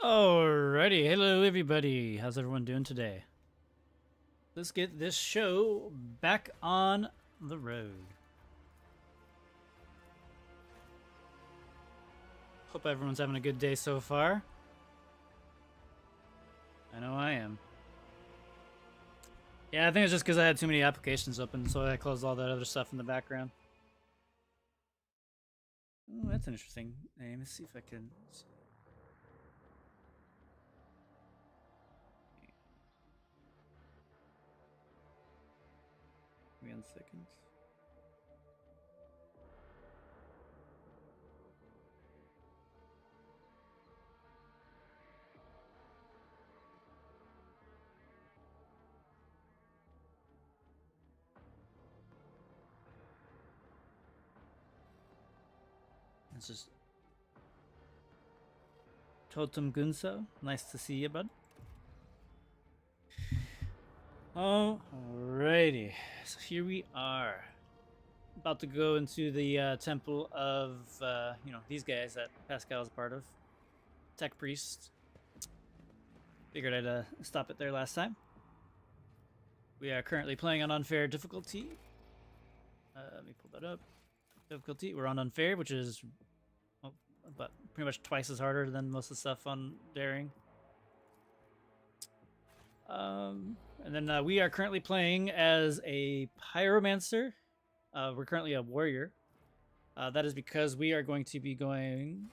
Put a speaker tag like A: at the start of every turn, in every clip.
A: Alrighty, hello everybody. How's everyone doing today? Let's get this show back on the road. Hope everyone's having a good day so far. I know I am. Yeah, I think it's just because I had too many applications open, so I closed all that other stuff in the background. Oh, that's an interesting name. Let's see if I can... Give me 1 second. This is Totem Gunso. Nice to see you, bud. Alrighty, so here we are, about to go into the temple of, these guys that Pascal's a part of, Tech Priest. Figured I'd stop it there last time. We are currently playing on unfair difficulty. Let me pull that up. Difficulty, we're on unfair, which is about pretty much twice as harder than most of the stuff on daring. And then we are currently playing as a Pyromancer. We're currently a warrior. That is because we are going to be going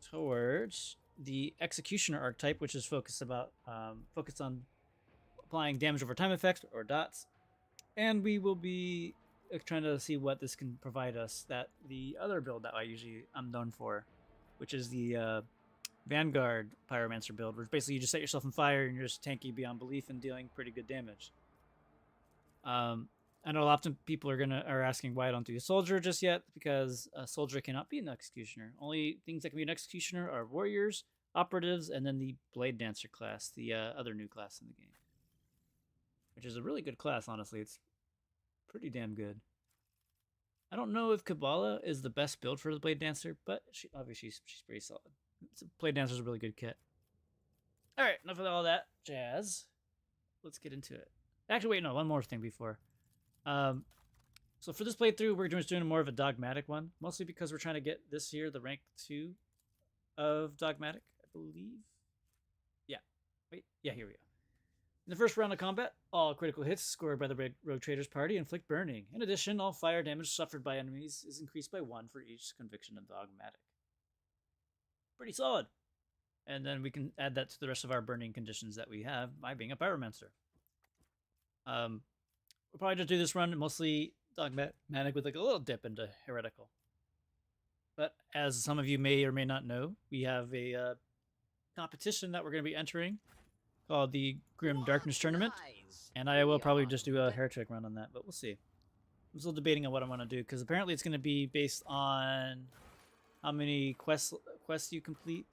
A: towards the Executioner archetype, which is focused on applying damage over time effects or dots. And we will be trying to see what this can provide us. That the other build that I'm known for, which is the Vanguard Pyromancer build, where basically you just set yourself on fire and you're just tanky beyond belief and dealing pretty good damage. I know often people are asking why I don't do a soldier just yet, because a soldier cannot be an executioner. Only things that can be an executioner are warriors, operatives, and then the blade dancer class, the other new class in the game, which is a really good class. Honestly, it's pretty damn good. I don't know if Kabbalah is the best build for the blade dancer, but obviously she's pretty solid. Blade Dancer's a really good kit. Alright, enough of all that jazz. Let's get into it. Actually, wait, no, one more thing before. So for this playthrough, we're just doing more of a dogmatic one, mostly because we're trying to get this here, the rank 2 of dogmatic, I believe. Yeah. Wait, yeah, here we go. In the first round of combat, all critical hits scored by the Rogue Traders party inflict burning. In addition, all fire damage suffered by enemies is increased by 1 for each conviction of dogmatic. Pretty solid. And then we can add that to the rest of our burning conditions that we have by being a Pyromancer. We'll probably just do this run mostly dogmatic with like a little dip into heretical. But as some of you may or may not know, we have a competition that we're going to be entering called the Grim Darkness Tournament. And I will probably just do a heretic run on that, but we'll see. I'm still debating on what I want to do, because apparently it's going to be based on how many quests you complete.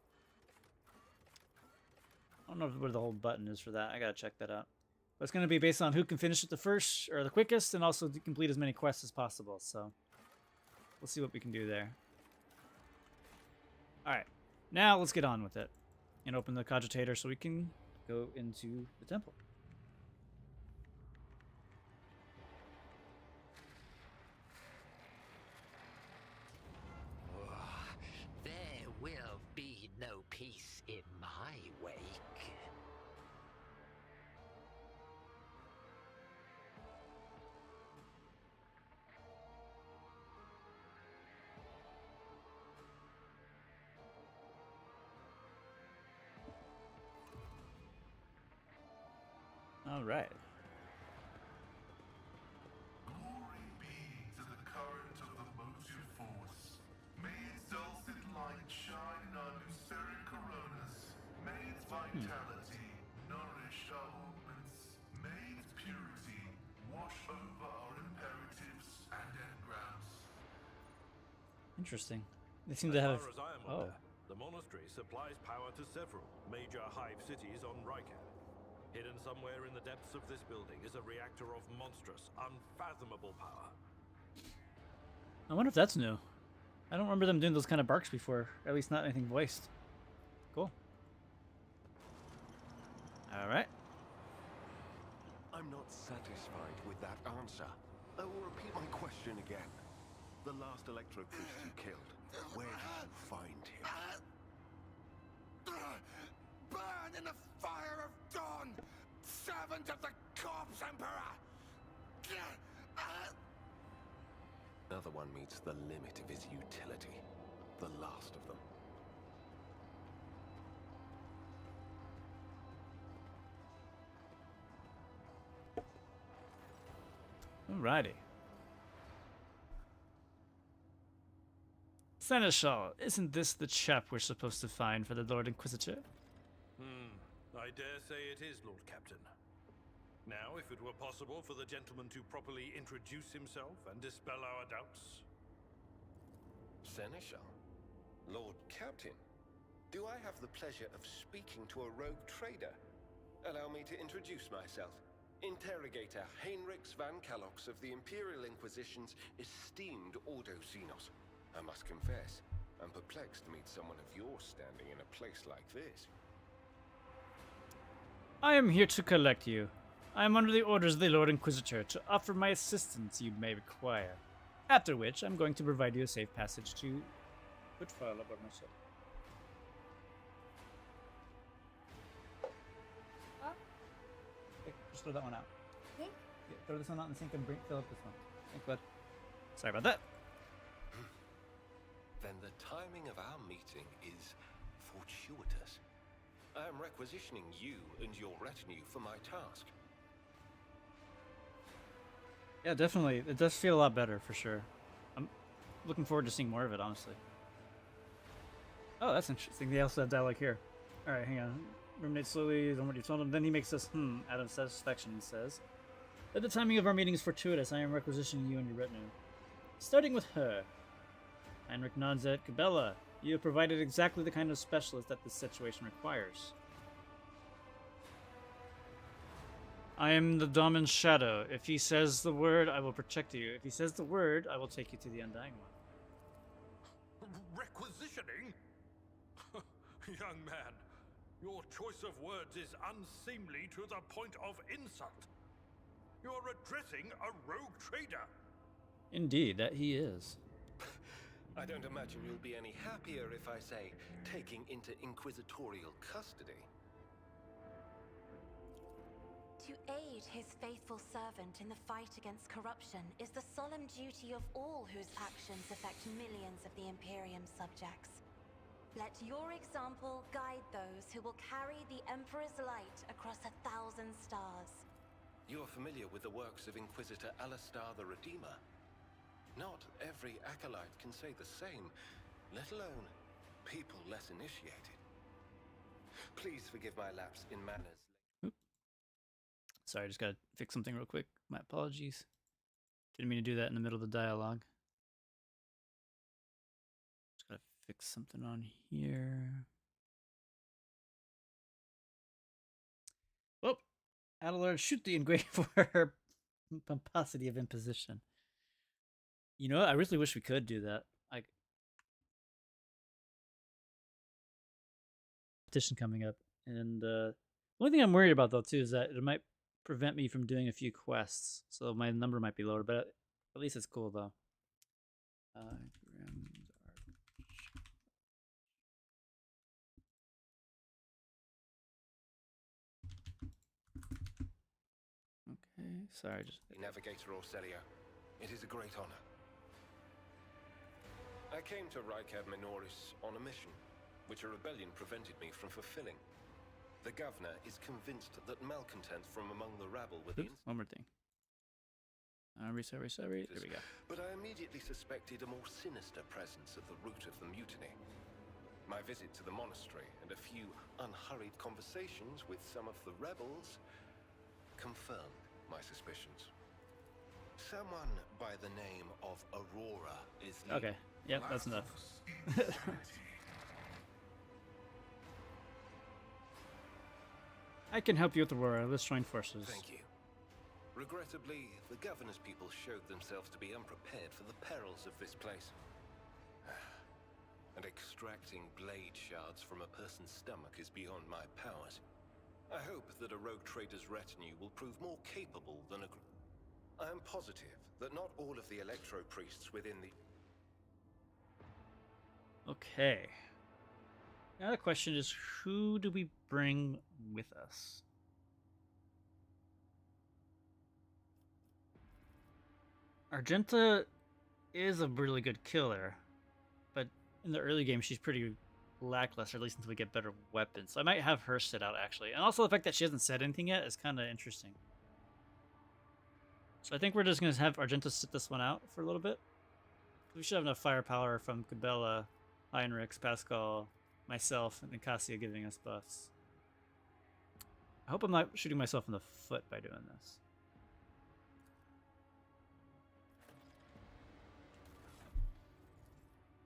A: I don't know where the whole button is for that. I gotta check that out. But it's gonna be based on who can finish it the first or the quickest, and also to complete as many quests as possible. So we'll see what we can do there. All right, now let's get on with it and open the cogitator so we can go into the temple.
B: Will be no peace in my wake.
A: All right.
C: Glory be to the current of the motive force. May its dulcet light shine in our luceric coronas. May its vitality nourish our movements. May its purity wash over our imperatives and engrams.
A: Interesting. They seem to have.
D: As far as I am aware, the monastery supplies power to several major hive cities on Reactor. Hidden somewhere in the depths of this building is a reactor of monstrous, unfathomable power.
A: I wonder if that's new. I don't remember them doing those kind of barks before, or at least not anything voiced. Cool.
E: with that answer. I will repeat my question again. The last electro priest you killed, where did you find him?
F: Burn in the fire of dawn, servant of the corpse emperor!
E: Another one meets the limit of his utility. The last of them.
A: Alrighty. Seneschal, isn't this the chap we're supposed to find for the Lord Inquisitor?
D: I dare say it is, Lord Captain. Now, if it were possible for the gentleman to properly introduce himself and dispel our doubts.
E: Seneschal? Lord Captain? Do I have the pleasure of speaking to a rogue trader? Allow me to introduce myself. Interrogator Heinrichs van Kalox of the Imperial Inquisition's esteemed Ordo Xenos. I must confess, I'm perplexed to meet someone of your standing in a place like this.
A: I am here to collect you. I am under the orders of the Lord Inquisitor to offer my assistance you may require. After which, I'm going to provide you a safe passage to Footfall about myself. Just throw that one out.
G: Think?
A: Yeah, throw this one out in the sink and fill up this one. Thanks, bud. Sorry about that.
E: Then the timing of our meeting is fortuitous. I am requisitioning you and your retinue for my task.
A: Yeah, definitely. It does feel a lot better, for sure. I'm looking forward to seeing more of it, honestly. Oh, that's interesting. They also have dialogue here. Alright, hang on. Ruminate slowly on what you told him. Then he makes this out of satisfaction and says, "That the timing of our meeting is fortuitous. I am requisitioning you and your retinue. Starting with her." Heinrich nods at Cabela. "You have provided exactly the kind of specialist that this situation requires." "I am the Domin's shadow. If he says the word, I will protect you. If he says the word, I will take you to the Undying One."
D: Requisitioning? Young man, your choice of words is unseemly to the point of insult. You're addressing a rogue trader.
A: Indeed, that he is.
E: I don't imagine you'll be any happier if I say taking into inquisitorial custody.
G: To aid his faithful servant in the fight against corruption is the solemn duty of all whose actions affect millions of the Imperium's subjects. Let your example guide those who will carry the Emperor's light across 1,000 stars.
E: You're familiar with the works of Inquisitor Alistar the Redeemer. Not every acolyte can say the same, let alone people less initiated. Please forgive my lapse in manners.
A: Sorry, I just gotta fix something real quick. My apologies. Didn't mean to do that in the middle of the dialogue. Just gotta fix something on here. Oh, Adelard, shoot the engrave for her pomposity of imposition. You know what? I really wish we could do that. Petition coming up, and the only thing I'm worried about though too is that it might prevent me from doing a few quests, so my number might be lower. But at least it's cool though. Okay, sorry, just
E: Navigator Orselio, it is a great honor. I came to Remortis on a mission, which a rebellion prevented me from fulfilling. The governor is convinced that malcontent from among the rabble were the
A: one more thing. Sorry. There we go.
E: But I immediately suspected a more sinister presence at the root of the mutiny. My visit to the monastery and a few unhurried conversations with some of the rebels confirmed my suspicions. Someone by the name of Aurora is
A: Okay. Yep, that's enough. I can help you with Aurora. Let's join forces.
E: Thank you. Regrettably, the governor's people showed themselves to be unprepared for the perils of this place. And extracting blade shards from a person's stomach is beyond my powers. I hope that a rogue trader's retinue will prove more capable than a... I am positive that not all of the electro priests within the
A: Okay. Now the question is, who do we bring with us? Argenta is a really good killer, but in the early game she's pretty lackluster, at least until we get better weapons. So I might have her sit out, actually. And also the fact that she hasn't said anything yet is kind of interesting. So I think we're just going to have Argenta sit this one out for a little bit. We should have enough firepower from Cabela, Heinrichs, Pascal, myself, and Cassia giving us buffs. I hope I'm not shooting myself in the foot by doing this.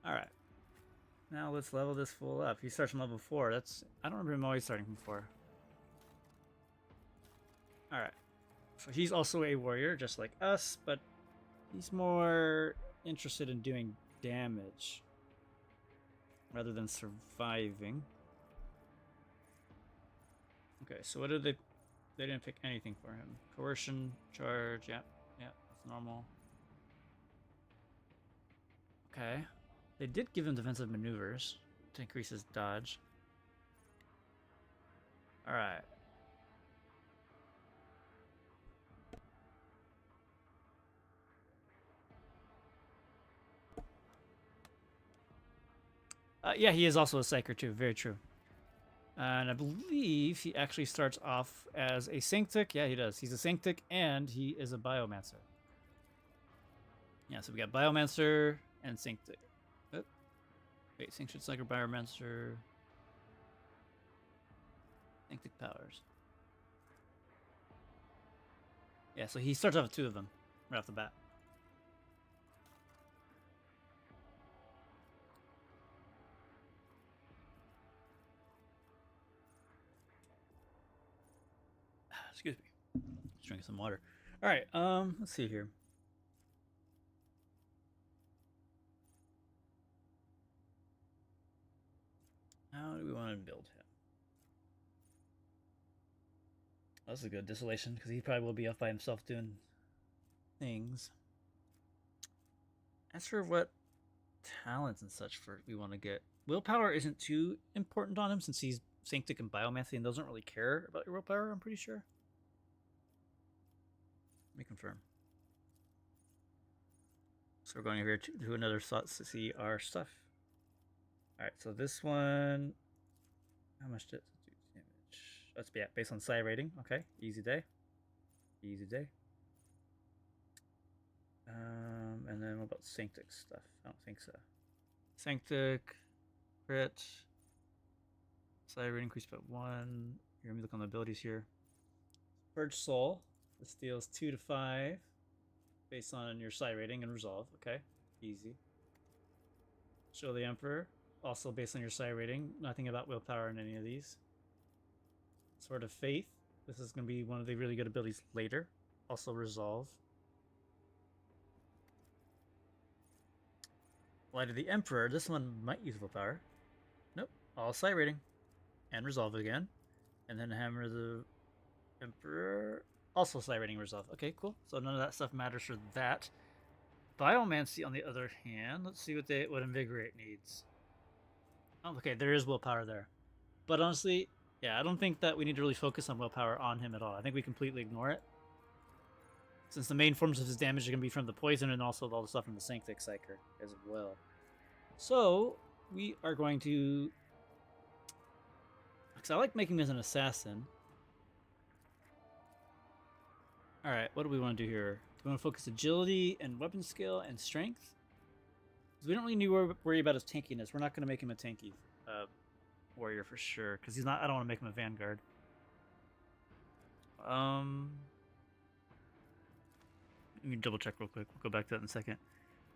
A: Alright. Now let's level this fool up. He starts from level 4. That's... I don't remember him always starting from 4. Alright. So he's also a warrior, just like us, but he's more interested in doing damage rather than surviving. Okay, so what did they... They didn't pick anything for him. Coercion, charge, yeah, that's normal. Okay. They did give him defensive maneuvers to increase his dodge. Alright. Yeah, he is also a Psyker too, very true. And I believe he actually starts off as a Sanctic. Yeah, he does. He's a Sanctic and he is a Biomancer. Yeah, so we got Biomancer and Sanctic. Oh. Wait, Sanctic Psyker, Biomancer. Sanctic powers. Yeah, so he starts off with 2 of them right off the bat. Excuse me. Just drinking some water. All right. Let's see here. How do we want to build him? That's a good desolation because he probably will be off by himself doing things. As for what talents and such for we want to get, willpower isn't too important on him since he's Sanctic and Biomancy and doesn't really care about your willpower. I'm pretty sure. Let me confirm. So we're going over here to do another slot to see our stuff. Alright, so this one... How much did it do damage? That's based on psi rating. Okay, easy day. Easy day. And then what about Sanctic stuff? I don't think so. Sanctic, crit, psi rating increased by 1. Here, let me look on the abilities here. Purge Soul. This deals 2 to 5 based on your psi rating and resolve. Okay, easy. Show the Emperor, also based on your psi rating. Nothing about willpower in any of these. Sword of Faith. This is going to be one of the really good abilities later. Also resolve. Light of the Emperor. This one might use willpower. Nope. All psi rating. And resolve again. And then Hammer of the Emperor. Also psi rating resolve. Okay, cool. So none of that stuff matters for that. Biomancy, on the other hand, let's see what Invigorate needs. Oh, okay, there is willpower there. But honestly, yeah, I don't think that we need to really focus on willpower on him at all. I think we completely ignore it. Since the main forms of his damage are going to be from the poison and also all the stuff from the Sanctic Psyker as well. So, we are going to... Because I like making him as an assassin. Alright, what do we want to do here? Do we want to focus agility and weapon skill and strength? Because we don't really need to worry about his tankiness. We're not going to make him a tanky warrior for sure. Because he's not. I don't want to make him a vanguard. Let me double check real quick. We'll go back to that in a second.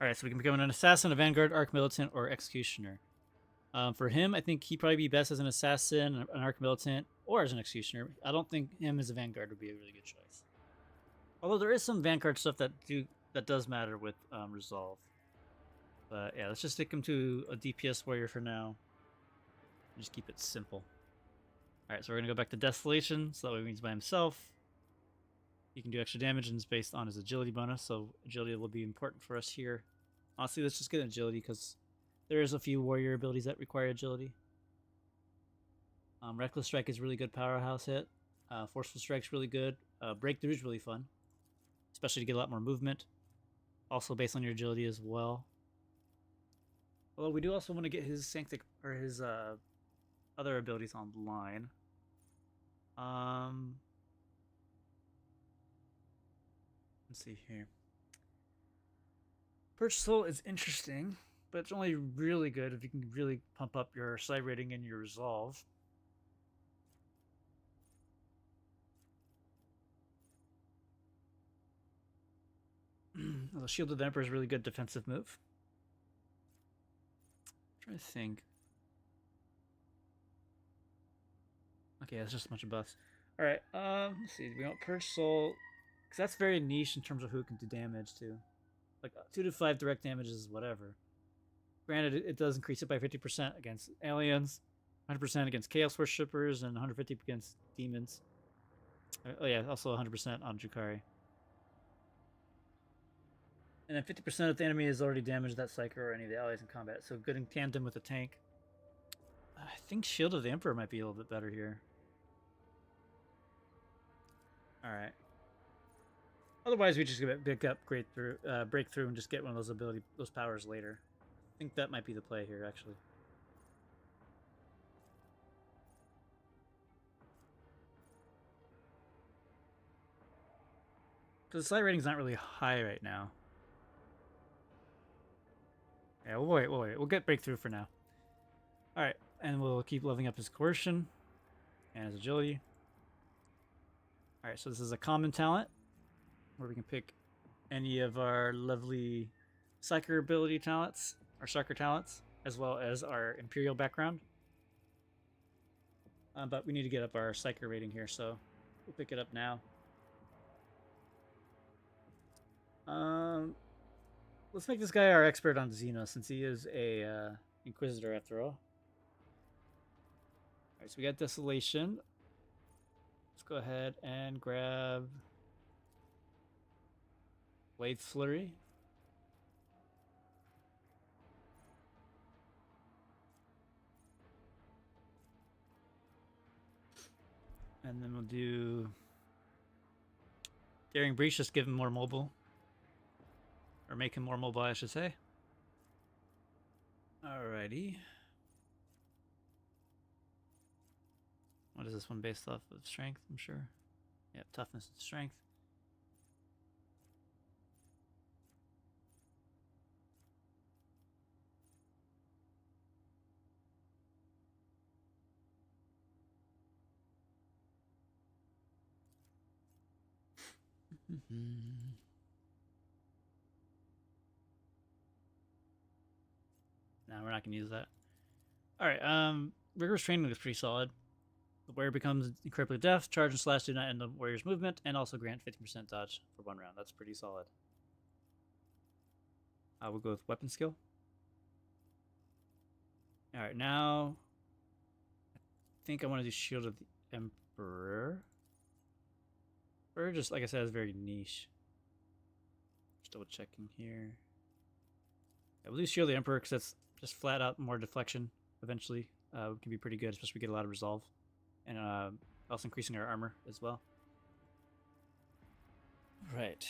A: Alright, so we can become an assassin, a vanguard, arc militant, or executioner. For him, I think he'd probably be best as an assassin, an arc militant, or as an executioner. I don't think him as a vanguard would be a really good choice. Although there is some vanguard stuff that does matter with resolve. But yeah, let's just stick him to a DPS warrior for now. And just keep it simple. Alright, so we're gonna go back to Desolation, so that way he's by himself. He can do extra damage and it's based on his agility bonus, so agility will be important for us here. Honestly, let's just get agility because there is a few warrior abilities that require agility. Reckless Strike is really good powerhouse hit. Forceful Strike's really good. Breakthrough is really fun, especially to get a lot more movement. Also based on your agility as well. Although we do also want to get his his other abilities online. Let's see here. Perch Soul is interesting, but it's only really good if you can really pump up your side rating and your resolve. The Shield of the Emperor is a really good defensive move. I'm trying to think. Okay, that's just a bunch of buffs. Alright, let's see. We want Purge Soul, because that's very niche in terms of who can do damage to. Like, 2 to 5 direct damage is whatever. Granted, it does increase it by 50% against aliens, 100% against Chaos Worshippers, and 150 against demons. Oh yeah, also 100% on Jukari. And then 50% of the enemy has already damaged that Psyker or any of the allies in combat, so good in tandem with the tank. I think Shield of the Emperor might be a little bit better here. Alright. Otherwise, we just pick up Breakthrough and just get one of those powers later. I think that might be the play here, actually. Because the slight rating's not really high right now. Yeah, we'll wait. We'll get Breakthrough for now. Alright, and we'll keep leveling up his Coercion and his Agility. Alright, so this is a common talent, where we can pick any of our lovely Psyker ability talents, our Psyker talents, as well as our Imperial background. But we need to get up our Psyker rating here, so we'll pick it up now. Let's make this guy our expert on Xeno, since he is a Inquisitor after all. Alright, so we got Desolation. Let's go ahead and grab Blade Flurry. And then we'll do Daring Breach, just give him more mobile. Or make him more mobile, I should say. Alrighty. What is this one based off of? Strength, I'm sure. Yep, toughness and strength. No, we're not going to use that. Alright, Rigorous Training is pretty solid. The warrior becomes incredibly adept. Charge and slash do not end the warrior's movement, and also grant 50% dodge for 1 round. That's pretty solid. We'll go with Weapon Skill. Alright, now I think I want to do Shield of the Emperor. Or just, like I said, it's very niche. Just double checking here. Yeah, we'll do Shield of the Emperor because that's just flat out more deflection eventually. It can be pretty good, especially if we get a lot of resolve. And also increasing our armor as well. Right.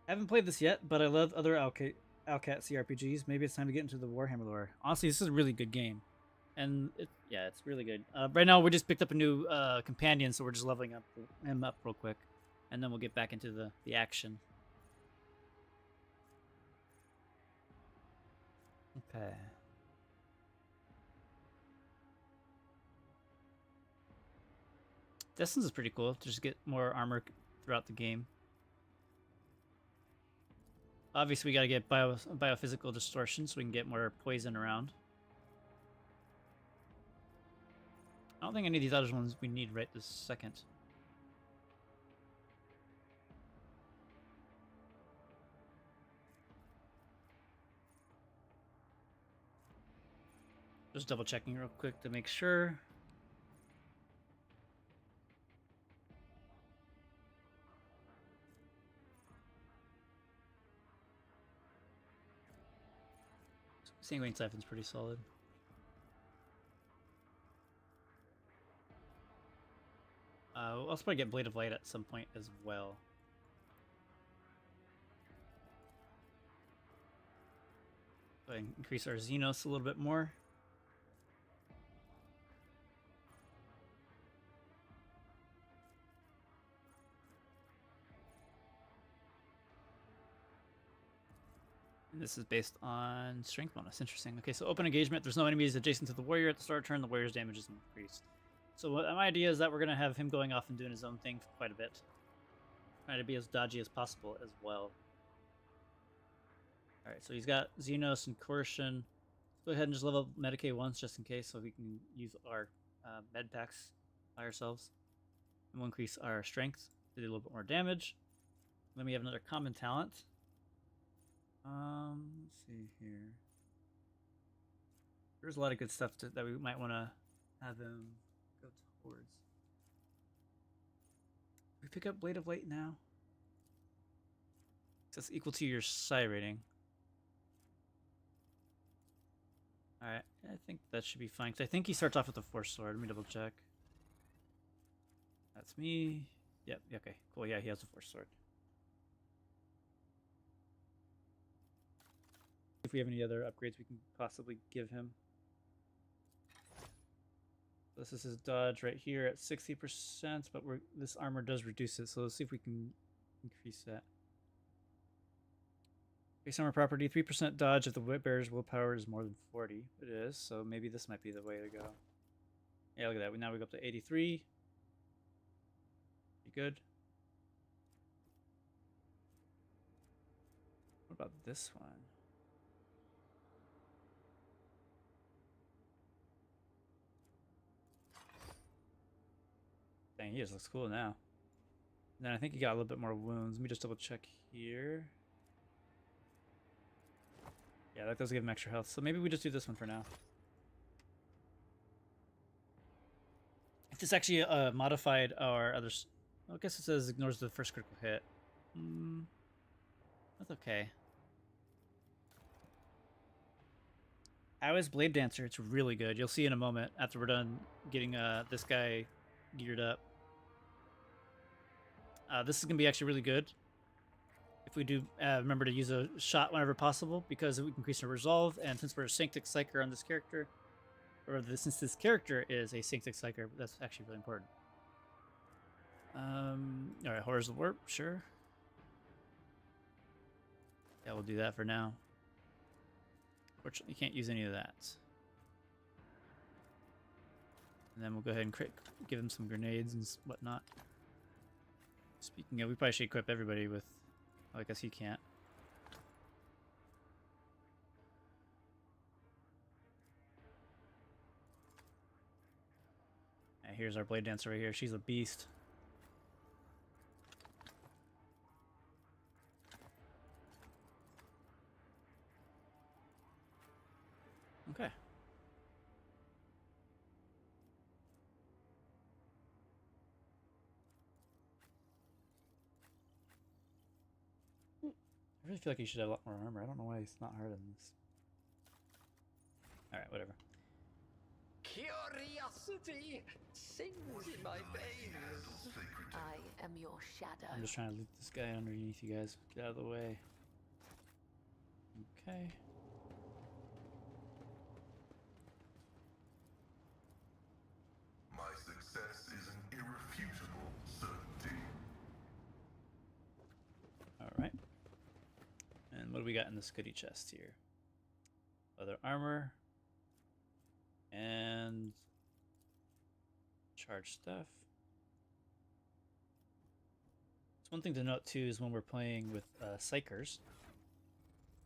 A: I haven't played this yet, but I love other Alcat CRPGs. Maybe it's time to get into the Warhammer lore. Honestly, this is a really good game. And it's really good. Right now, we just picked up a new companion, so we're just leveling him up real quick. And then we'll get back into the action. Okay. Distance is pretty cool to just get more armor throughout the game. Obviously, we gotta get biophysical distortion so we can get more poison around. I don't think any of these other ones we need right this second. Just double checking real quick to make sure. Sanguine Siphon's pretty solid. We'll also probably get Blade of Light at some point as well. Go ahead and increase our Xenos a little bit more. And this is based on strength bonus. Interesting. Okay, so open engagement. There's no enemies adjacent to the warrior at the start of turn. The warrior's damage is increased. So my idea is that we're going to have him going off and doing his own thing for quite a bit. Trying to be as dodgy as possible as well. Alright, so he's got Xenos and Coercion. Let's go ahead and just level up Medicaid once just in case so we can use our med packs by ourselves. And we'll increase our strength to do a little bit more damage. Then we have another common talent. Let's see here. There's a lot of good stuff that we might want to have him go towards. We pick up Blade of Light now. That's equal to your psi rating. Alright, I think that should be fine. Cause I think he starts off with a Force Sword. Let me double check. That's me. Yep, okay, cool. Yeah, he has a Force Sword. If we have any other upgrades we can possibly give him. This is his dodge right here at 60%, but this armor does reduce it, so let's see if we can increase that. Base armor property, 3% dodge if the bearer's willpower is more than 40. It is, so maybe this might be the way to go. Yeah, look at that. Now we go up to 83. Be good. What about this one? Dang, he just looks cool now. And then I think he got a little bit more wounds. Let me just double check here. Yeah, that does give him extra health. So maybe we just do this one for now. If this actually modified our others, well, I guess it says ignores the first critical hit. That's okay. How is Blade Dancer? It's really good. You'll see in a moment after we're done getting this guy geared up. This is going to be actually really good. If we do remember to use a shot whenever possible, because we can increase our resolve, and since we're a Sanctic Psyker on this character, or since this character is a Sanctic Psyker, that's actually really important. Alright, Horrors of the Warp, sure. Yeah, we'll do that for now. Fortunately, you can't use any of that. And then we'll go ahead and give him some grenades and whatnot. Speaking of, we probably should equip everybody with... Well, I guess he can't. And here's our Blade Dancer right here. She's a beast. Okay. I really feel like he should have a lot more armor. I don't know why he's not harder than this. Alright, whatever.
B: Curiosity sings in my veins.
G: I am your shadow.
A: I'm just trying to loot this guy underneath you guys. Get out of the way. Okay.
C: My success is an irrefutable certainty.
A: Alright. And what do we got in this goodie chest here? Other armor. And charge stuff. So one thing to note too is when we're playing with Psykers,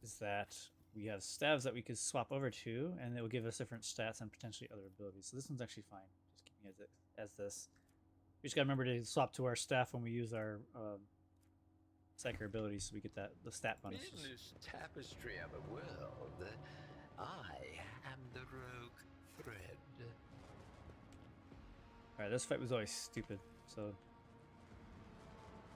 A: is that we have staves that we could swap over to, and it will give us different stats and potentially other abilities. So this one's actually fine, just keeping it as this. We just gotta remember to swap to our staff when we use our Psyker abilities, so we get the stat bonuses.
B: In this tapestry of a world, I am the rogue thread.
A: Alright, this fight was always stupid, so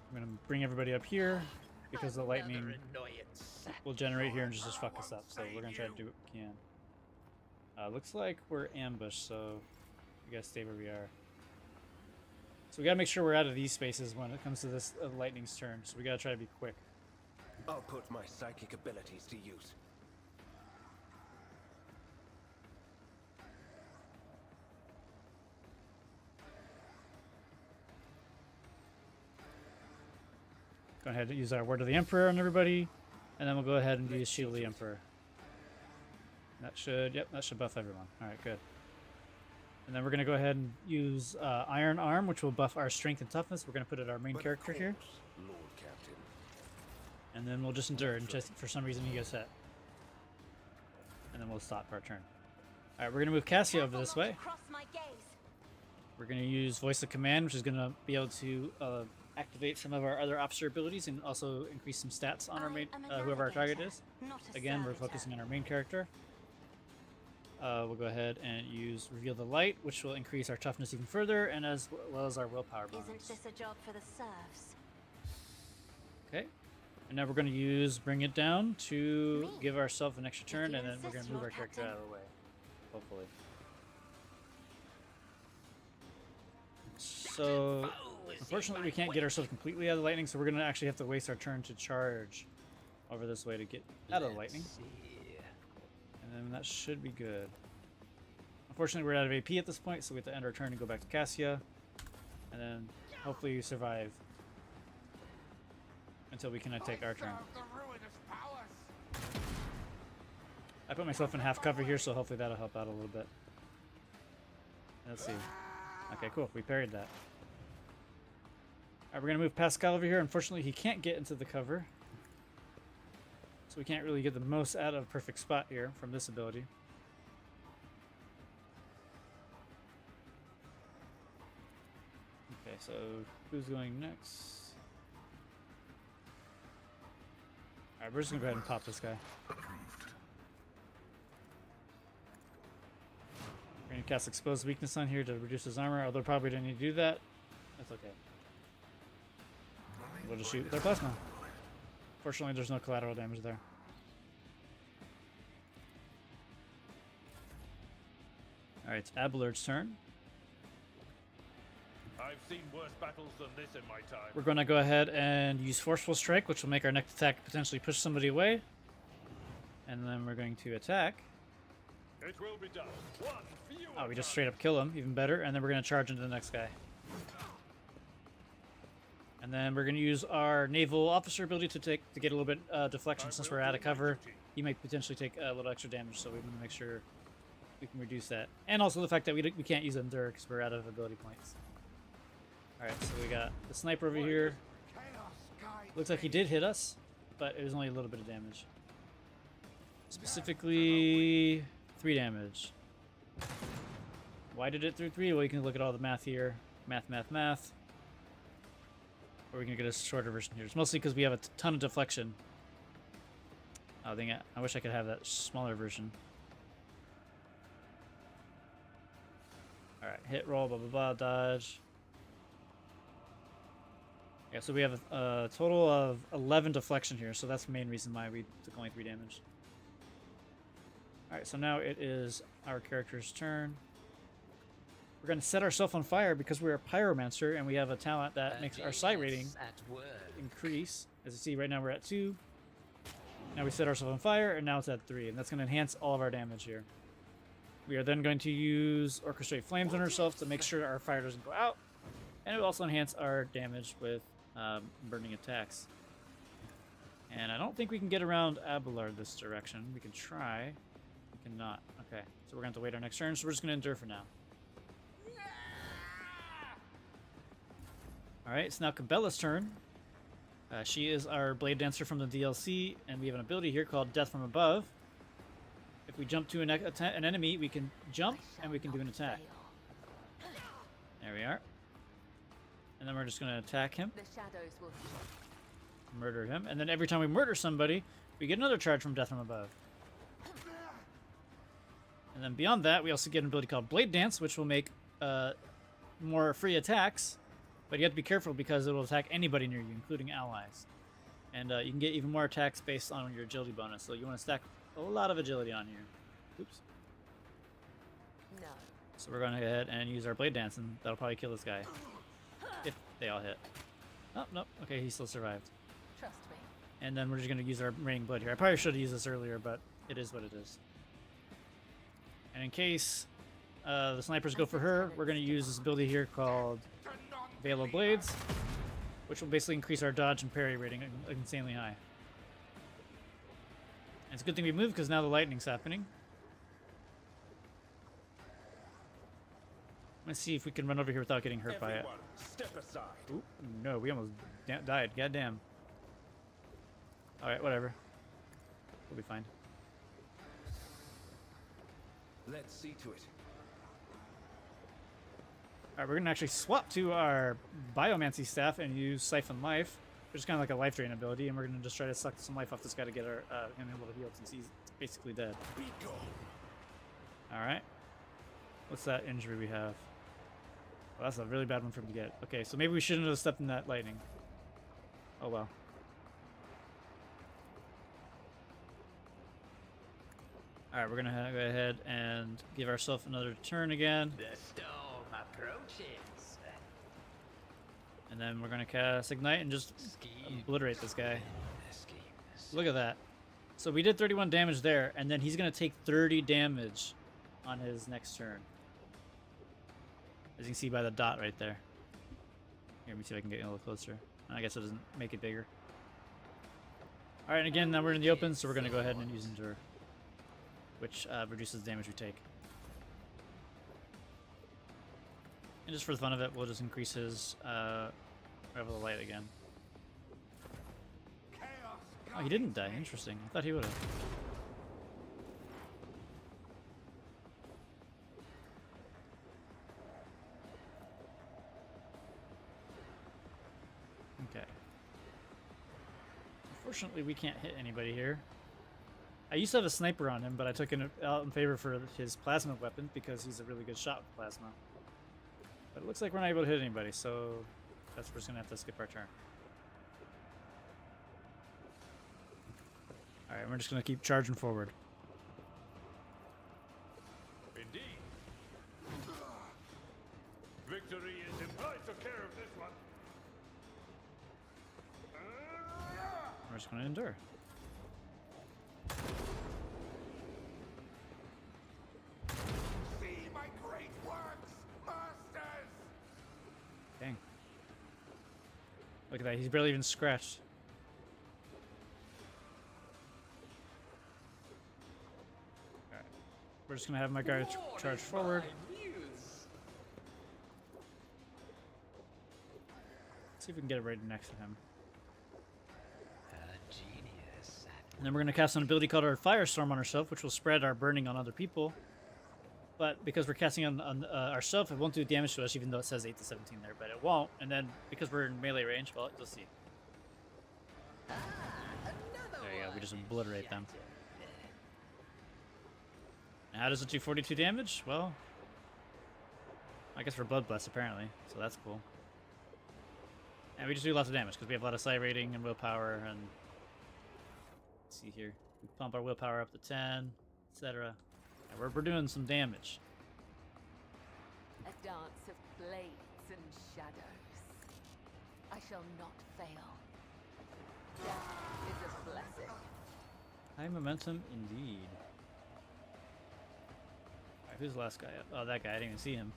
A: I'm gonna bring everybody up here because the lightning.
B: Another annoyance.
A: will generate here and just fuck us up. So we're gonna try to do what we can. Looks like we're ambushed, so we gotta stay where we are. So we gotta make sure we're out of these spaces when it comes to this lightning's turn. So we gotta try to be quick.
E: I'll put my psychic abilities to use.
A: Go ahead and use our Word of the Emperor on everybody, and then we'll go ahead and use Shield of the Emperor. That should, yep, that should buff everyone. All right, good. And then we're gonna go ahead and use Iron Arm, which will buff our strength and toughness. We're gonna put it our main character here,
E: Lord Captain.
A: and then we'll just endure and just for some reason he gets hit, and then we'll stop our turn. All right, we're gonna move Cassia over this way.
G: Cross my gaze.
A: We're gonna use Voice of Command, which is gonna be able to activate some of our other officer abilities and also increase some stats on our main, whoever our target is. Again, we're focusing on our main character. We'll go ahead and use Reveal the Light, which will increase our toughness even further, and as well as our willpower bonus.
G: Isn't this a job for the serfs?
A: Okay. And now we're going to use Bring It Down to give ourselves an extra turn, and then we're going to move our character out of the way. Hopefully. So, unfortunately, we can't get ourselves completely out of the lightning, so we're going to actually have to waste our turn to charge over this way to get out of the lightning. And then that should be good. Unfortunately, we're out of AP at this point, so we have to end our turn and go back to Cassia. And then hopefully survive until we can take our turn. I put myself in half cover here, so hopefully that'll help out a little bit. Let's see. Okay, cool. We parried that. Alright, we're going to move Pascal over here. Unfortunately, he can't get into the cover. So we can't really get the most out of perfect spot here from this ability. Okay, so who's going next? Alright, we're just going to go ahead and pop this guy. We're going to cast Exposed Weakness on here to reduce his armor, although probably don't need to do that. That's okay. We'll just shoot with our plasma. Fortunately, there's no collateral damage there. Alright, it's Abelard's turn.
D: I've seen worse battles than this in my time.
A: We're going to go ahead and use Forceful Strike, which will make our next attack potentially push somebody away. And then we're going to attack.
D: It will be done.
A: Oh, we just straight up kill him, even better. And then we're going to charge into the next guy. And then we're going to use our naval officer ability to get a little bit deflection since we're out of cover. He might potentially take a little extra damage, so we want to make sure we can reduce that. And also the fact that we can't use Endure because we're out of ability points. Alright, so we got the sniper over here. Looks like he did hit us, but it was only a little bit of damage. Specifically, 3 damage. Why did it do 3? Well, you can look at all the math here. Math. Or we can get a shorter version here. It's mostly because we have a ton of deflection. Oh, dang it. I wish I could have that smaller version. Alright, hit, roll, blah, blah, blah, dodge. Yeah, so we have a total of 11 deflection here, so that's the main reason why we took only 3 damage. Alright, so now it is our character's turn. We're going to set ourselves on fire because we're a Pyromancer and we have a talent that makes our psi rating increase. As you see, right now we're at 2. Now we set ourselves on fire and now it's at 3, and that's going to enhance all of our damage here. We are then going to use Orchestrate Flames on ourselves to make sure our fire doesn't go out, and it will also enhance our damage with burning attacks. And I don't think we can get around Abelard this direction. We can try. We cannot. Okay, so we're going to have to wait our next turn, so we're just going to endure for now. Alright, it's now Cabela's turn. She is our Blade Dancer from the DLC, and we have an ability here called Death from Above. If we jump to an enemy, we can jump, and we can do an attack. There we are. And then we're just going to attack him. Murder him. And then every time we murder somebody, we get another charge from Death from Above. And then beyond that, we also get an ability called Blade Dance, which will make more free attacks. But you have to be careful because it will attack anybody near you, including allies. And you can get even more attacks based on your agility bonus. So you want to stack a lot of agility on here. Oops.
G: No.
A: So we're going to go ahead and use our blade dance, and that'll probably kill this guy. If they all hit. Oh, nope. Okay, he still survived.
G: Trust me.
A: And then we're just going to use our raining blood here. I probably should have used this earlier, but it is what it is. And in case the snipers go for her, we're going to use this ability here called Veil of Blades, which will basically increase our dodge and parry rating insanely high. And it's a good thing we moved because now the lightning's happening. Let's see if we can run over here without getting hurt by it.
E: Step aside.
A: Ooh, no, we almost died. Goddamn. Alright, whatever. We'll be fine.
E: Let's see to it.
A: Alright, we're going to actually swap to our Biomancy staff and use Siphon Life, which is kind of like a life drain ability, and we're going to just try to suck some life off this guy to get our, him able to heal since he's basically dead. Alright. What's that injury we have? Well, that's a really bad one for him to get. Okay, so maybe we shouldn't have stepped in that lightning. Oh well. Alright, we're gonna go ahead and give ourselves another turn again.
B: The storm approaches.
A: And then we're gonna cast Ignite and just obliterate this guy. Look at that. So we did 31 damage there, and then he's gonna take 30 damage on his next turn. As you can see by the dot right there. Here, let me see if I can get a little closer. I guess it doesn't make it bigger. Alright, and again, now we're in the open, so we're going to go ahead and use Endure, which reduces the damage we take. And just for the fun of it, we'll just increase his Revel of Light again. Oh, he didn't die. Interesting. I thought he would have. Okay. Unfortunately, we can't hit anybody here. I used to have a sniper on him, but I took it out in favor for his plasma weapon because he's a really good shot with plasma. But it looks like we're not able to hit anybody, so that's we're just gonna have to skip our turn. Alright, we're just gonna keep charging forward.
D: Indeed. Victory is in. I took care of this one.
A: We're just gonna endure.
F: See my great works, masters!
A: Dang. Look at that, he's barely even scratched. Alright. We're just gonna have my guy charge forward. See if we can get it right next to him.
B: Genius.
A: And then we're going to cast an ability called our Firestorm on ourselves, which will spread our burning on other people. But because we're casting on ourselves, it won't do damage to us, even though it says 8 to 17 there, but it won't. And then because we're in melee range, well, you'll see. There you go, we just obliterate them. And how does it do 42 damage? Well, I guess we're Blood Blessed, apparently, so that's cool. And we just do lots of damage because we have a lot of psi rating and willpower, and let's see here, we pump our willpower up to 10, etc. And we're doing some damage.
G: A dance of blades and shadows. I shall not fail. Death is a blessing.
A: High momentum indeed. Alright, who's the last guy up? Oh, that guy, I didn't even see him.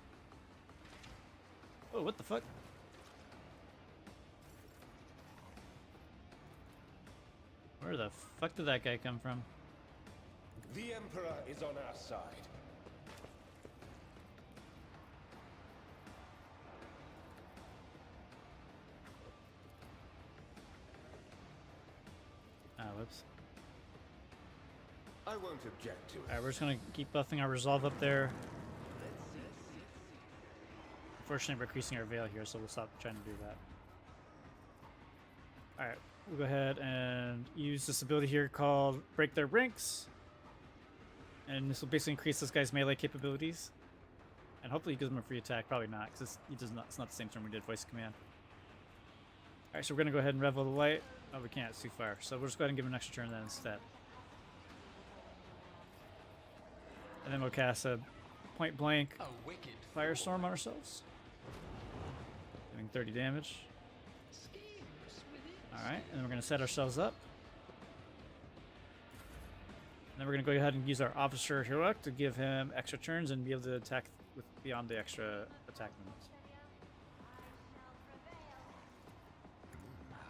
A: Oh, what the fuck? Where the fuck did that guy come from?
E: The Emperor is on our side.
A: Ah, whoops.
E: I won't object to it.
A: Alright, we're just gonna keep buffing our resolve up there. Unfortunately, we're increasing our veil here, so we'll stop trying to do that. Alright, we'll go ahead and use this ability here called Break Their Ranks. And this will basically increase this guy's melee capabilities. And hopefully he gives him a free attack. Probably not, because it's not the same turn we did voice command. Alright, so we're going to go ahead and revel the light. Oh, we can't. It's too far. So we'll just go ahead and give him an extra turn then instead. And then we'll cast a point blank
B: A wicked
A: firestorm on ourselves. Doing 30 damage. Alright, and then we're going to set ourselves up. And then we're going to go ahead and use our officer heroic to give him extra turns and be able to attack with beyond the extra attack limits.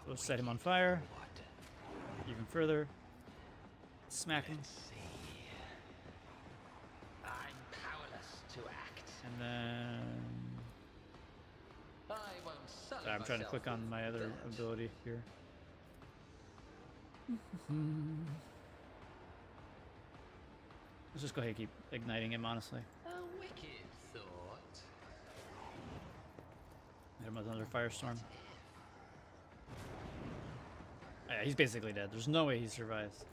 A: So we'll set him on fire. Even further. Smack him.
B: I'm powerless to act.
A: And then...
B: I won't sully
A: Sorry, I'm trying to
B: myself
A: click on
B: with
A: my other
B: dirt.
A: ability here. Let's just go ahead and keep igniting him, honestly.
B: A wicked thought.
A: Hit him with another firestorm. Oh, yeah, he's basically dead. There's no way he survives.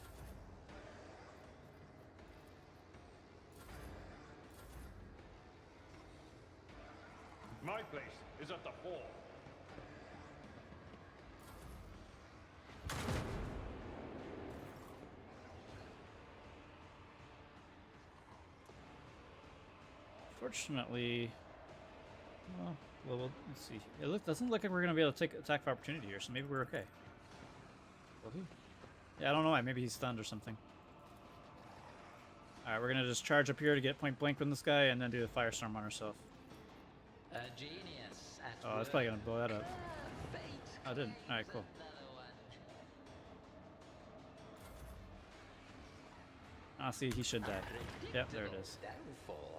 D: My place is at the hall.
A: Fortunately, well, let's see. It doesn't look like we're gonna be able to take attack of opportunity here, so maybe we're okay. Yeah, I don't know why. Maybe he's stunned or something. All right, we're gonna just charge up here to get point blank with this guy, and then do a firestorm on ourselves.
B: A genius at
A: Oh, that's probably gonna blow that up.
B: Fate
A: Oh, it didn't. All right, cool.
B: another one.
A: Ah, see, he should die. Yep, there it is.
B: Downfall.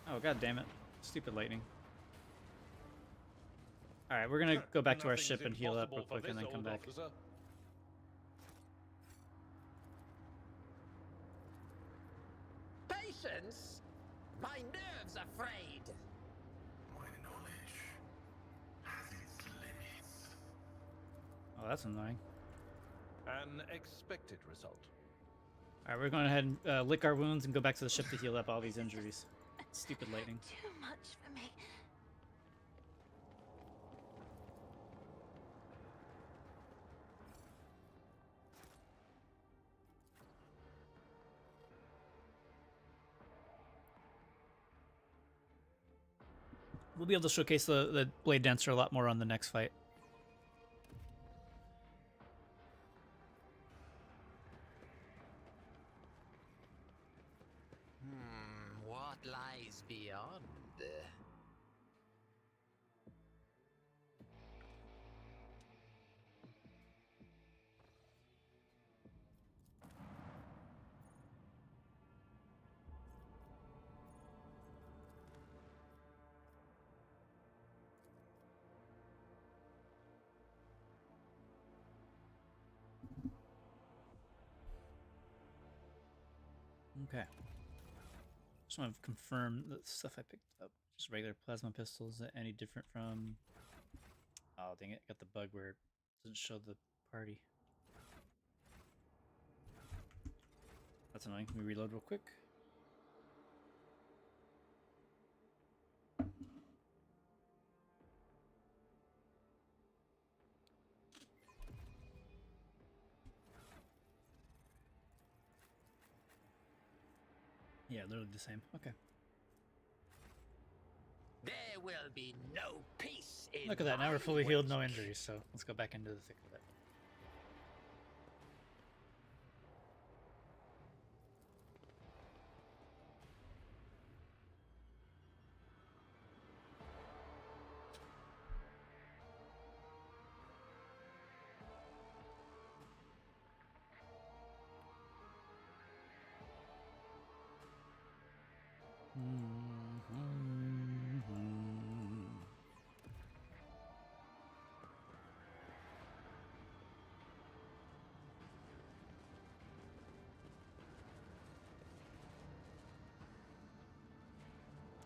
A: Oh, god damn it. Stupid lightning. Alright, we're gonna go back to our
D: Nothing's
A: ship and heal up real
D: impossible for
A: quick and then
D: this
A: come
D: old
A: back.
D: officer.
B: Patience? My nerves are frayed.
C: My knowledge has its limits.
A: Oh, that's annoying.
D: An expected result.
A: Alright, we're going ahead and lick our wounds and go back to the ship to heal up all these injuries. Stupid lightning.
G: Too much for me.
A: We'll be able to showcase the Blade Dancer a lot more on the next fight.
B: What lies beyond?
A: Okay. Just want to confirm the stuff I picked up. Just regular plasma pistols. Is that any different from... Oh, dang it. Got the bug where it doesn't show the party. That's annoying. Let me reload real quick. Yeah, literally the same. Okay.
B: There will be no peace in
A: Look at that. Now
B: my
A: we're fully healed, no
B: wake.
A: injuries. So let's go back into the thick of it.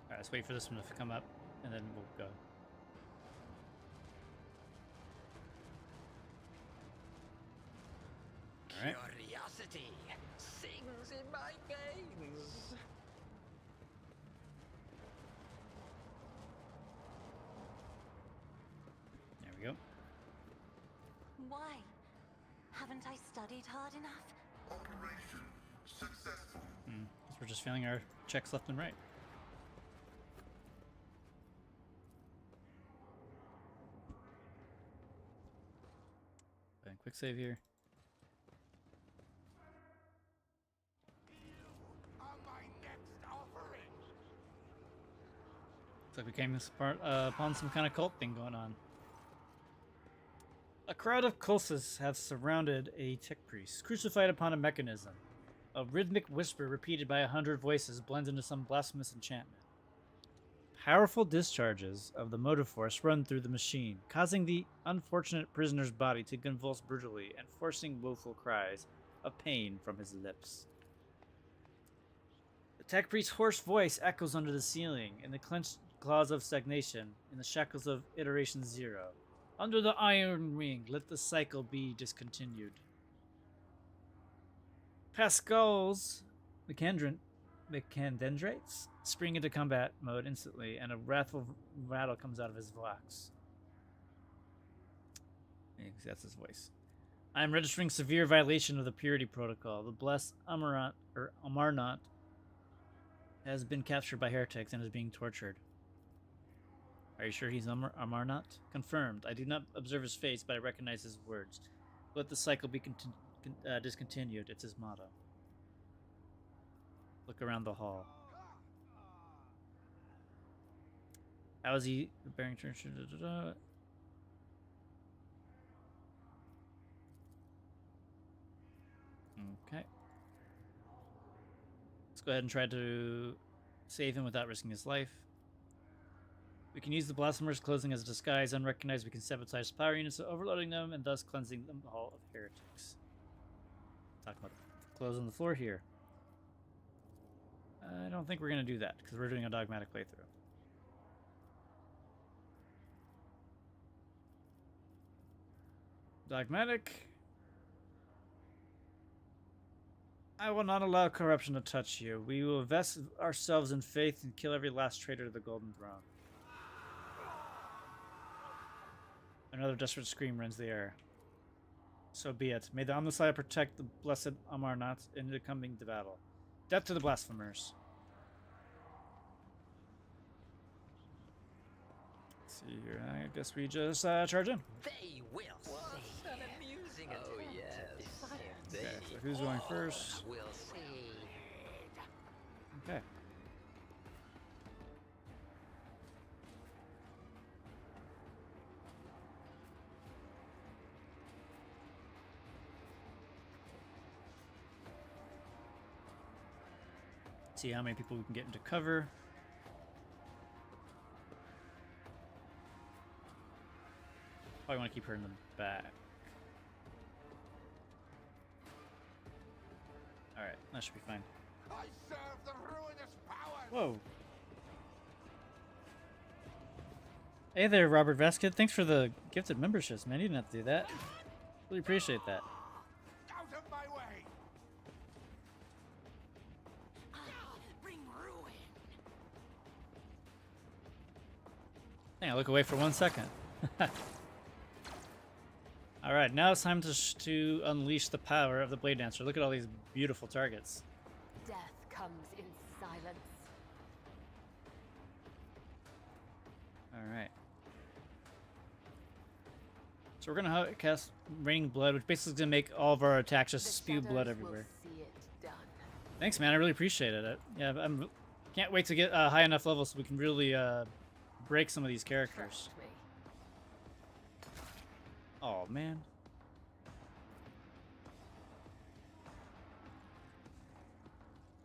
A: Alright, let's wait for this one to come up, and then we'll go. Alright.
B: Curiosity sings in my veins.
G: Haven't I studied hard enough?
C: Operation successful.
A: Guess we're just failing our checks left and right. Okay, quick save here.
F: On my next offering.
A: Looks like we came upon some kind of cult thing going on. A crowd of cultists have surrounded a tech priest, crucified upon a mechanism. A rhythmic whisper repeated by 100 voices blends into some blasphemous enchantment. Powerful discharges of the motive force run through the machine, causing the unfortunate prisoner's body to convulse brutally and forcing woeful cries of pain from his lips. The tech priest's hoarse voice echoes under the ceiling, in the clenched claws of stagnation, in the shackles of iteration 0. Under the iron ring, let the cycle be discontinued. Pascal's Mechadendrites spring into combat mode instantly, and a wrathful rattle comes out of his vox. That's his voice. I am registering severe violation of the purity protocol. The blessed Amarnat has been captured by heretics and is being tortured. Are you sure he's Amarnat? Confirmed. I do not observe his face, but I recognize his words. Let the cycle be discontinued. It's his motto. Look around the hall. How is he bearing turn? Okay. Let's go ahead and try to save him without risking his life. We can use the blasphemers closing as a disguise. Unrecognized, we can sabotage power units, overloading them and thus cleansing them all of heretics. Talking about the clothes on the floor here. I don't think we're going to do that because we're doing a dogmatic playthrough. Dogmatic. I will not allow corruption to touch you. We will invest ourselves in faith and kill every last traitor to the Golden Throne. Another desperate scream rends the air. So be it. May the Omnissiah protect the blessed Amarnat in the coming battle. Death to the blasphemers. Let's see here. I guess we just charge in.
B: They will see. An amusing oh, yes.
A: Okay, so who's going first?
B: We'll see.
A: Okay. See how many people we can get into cover. Probably want to keep her in the back. Alright, that should be fine.
F: I serve the ruinous power.
A: Whoa. Hey there, Robert Vasquez. Thanks for the gifted memberships, man. You didn't have to do that. Really appreciate that.
F: Out of my way.
G: Bring ruin.
A: Hang on, look away for 1 second. Alright, now it's time to unleash the power of the Blade Dancer. Look at all these beautiful targets.
H: Death comes in silence.
A: Alright. So we're gonna cast Raining Blood, which basically is gonna make all of our attacks just spew blood everywhere.
H: See it done.
A: Thanks, man. I really appreciate it. Yeah, can't wait to get a high enough level so we can really break some of these characters.
H: Trust me.
A: Oh man.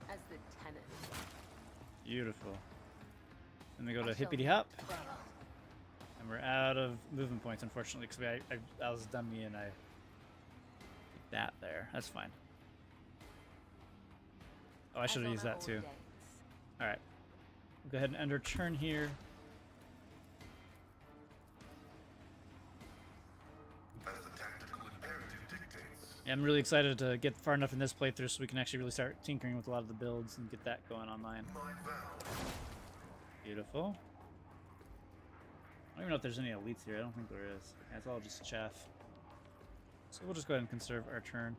H: As the tenant.
A: Beautiful. Then we go to
H: I shall
A: Hippity Hop.
H: fail.
A: And we're out of movement points, unfortunately, because I was dummy and I put that there. That's fine. Oh, I should have
H: As
A: used
H: on
A: that too.
H: old days.
A: Alright. Go ahead and end our turn here.
C: As the tactical imperative dictates.
A: Yeah, I'm really excited to get far enough in this playthrough so we can actually really start tinkering with a lot of the builds and get that going online.
C: My vow.
A: Beautiful. I don't even know if there's any elites here. I don't think there is. Yeah, it's all just chaff. So we'll just go ahead and conserve our turn.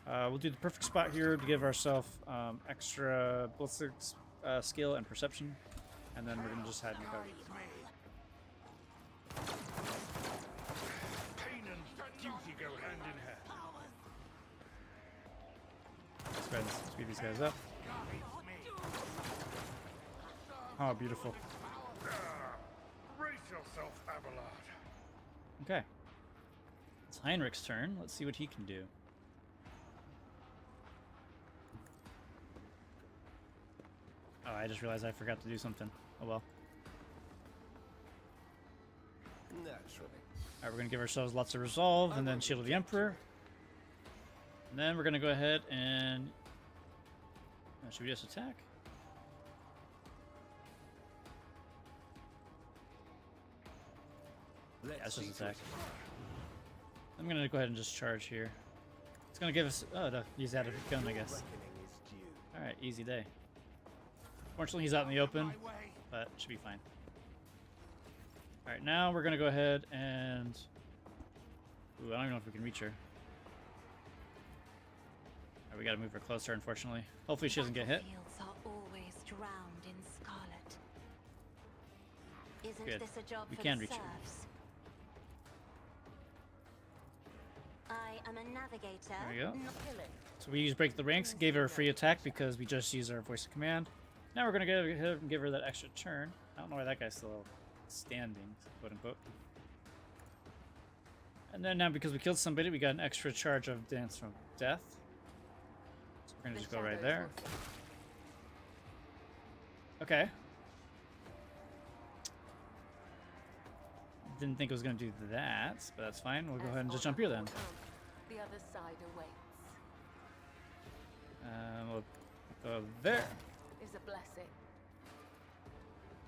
A: We'll do the perfect spot here to give ourselves extra ballistic skill and perception, and then we're gonna just hide in the cover.
F: Pain and duty go hand in hand.
A: Let's go ahead and speed these guys up. Oh, beautiful.
F: Brace yourself, Abelard.
A: Okay. It's Heinrich's turn. Let's see what he can do. Oh, I just realized I forgot to do something. Oh well.
E: Naturally.
A: Alright, we're going to give ourselves lots of resolve, and then Shield of the Emperor. And then we're going to go ahead and... should we just attack? Yeah, let's just attack. I'm going to go ahead and just charge here. It's going to give us... Oh, no, he's out of gun, I guess. Alright, easy day. Fortunately, he's out in the open, but it should be fine. Alright, now we're going to go ahead and... Ooh, I don't even know if we can reach her. Alright, we got to move her closer, unfortunately. Hopefully she doesn't get hit.
G: Battlefields are always drowned in scarlet. Isn't
A: Good.
G: this a job
A: We
G: for
A: can
G: the
A: reach her.
G: serfs? I am a navigator.
A: There we go.
G: not killing.
A: So we use Break the Ranks, gave her a free attack because we just used our voice of command. Now we're going to go ahead and give her that extra turn. I don't know why that guy's still standing, quote unquote. And then now because we killed somebody, we got an extra charge of Dance from Death. So we're going to just go right there. Okay. Didn't think it was going to do that, but that's fine. We'll go ahead and just jump here then.
H: The other side awaits.
A: We'll go there.
H: Is a blessing.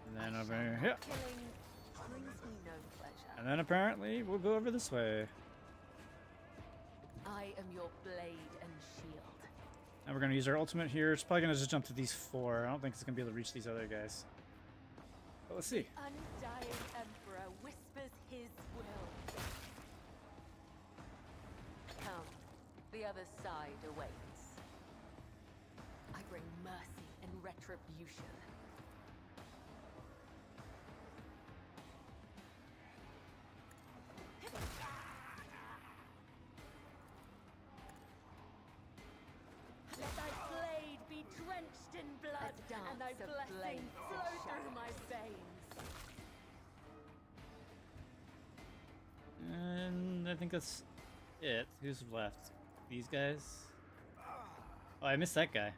A: And then over here.
H: Killing brings me no pleasure.
A: And then apparently we'll go over this way.
H: I am your blade and shield.
A: And we're going to use our ultimate here. It's probably going to just jump to these 4. I don't think it's going to be able to reach these other guys. But let's see.
H: Undying Emperor whispers his will. Come, the other side awaits. I bring mercy and retribution. Let thy blade be drenched in blood, and thy blessing flow through my veins.
A: And I think that's it. Who's left? These guys? Oh, I missed that guy.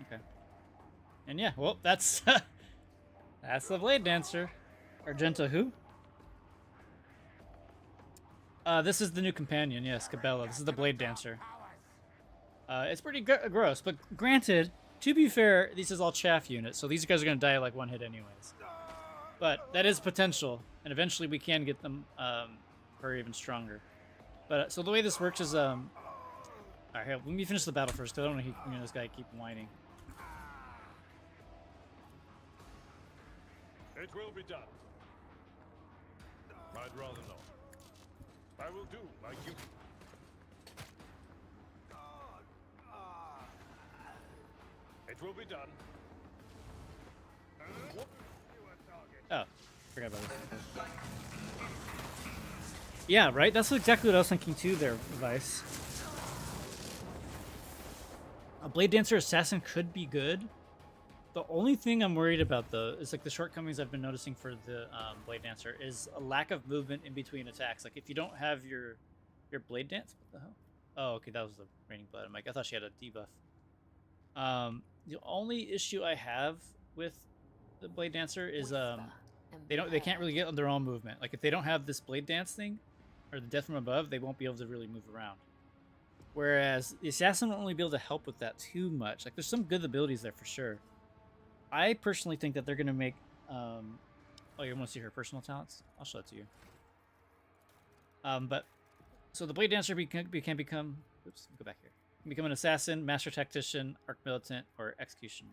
A: Okay. And yeah, well, that's that's the Blade Dancer. Argenta who? This is the new companion, yes, Cabela. This is the Blade Dancer. It's pretty gross, but granted, to be fair, this is all chaff units, so these guys are going to die like one hit anyways. But that is potential, and eventually we can get them her even stronger. But so the way this works is, all right, here, let me finish the battle first, because I don't want to this guy keep whining.
D: It will be done. I'd rather not. I will do my duty. It will be done.
A: Oh, forgot about this. Yeah, right? That's exactly what I was thinking too there, Vice. A Blade Dancer Assassin could be good. The only thing I'm worried about, though, is like the shortcomings I've been noticing for the Blade Dancer is a lack of movement in between attacks. Like if you don't have your Blade Dance, what the hell? Oh, okay, that was the Raining Blood. I'm like, I thought she had a debuff. The only issue I have with the Blade Dancer is they can't really get on their own movement. Like if they don't have this Blade Dance thing or the Death from Above, they won't be able to really move around. Whereas the Assassin won't really be able to help with that too much. Like there's some good abilities there for sure. I personally think that they're going to make... oh, you want to see her personal talents? I'll show it to you. But so the Blade Dancer can become... Oops, go back here. Can become an Assassin, Master Tactician, Arc Militant, or Executioner.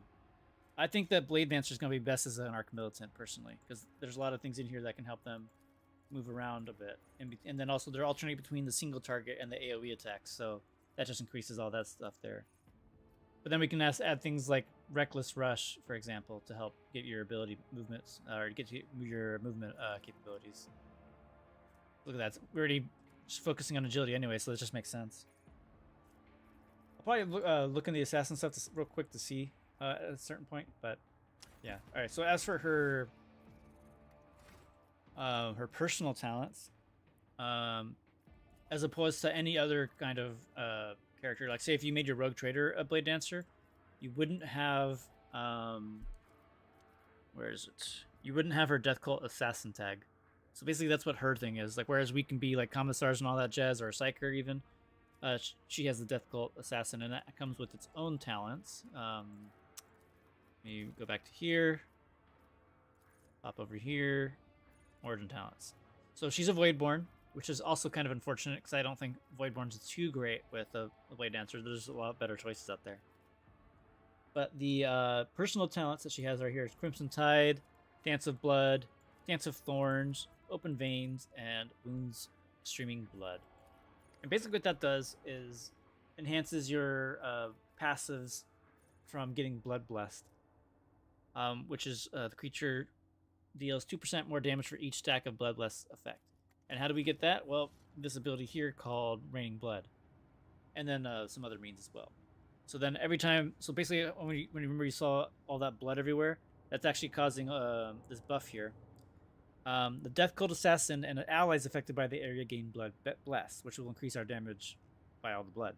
A: I think that Blade Dancer is going to be best as an Arc Militant, personally. Because there's a lot of things in here that can help them move around a bit, and then also they're alternating between the single target and the AOE attacks, so that just increases all that stuff there. But then we can add things like Reckless Rush, for example, to help get your ability movements or get your movement capabilities. Look at that. We're already just focusing on agility anyway, so that just makes sense. I'll probably look in the assassin stuff real quick to see at a certain point, but yeah. All right. So as for her personal talents, as opposed to any other kind of character, like say if you made your rogue trader a blade dancer, you wouldn't have where is it? You wouldn't have her death cult assassin tag. So basically that's what her thing is. Like whereas we can be like commissars and all that jazz, or a psyker even, she has the death cult assassin, and that comes with its own talents. You go back to here, pop over here, origin talents. So she's a Voidborn, which is also kind of unfortunate because I don't think Voidborn's too great with a Blade Dancer. There's a lot better choices out there. But the personal talents that she has right here is Crimson Tide, Dance of Blood, Dance of Thorns, Open Veins, and Wounds Streaming Blood. And basically what that does is enhances your passives from getting Blood Blessed, which is the creature deals 2% more damage for each stack of Blood Blessed effect. And how do we get that? Well, this ability here called Raining Blood. And then some other means as well. So then every time, so basically when you remember you saw all that blood everywhere, that's actually causing this buff here. The Death Cult Assassin and allies affected by the area gain Blood Blessed, which will increase our damage by all the blood.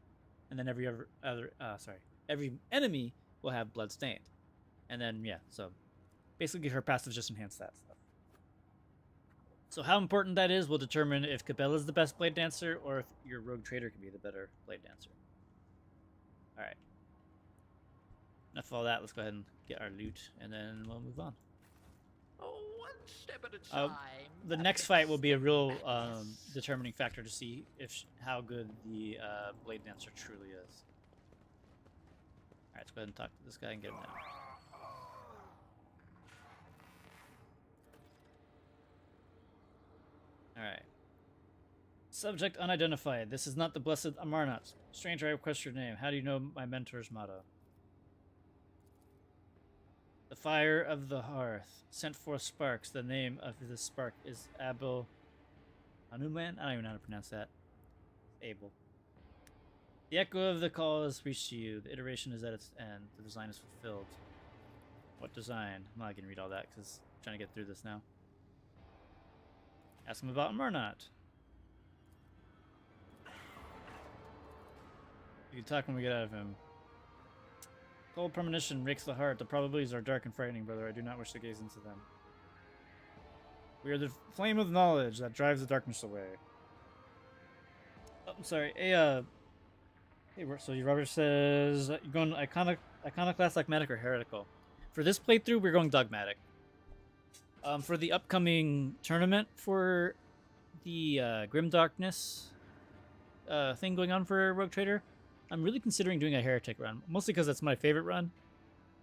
A: And then every enemy will have Blood Stained. And then, yeah, so basically her passives just enhance that stuff. So how important that is will determine if Cabela's the best Blade Dancer or if your Rogue Trader can be the better Blade Dancer. Alright. Enough of all that. Let's go ahead and get our loot, and then we'll move on.
B: Oh, one step at a time.
A: The next fight will be a real determining factor to see how good the Blade Dancer truly is. Alright, let's go ahead and talk to this guy and get him down. Alright. Subject unidentified. This is not the blessed Amarnat. Stranger, I request your name. How do you know my mentor's motto? The fire of the hearth sent forth sparks. The name of this spark is Abel Hanuman? I don't even know how to pronounce that. Abel. The echo of the call has reached you. The iteration is at its end. The design is fulfilled. What design? I'm not going to read all that because I'm trying to get through this now. Ask him about Murnat. You can talk when we get out of him. Cold premonition rakes the heart. The probabilities are dark and frightening, brother. I do not wish to gaze into them. We are the flame of knowledge that drives the darkness away. Oh, I'm sorry. Hey, so Robert says you're going iconoclast, dogmatic, or heretical. For this playthrough, we're going dogmatic. For the upcoming tournament for the Grim Darkness thing going on for Rogue Trader, I'm really considering doing a heretic run, mostly because that's my favorite run,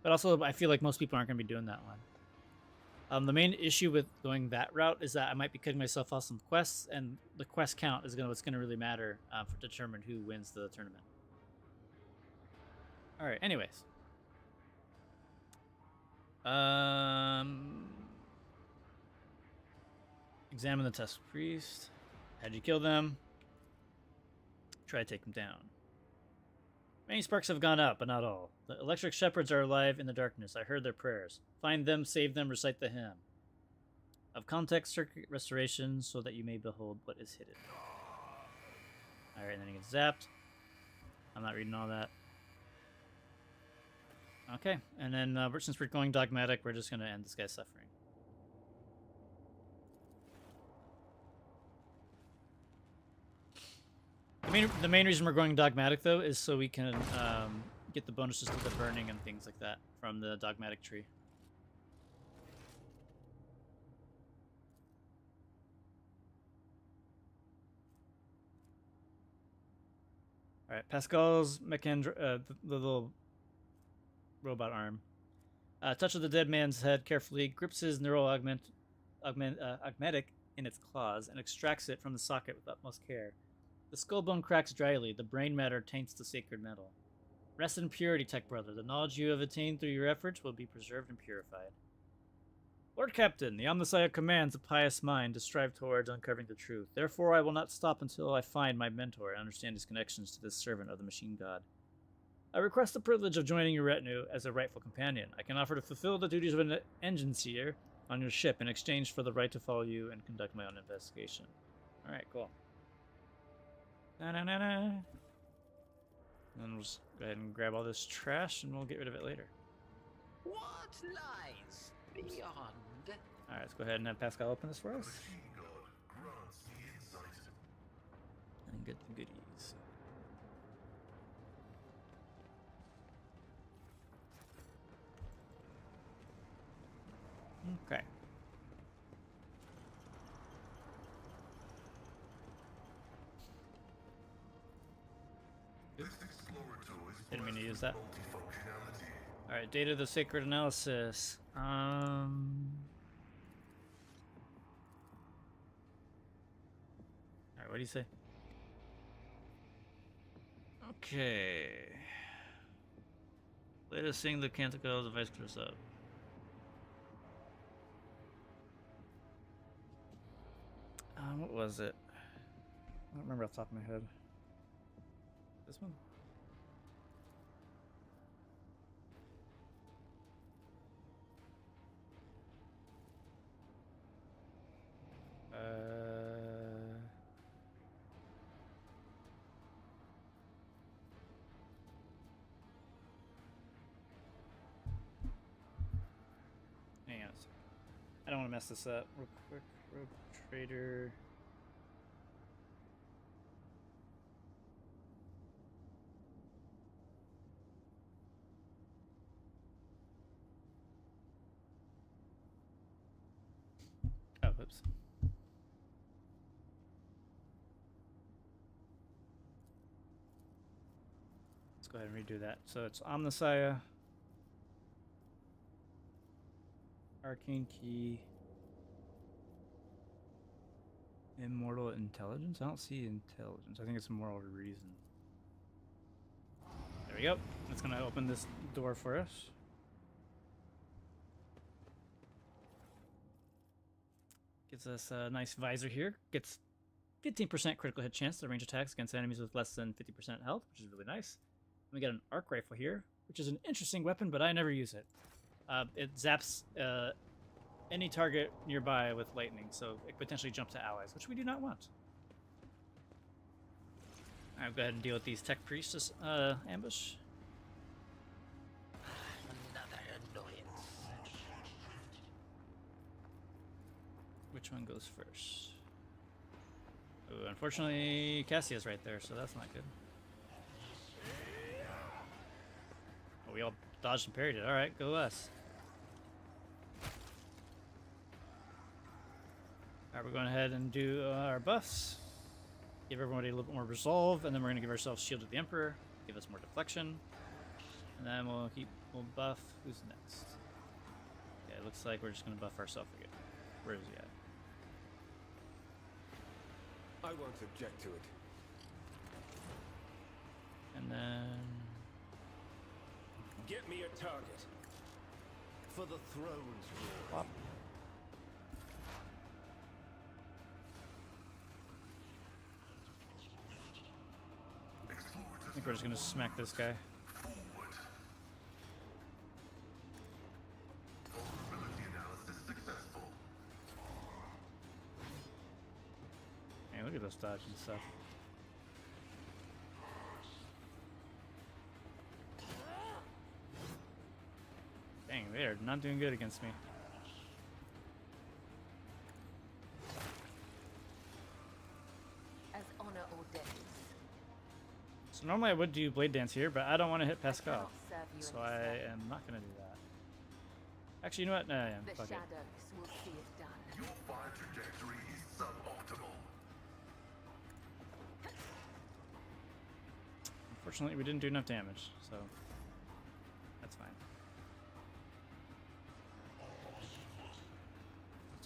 A: but also I feel like most people aren't going to be doing that one. The main issue with going that route is that I might be cutting myself off some quests, and the quest count is what's going to really matter to determine who wins the tournament. All right. Anyways, examine the Tusk Priest. How'd you kill them? Try to take them down. Many sparks have gone out, but not all. The electric shepherds are alive in the darkness. I heard their prayers. Find them, save them, recite the hymn. Of context, circuit restoration, so that you may behold what is hidden. Alright, and then he gets zapped. I'm not reading all that. Okay, and then since we're going dogmatic, we're just going to end this guy's suffering. The main reason we're going dogmatic, though, is so we can get the bonuses to the burning and things like that from the dogmatic tree. All right, Pascal's the little robot arm. Touch of the dead man's head carefully, grips his neural augmetic in its claws and extracts it from the socket with utmost care. The skull bone cracks dryly, the brain matter taints the sacred metal. Rest in purity, Tech Brother. The knowledge you have attained through your efforts will be preserved and purified. Lord Captain, the Omnissiah commands a pious mind to strive towards uncovering the truth. Therefore, I will not stop until I find my mentor and understand his connections to this servant of the machine god. I request the privilege of joining your retinue as a rightful companion. I can offer to fulfill the duties of an engine seer on your ship in exchange for the right to follow you and conduct my own investigation. Alright, cool. Na-na-na-na. Then we'll just go ahead and grab all this trash and we'll get rid of it later.
B: What lies beyond?
A: Alright, let's go ahead and have Pascal open this for us.
C: Machine God grants the insight.
A: And get the goodies. Okay.
C: This exploratory is
A: Didn't mean to
C: blessed
A: use
C: with
A: that.
C: multifunctionality.
A: Alright, data of the sacred analysis. Alright, what do you say? Okay. Latest seeing the Canticle device close up. What was it? I don't remember off the top of my head. This one? Hang on a second. I don't want to mess this up real quick. Rogue Trader. Oh, whoops. Let's go ahead and redo that. So it's Omnissiah, Arcane Key, Immortal Intelligence? I don't see intelligence. I think it's Moral Reason. There we go. That's going to open this door for us. Gives us a nice visor here. Gets 15% critical hit chance to range attacks against enemies with less than 50% health, which is really nice. And we got an arc rifle here, which is an interesting weapon, but I never use it. It zaps any target nearby with lightning, so it could potentially jump to allies, which we do not want. I'll go ahead and deal with these tech priests ambush.
B: Another annoyance.
A: Which one goes first? Ooh, unfortunately, Cassia's right there, so that's not good. Oh, we all dodged and parried it. Alright, go us. Alright, we're going ahead and do our buffs. Give everybody a little bit more resolve, and then we're going to give ourselves Shield of the Emperor, give us more deflection, and then we'll buff. Who's next? Okay, it looks like we're just going to buff ourselves again. Where is he at?
E: I won't object to it.
A: And then...
E: Get me a target. For the throne's
A: Plop. I think we're just going to smack this guy.
C: Forward. Vulnerability analysis successful.
A: Hey, look at this dodge and stuff. Dang, they are not doing good against me.
H: As honor ordains.
A: So normally I would do Blade Dance here, but I don't want to hit Pascal.
H: cannot serve you
A: So
H: any
A: I
H: service.
A: am not going to do that. Actually, you know what? No, yeah,
H: The
A: fuck it.
H: shadows will see it done.
C: Your fire trajectory is suboptimal.
A: Unfortunately, we didn't do enough damage, so that's fine.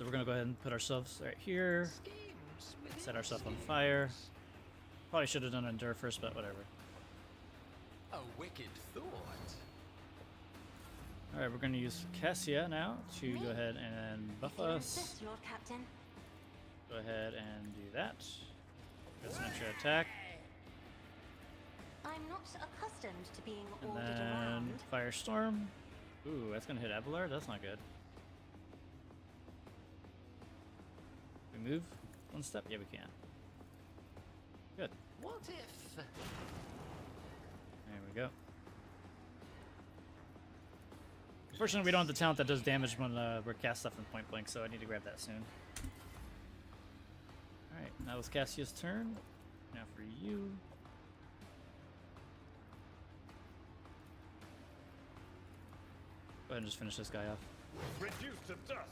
A: So we're gonna go ahead and put ourselves right here.
B: Schemes
A: Set
B: within
A: ourselves on fire.
B: schemes.
A: Probably should have done endure first, but whatever.
B: A wicked thought.
A: All right, we're gonna use Cassia now to go ahead and buff
G: If you
A: us.
G: insist, Lord Captain.
A: Go ahead and do that. Get some extra attack,
G: I'm not accustomed to being
A: and
G: ordered
A: then
G: around.
A: Firestorm. Ooh, that's gonna hit Abelard. That's not good. We move one step. Yeah, we can. Good.
B: What if?
A: There we go. Unfortunately, we don't have the talent that does damage when we're cast stuff in point blank, so I need to grab that soon. Alright, now it's Cassia's turn. Now for you. Go ahead and just finish this guy off.
D: Reduced to dust.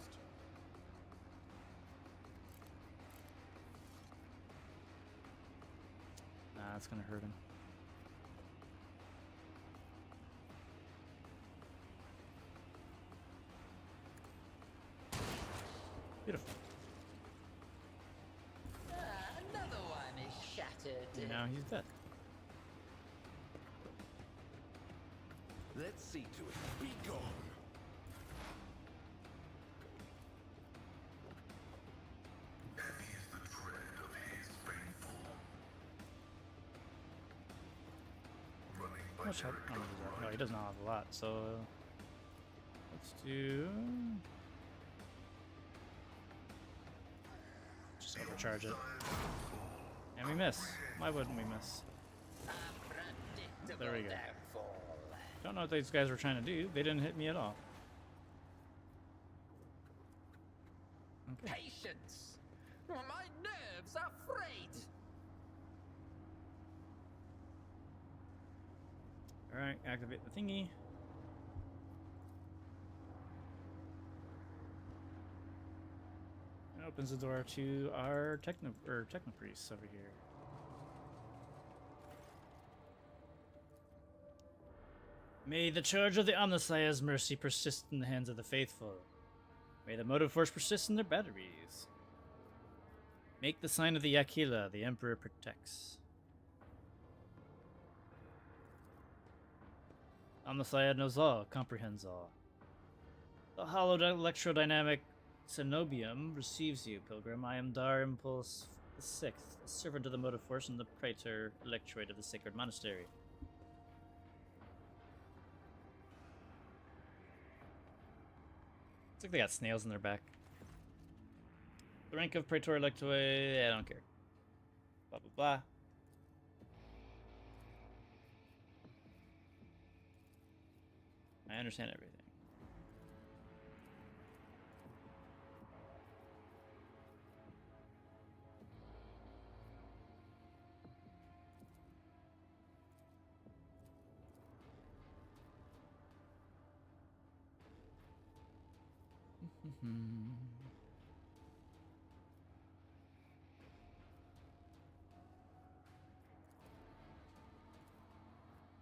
A: Nah, that's gonna hurt him. Beautiful.
B: Another one is shattered.
A: And now he's dead.
F: Let's see to it. Be gone.
C: Heavy is the tread of his faithful. Running
A: How
C: by
A: much health? Oh, no, he does not have a lot, so let's do. Just overcharge it. And we miss. Why wouldn't we miss?
B: Unpredictable
A: There we go.
B: downfall.
A: Don't know what these guys were trying to do. They didn't hit me at all. Okay.
B: Patience! My nerves are frayed!
A: Alright, activate the thingy. It opens the door to our techno priests over here. May the charge of the Omnissiah's mercy persist in the hands of the faithful. May the motive force persist in their batteries. Make the sign of the Aquila, the Emperor protects. Omnissiah knows all, comprehends all. The hallowed electrodynamic cenobium receives you, pilgrim. I am Dar Impulse the Sixth, a servant of the motive force and the praetor electorate of the sacred monastery. Looks like they got snails in their back. The rank of praetor electorate, I don't care. Blah blah blah. I understand everything.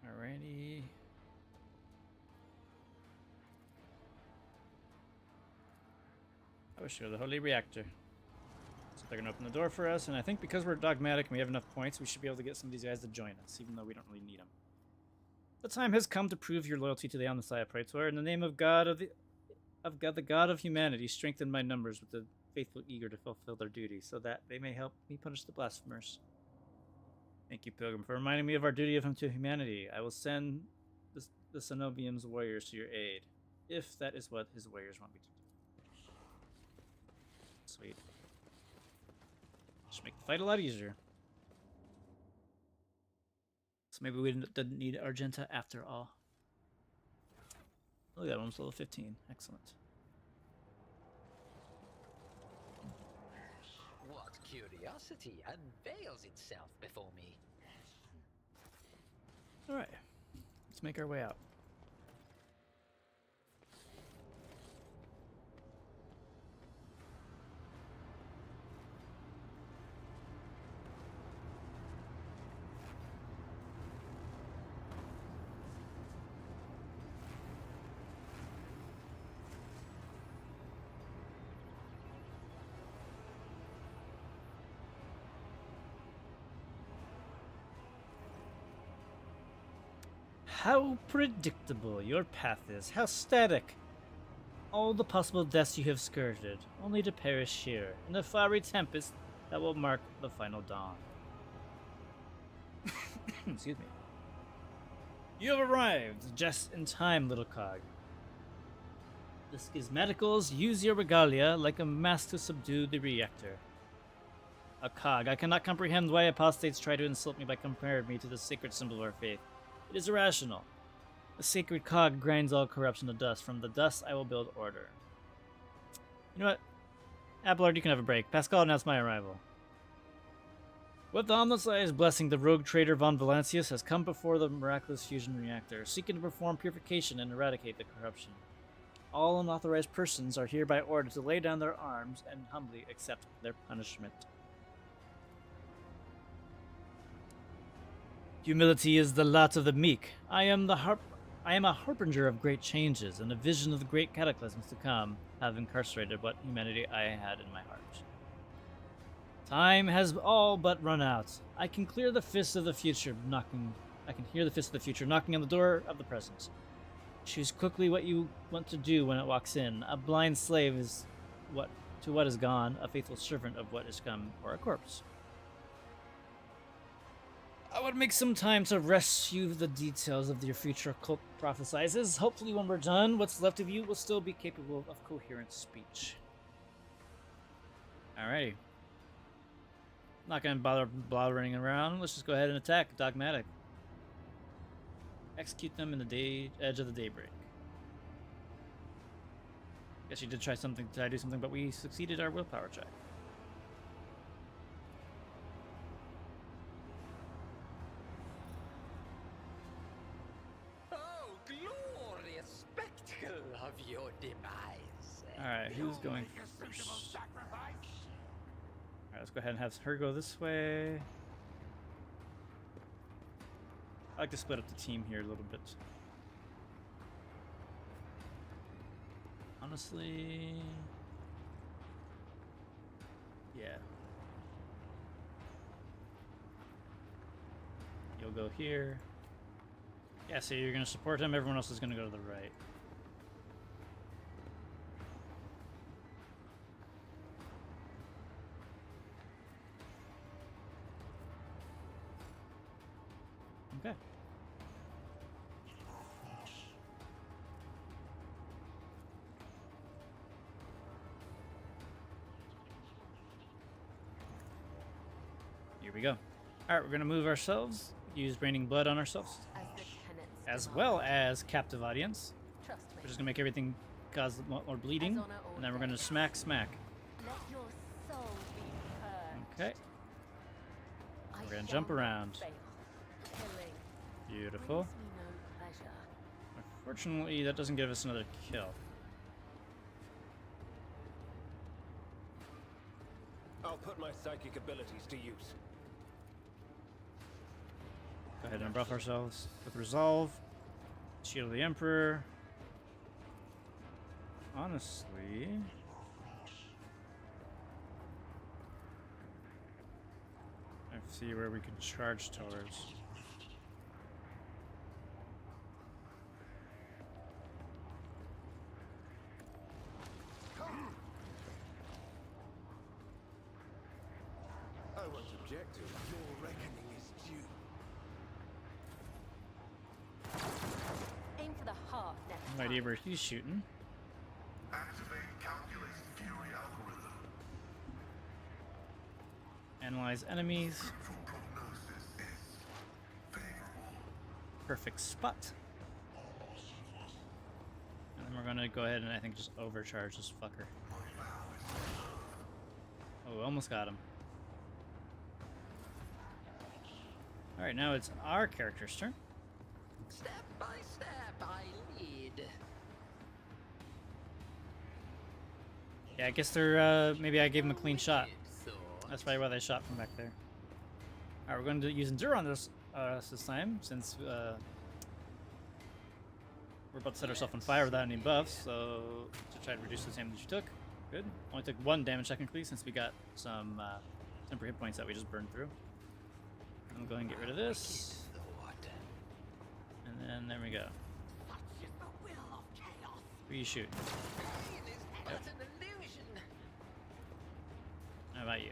A: Alrighty. I wish we were the Holy Reactor. So they're gonna open the door for us, and I think because we're dogmatic and we have enough points, we should be able to get some of these guys to join us, even though we don't really need them. The time has come to prove your loyalty to the Omnissiah Praetor. In the name of God the God of humanity, strengthen my numbers with the faithful eager to fulfill their duty, so that they may help me punish the blasphemers. Thank you, Pilgrim, for reminding me of our duty of him to humanity. I will send the Cenobium's warriors to your aid, if that is what his warriors want me to do. Sweet. Just make the fight a lot easier. So maybe we didn't need Argenta after all. Look at that, one's level 15. Excellent.
B: What curiosity unveils itself before me?
A: Alright. Let's make our way out. How predictable your path is. How static. All the possible deaths you have skirted, only to perish here, in the fiery tempest that will mark the final dawn. Excuse me. You have arrived just in time, little cog. The schismaticals use your regalia like a mask to subdue the reactor. A cog, I cannot comprehend why apostates try to insult me by comparing me to the sacred symbol of our faith. It is irrational. The sacred cog grinds all corruption to dust. From the dust I will build order. You know what? Applard, you can have a break. Pascal announced my arrival. With the ominous blessing, the rogue trader von Valancius has come before the miraculous fusion reactor, seeking to perform purification and eradicate the corruption. All unauthorized persons are hereby ordered to lay down their arms and humbly accept their punishment. Humility is the lot of the meek. I am a harbinger of great changes, and a vision of the great cataclysms to come have incarcerated what humanity I had in my heart. Time has all but run out. I can hear the fist of the future knocking on the door of the present. Choose quickly what you want to do when it walks in. A blind slave is what is gone, a faithful servant of what is come, or a corpse. I would make some time to rescue the details of your future occult prophesizes. Hopefully when we're done, what's left of you will still be capable of coherent speech. Alrighty. Not gonna bother blathering around. Let's just go ahead and attack. Dogmatic. Execute them in the edge of the daybreak. Guess you did try to do something, but we succeeded our willpower check.
B: Oh, glorious spectacle of your demise.
A: Alright, who's going first? Alright, let's go ahead and have her go this way. I like to split up the team here a little bit. Honestly... yeah. You'll go here. Yeah, so you're going to support him, everyone else is going to go to the right. Okay. Here we go. Alright, we're going to move ourselves, use Raining Blood on ourselves, as well as Captive Audience. We're just going to make everything cause more bleeding, and then we're going to smack. Okay. We're going to jump around. Beautiful. Unfortunately, that doesn't give us another kill.
E: I'll put my psychic abilities to use.
A: Go ahead and buff ourselves with Resolve. Shield of the Emperor. Honestly... I see where we could charge towards.
E: I won't object to it. Your reckoning is due.
H: Aim for the heart next
A: No
H: time.
A: idea where he's shooting.
C: Activate calculated fury algorithm.
A: Analyze enemies.
C: Central prognosis is favorable.
A: Perfect spot. And then we're gonna go ahead and I think just overcharge this fucker. Oh, almost got him. Alright, now it's our character's turn.
B: Step by step, I lead.
A: Yeah, I guess they're, maybe I gave him a clean shot. That's probably why they shot from back there. Alright, we're going to use Endure on this time, since we're about to set ourselves on fire without any buffs, so to try to reduce the damage you took. Good. Only took 1 damage technically, since we got some temporary hit points that we just burned through. I'm going to get rid of this. And And then there we go.
B: Such is the will of chaos.
A: Who you shooting?
B: Pain is but an illusion.
A: How about you?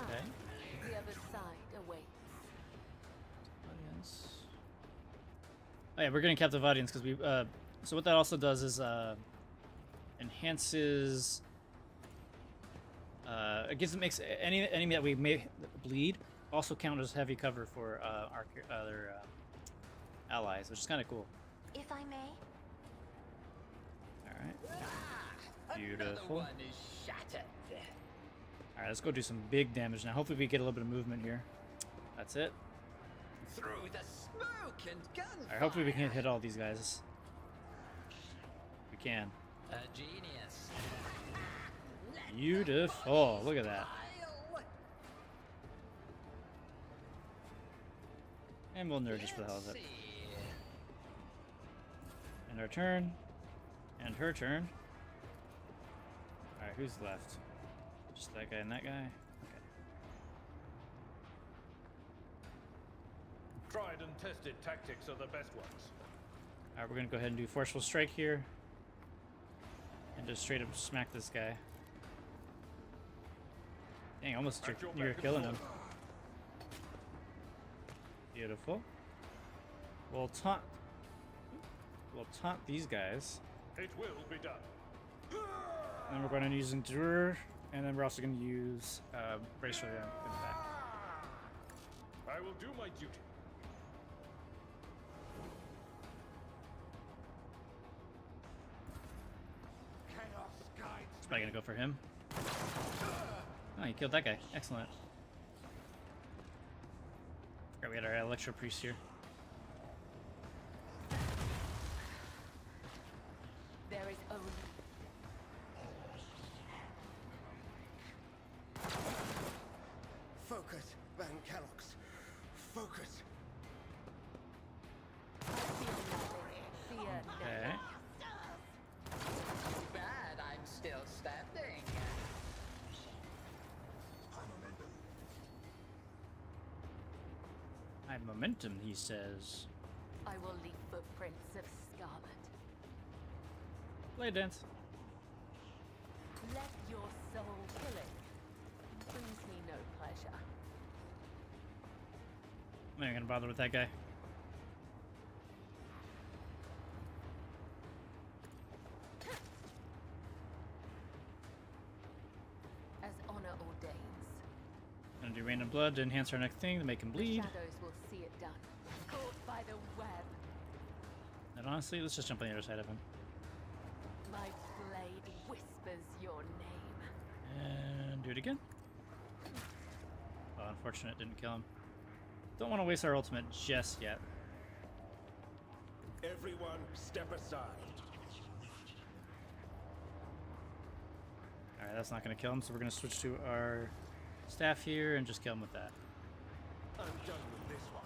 A: Okay.
H: The other side awaits.
A: Audience. Oh yeah, we're getting captive audience because we. So what that also does is enhances. It makes any enemy that we may bleed also count as heavy cover for our other allies, which is kind of cool.
G: If I may,
A: All right.
B: Another
A: Beautiful.
B: one is shattered.
A: All right, let's go do some big damage now. Hopefully we get a little bit of movement here. That's it.
B: Through the smoke and gunfire.
A: All right, hopefully we can hit all these guys. We can.
B: A genius.
A: Beautiful. Look at that.
B: Smile.
A: And we'll nerd just for the hell of
B: Let's
A: it.
B: see.
A: And our turn. And her turn. Alright, who's left? Just that guy and that guy? Okay.
D: Tried and tested tactics are the best ones.
A: Alright, we're gonna go ahead and do forceful strike here. And just straight up smack this guy. Dang, almost
D: At your
A: near
D: beck and
A: killing him.
D: call.
A: Beautiful. We'll taunt these guys.
D: It will be done.
A: And then we're going to use Endure, and then we're also going to use Brace for the back.
D: I will do my duty.
F: Chaos guides
A: It's probably going to go for him. Oh, he killed that guy. Excellent. Forgot we had our Electro Priest here.
H: There is only
F: Focus, Van Kellogg's. Focus.
H: I feel nothing. Fear
A: Okay.
B: Too bad I'm still standing.
A: I have momentum, he says.
H: I will leave footprints of scarlet.
A: Play dance.
H: Let your soul killing brings me no pleasure.
A: I'm not gonna bother with that guy.
H: As honor ordains,
A: Gonna do Rain of Blood to enhance our next thing to make him
H: the
A: bleed.
H: shadows will see it done. Caught by the web,
A: And honestly, let's just jump on the other side of him.
H: my blade whispers your name.
A: And do it again. Oh, unfortunate, didn't kill him. Don't want to waste our ultimate just yet.
F: Everyone, step aside.
A: Alright, that's not going to kill him, so we're going to switch to our staff here and just kill him with that.
F: I'm done with this one.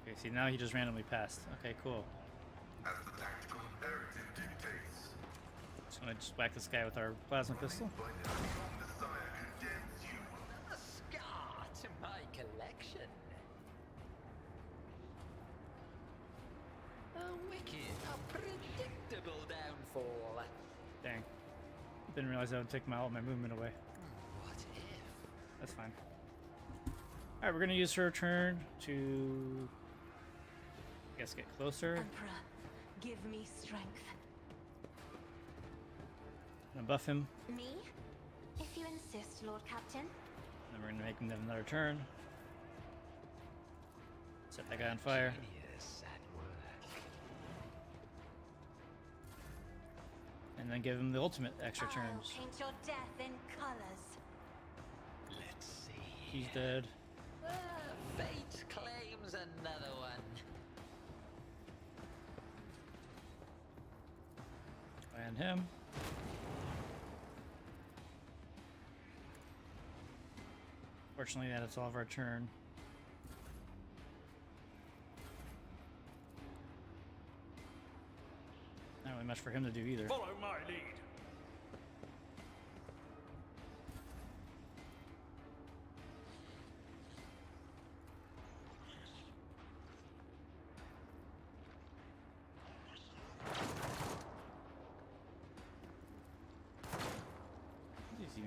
A: Okay, see, now he just randomly passed. Okay, cool.
C: As the tactical imperative dictates.
A: Just going to just whack this guy with our plasma pistol.
C: By now, Messiah condemns you.
B: A scar to my collection. A wicked, unpredictable downfall.
A: Dang. Didn't realize that would take all my movement away.
B: What if?
A: That's fine. Alright, we're going to use her turn to, I guess, get closer.
G: Emperor, give me strength.
A: Gonna buff him.
G: Me? If you insist, Lord Captain.
A: Then we're gonna make him have another turn. Set that guy on fire.
B: Genius at work.
A: And then give him the ultimate extra
G: I'll
A: turns.
G: paint your death in colors.
B: Let's see.
A: He's dead.
B: Fate claims another one.
A: And him. Fortunately, that's all of our turn. Not really much for him to do either.
D: Follow my lead.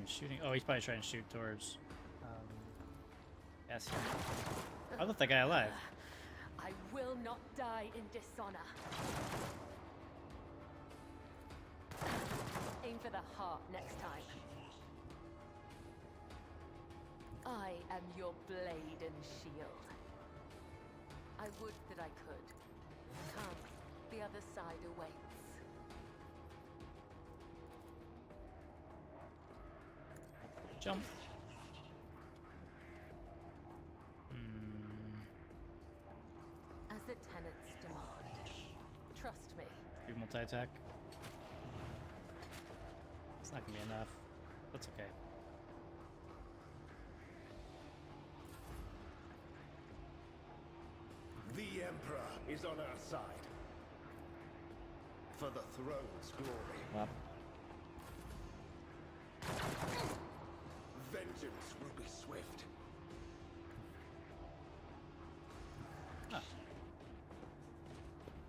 A: shooting. Oh, he's probably trying to shoot towards. Yes. I left that guy alive.
H: I will not die in dishonor. Aim for the heart next time. I am your blade and shield. I would that I could. Come, the other side awaits.
A: Jump.
H: As the tenants demand. Trust me.
A: Do multi-attack. It's not gonna be enough. That's okay.
F: The Emperor is on our side. For the throne's glory.
A: Well,
F: Vengeance will be swift.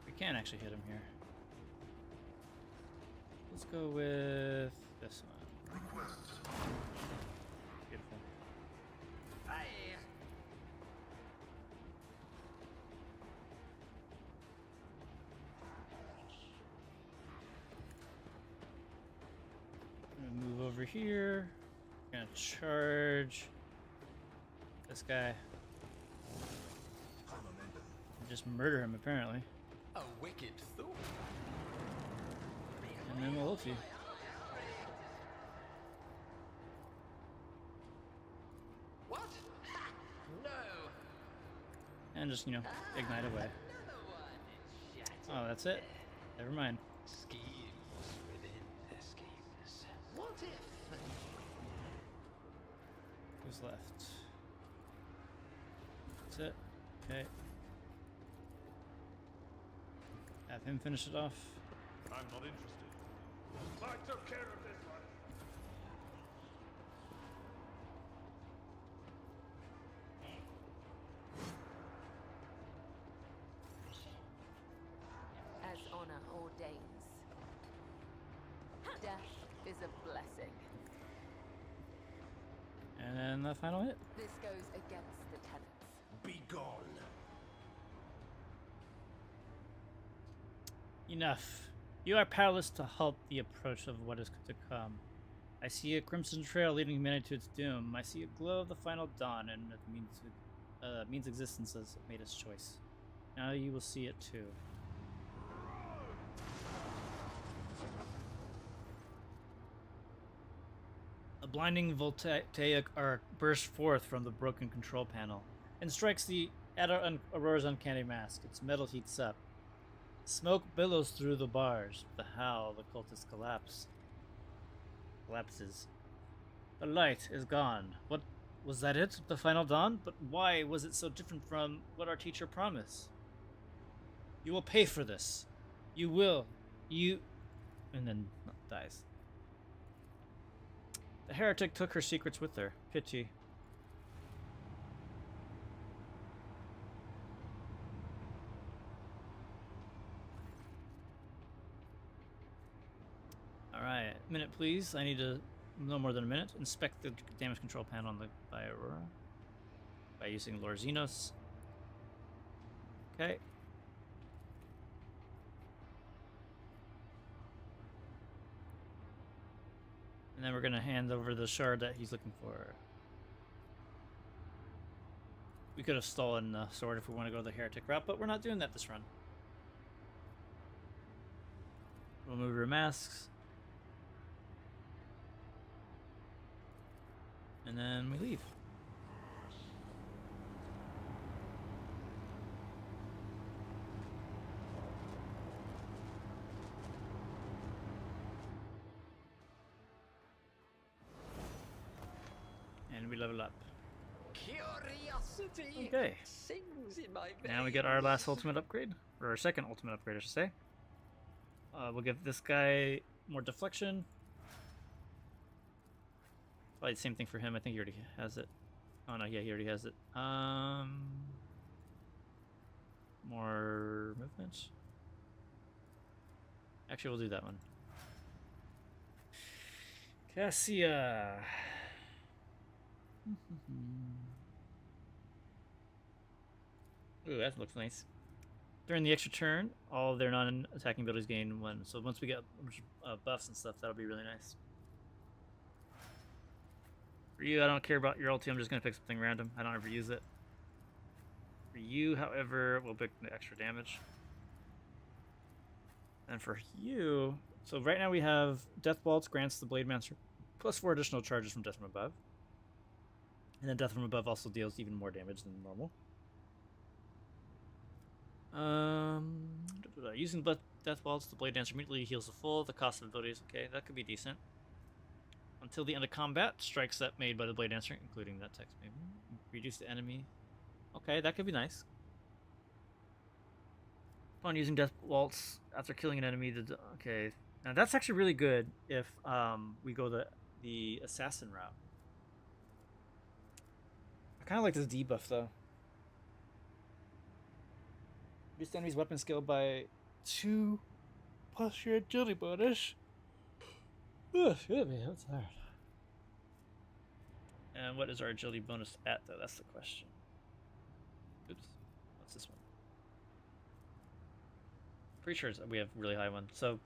A: we can actually hit him here. Let's go with this one.
C: Request.
A: Beautiful. I'm gonna move over here. Gonna charge this guy. And just murder him apparently.
B: A wicked thought.
A: And then we'll ult you.
B: What? Ha! No.
A: And just, you know, ignite away.
B: Another one is shattered.
A: Oh, that's it? Never mind.
B: Schemes within the schemes. What if?
A: Who's left? That's it. Okay. Have him finish it off.
D: I'm not interested.
F: I took care of this one.
H: As honor ordains. Death is a blessing.
A: And then the final hit.
H: This goes against the tenets.
F: Be gone.
A: Enough. You are powerless to halt the approach of what is to come. I see a crimson trail leading humanity to its doom. I see a glow of the final dawn, and it means existence has made its choice. Now you will see it too. A blinding voltaic arc bursts forth from the broken control panel and strikes the Aurora's uncanny mask. Its metal heats up. Smoke billows through the bars. With a howl, the cultist collapses. The light is gone. What was that? It? The final dawn? But why was it so different from what our teacher promised? You will pay for this. You will. And then dies. The heretic took her secrets with her. Pity. Alright, minute please. I need to, no more than a minute. Inspect the damage control panel on by Aurora. By using Lord Xenos. Okay. And then we're going to hand over the shard that he's looking for. We could have stolen the sword if we want to go the heretic route, but we're not doing that this run. We'll move our masks. And then we leave. And we level up.
B: Curiosity.
A: Okay.
B: Sings in my
A: Now we get our last ultimate upgrade. Or our second ultimate upgrade, I should say. We'll give this guy more deflection. Probably the same thing for him. I think he already has it. Oh no, yeah, he already has it. More movement. Actually, we'll do that one. Cassia. Ooh, that looks nice. During the extra turn, all their non-attacking abilities gain 1. So once we get buffs and stuff, that'll be really nice. For you, I don't care about your ulti. I'm just going to pick something random. I don't ever use it. For you, however, we'll pick the extra damage. And for you, so right now we have Death Waltz grants the Blademancer plus 4 additional charges from Death from Above. And then Death from Above also deals even more damage than normal. Using Death Waltz, the Blade Dancer immediately heals the full. The cost of abilities, okay, that could be decent. Until the end of combat, strikes that made by the Blade Dancer, including that text maybe. Reduce the enemy. Okay, that could be nice. Upon using Death Waltz after killing an enemy, okay. Now that's actually really good if we go the assassin route. I kind of like this debuff though. Reduce the enemy's weapon skill by 2 plus your agility bonus. Oh, excuse me, I'm tired. And what is our agility bonus at though? That's the question. Oops, what's this one? Pretty sure we have a really high one. So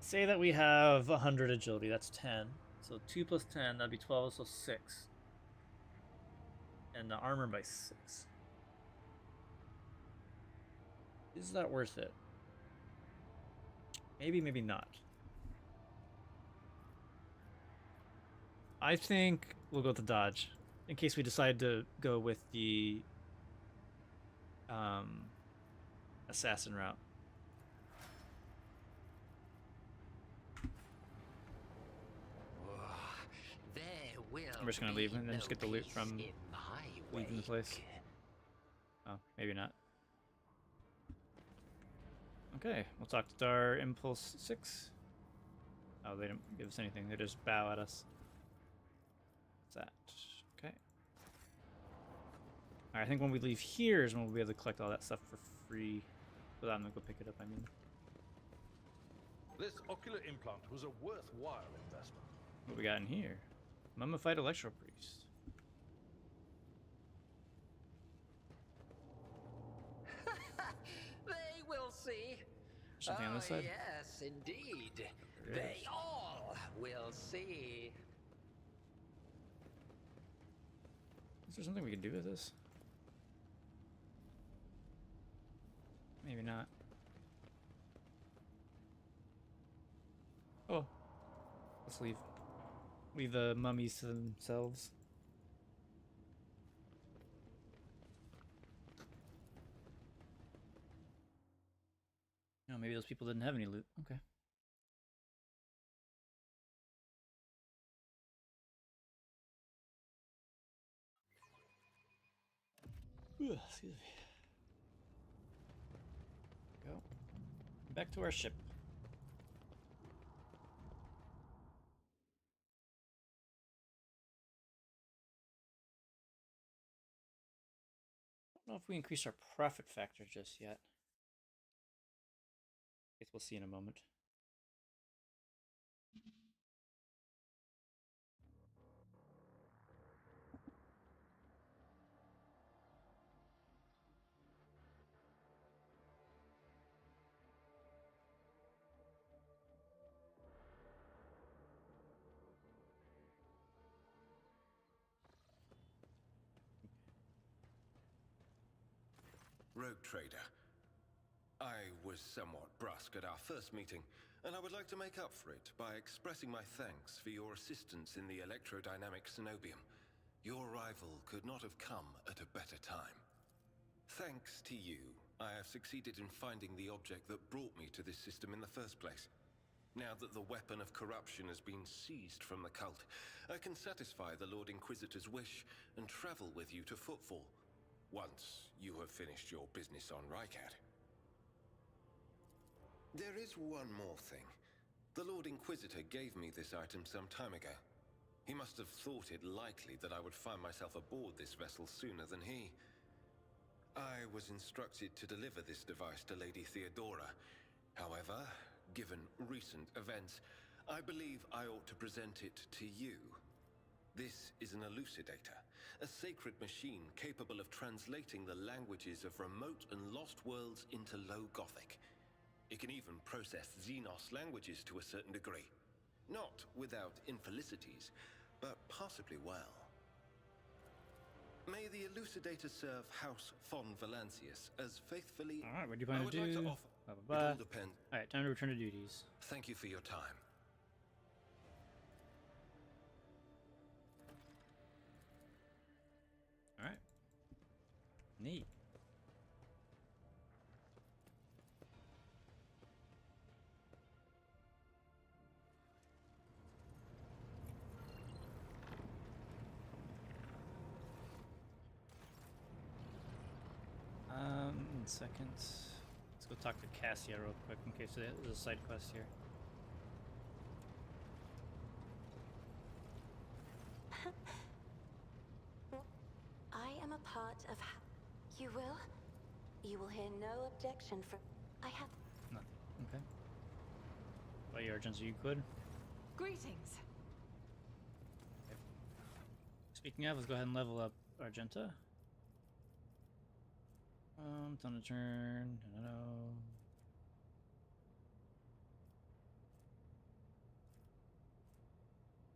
A: say that we have 100 agility, that's 10. So 2 plus 10, that'd be 12, so 6. And the armor by 6. Is that worth it? Maybe, maybe not. I think we'll go with the dodge in case we decide to go with the assassin route. I'm just gonna leave and then just get the loot from leaving the place. Oh, maybe not. Okay, we'll talk to our Impulse 6. Oh, they didn't give us anything. They just bow at us. What's that? Okay. Alright, I think when we leave here is when we'll be able to collect all that stuff for free. But I'm gonna go pick it up, I mean.
D: This ocular implant was a worthwhile investment.
A: What we got in here? Mummified Electro Priest.
B: They will see.
A: Something on this side?
B: Yes, indeed. They all will see.
A: Is there something we can do with this? Maybe not. Oh. Let's leave. Leave the mummies to themselves. No, maybe those people didn't have any loot. Okay. Ugh, excuse me. Go. Back to our ship. I don't know if we increase our profit factor just yet. I guess we'll see in a moment.
E: Rogue Trader. I was somewhat brusque at our first meeting, and I would like to make up for it by expressing my thanks for your assistance in the electrodynamic Cenobium. Your arrival could not have come at a better time. Thanks to you, I have succeeded in finding the object that brought me to this system in the first place. Now that the weapon of corruption has been seized from the cult, I can satisfy the Lord Inquisitor's wish and travel with you to Footfall, once you have finished your business on Reactor. There is one more thing. The Lord Inquisitor gave me this item some time ago. He must have thought it likely that I would find myself aboard this vessel sooner than he. I was instructed to deliver this device to Lady Theodora. However, given recent events, I believe I ought to present it to you. This is an elucidator, a sacred machine capable of translating the languages of remote and lost worlds into Low Gothic. It can even process Xenos languages to a certain degree. Not without infelicities, but possibly well. May the elucidator serve House von Valancius as faithfully...
A: All right, what do you plan
E: I
A: to
E: would
A: do?
E: like to offer...
A: Blah,
E: It
A: blah, blah.
E: all depends.
A: All right, time to return to duties.
E: Thank you for your time.
A: All right. Neat. In seconds. Let's go talk to Cassia real quick in case there's a side quest here.
G: I am a part of... You will? You will hear no objection from... I have...
A: Nothing. Okay. Well, your urgency, you could.
H: Greetings.
A: Speaking of, let's go ahead and level up Argenta. It's on a turn. No.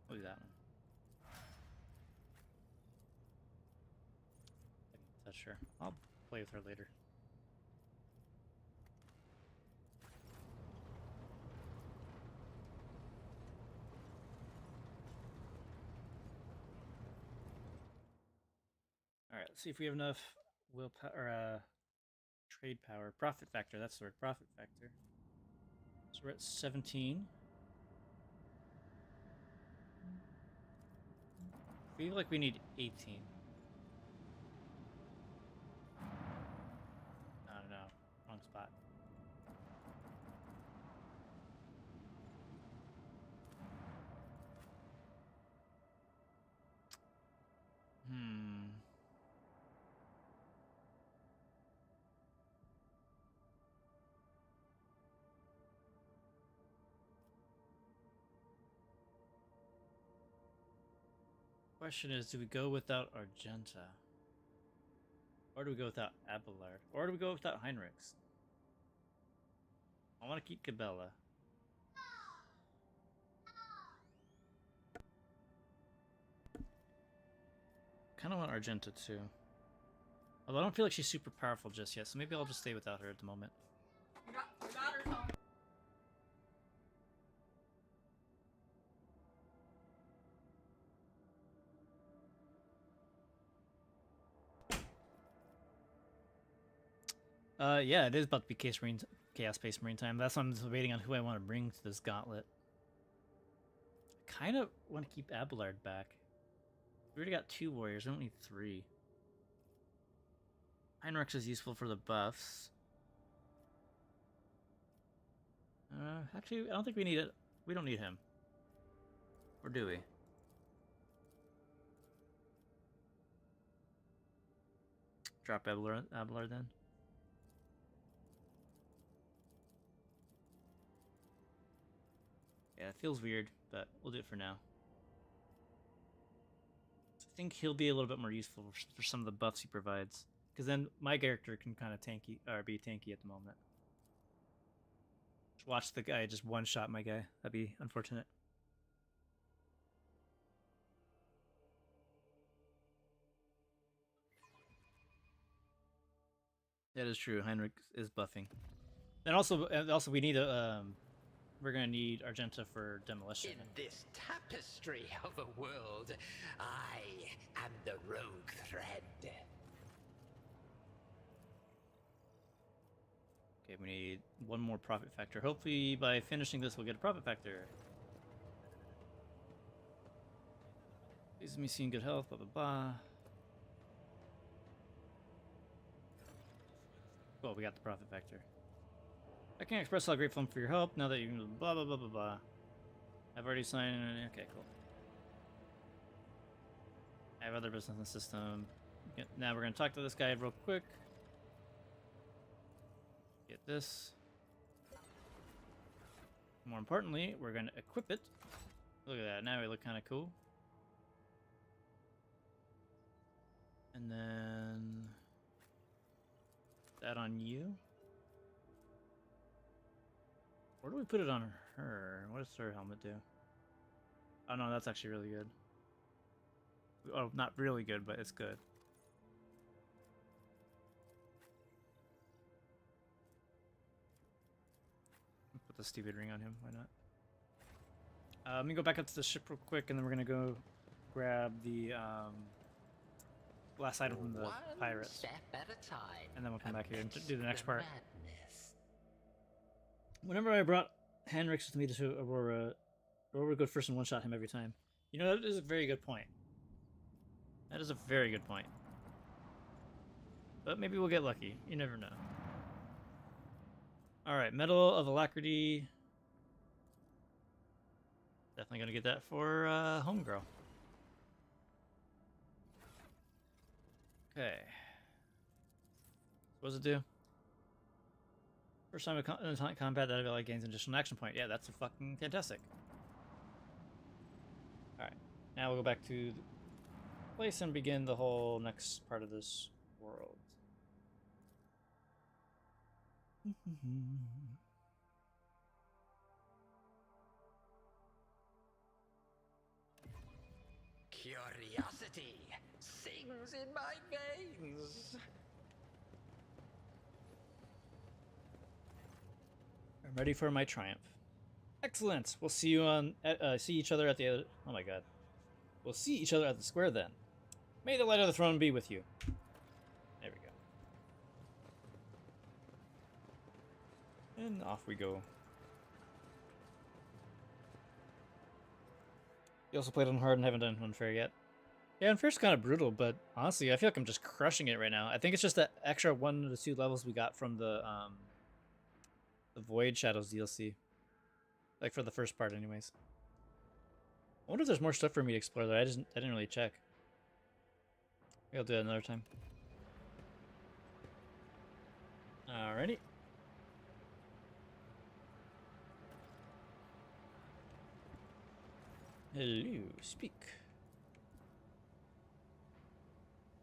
A: We'll do that one. That's sure. I'll play with her later. All right, let's see if we have enough willpower or trade power. Profit factor, that's the word. Profit factor. So we're at 17. I feel like we need 18. I don't know. Wrong spot. Question is, do we go without Argenta? Or do we go without Abelard? Or do we go without Heinrichs? I want to keep Cabela. Kind of want Argenta too. Although I don't feel like she's super powerful just yet, so maybe I'll just stay without her at the moment.
I: Your daughter's home.
A: Yeah, it is about to be Chaos-Space Marine time. That's why I'm just waiting on who I want to bring to this gauntlet. I kind of want to keep Abelard back. We already got 2 warriors, we don't need 3. Heinrichs is useful for the buffs. Actually, I don't think we need it. We don't need him. Or do we? Drop Abelard then. Yeah, it feels weird, but we'll do it for now. I think he'll be a little bit more useful for some of the buffs he provides. Because then my character can kind of tanky, or be tanky at the moment. Just watch the guy just one-shot my guy. That'd be unfortunate. That is true. Heinrich is buffing. And also we need a... we're gonna need Argenta for demolition.
B: In this tapestry of a world, I am the rogue thread.
A: Okay, we need 1 more profit factor. Hopefully by finishing this we'll get a profit factor. Please let me see in good health, blah blah blah. Well, we got the profit factor. I can't express how grateful I'm for your help now that you blah blah blah blah blah. I've already signed. Okay, cool. I have other business in the system. Now we're gonna talk to this guy real quick. Get this. More importantly, we're going to equip it. Look at that. Now we look kind of cool. And then that on you. Where do we put it on her? What does her helmet do? Oh no, that's actually really good. Oh, not really good, but it's good. Put the stupid ring on him. Why not? Let me go back up to the ship real quick, and then we're gonna go grab the last item from the
B: One
A: pirates,
B: step at a time.
A: and then we'll come back here and
B: amidst
A: do the next part.
B: madness.
A: Whenever I brought Henrix with me to Aurora, Aurora would go first and one-shot him every time. You know, that is a very good point. That is a very good point. But maybe we'll get lucky. You never know. Alright, Medal of Alacrity. Definitely gonna get that for Homegirl. Okay. What does it do? First time in combat that ability gains an additional action point. Yeah, that's fucking fantastic. Alright, now we'll go back to the place and begin the whole next part of this world.
B: Curiosity sings in my veins.
A: I'm ready for my triumph. Excellent. We'll see you on. See each other at the other. Oh my god. We'll see each other at the square then. May the light of the throne be with you. There we go. And off we go. You also played on hard and haven't done unfair yet. Yeah, unfair's kind of brutal, but honestly, I feel like I'm just crushing it right now. I think it's just that extra 1 to 2 levels we got from the Void Shadows DLC. Like for the first part anyways. I wonder if there's more stuff for me to explore there. I didn't really check. Maybe I'll do it another time. Alrighty. Hello, speak.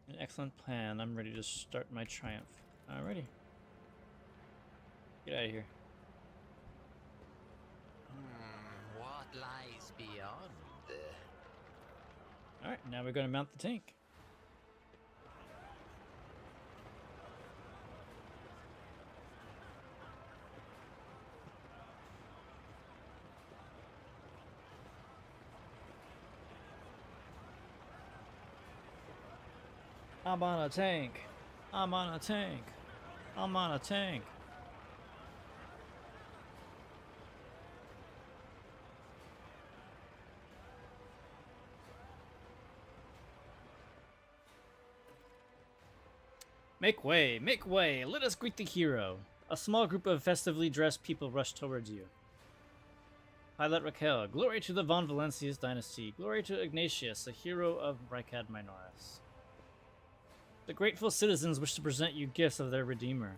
A: An excellent plan. I'm ready to start my triumph. Alrighty. Get out of here.
B: What lies beyond?
A: Alright, now we're going to mount the tank. I'm on a tank. I'm on a tank. I'm on a tank. Make way, make way. Let us greet the hero. A small group of festively dressed people rush towards you. Pilot Raquel, glory to the Von Valencius dynasty. Glory to Ignatius, a hero of Rykad Minoris. The grateful citizens wish to present you gifts of their redeemer.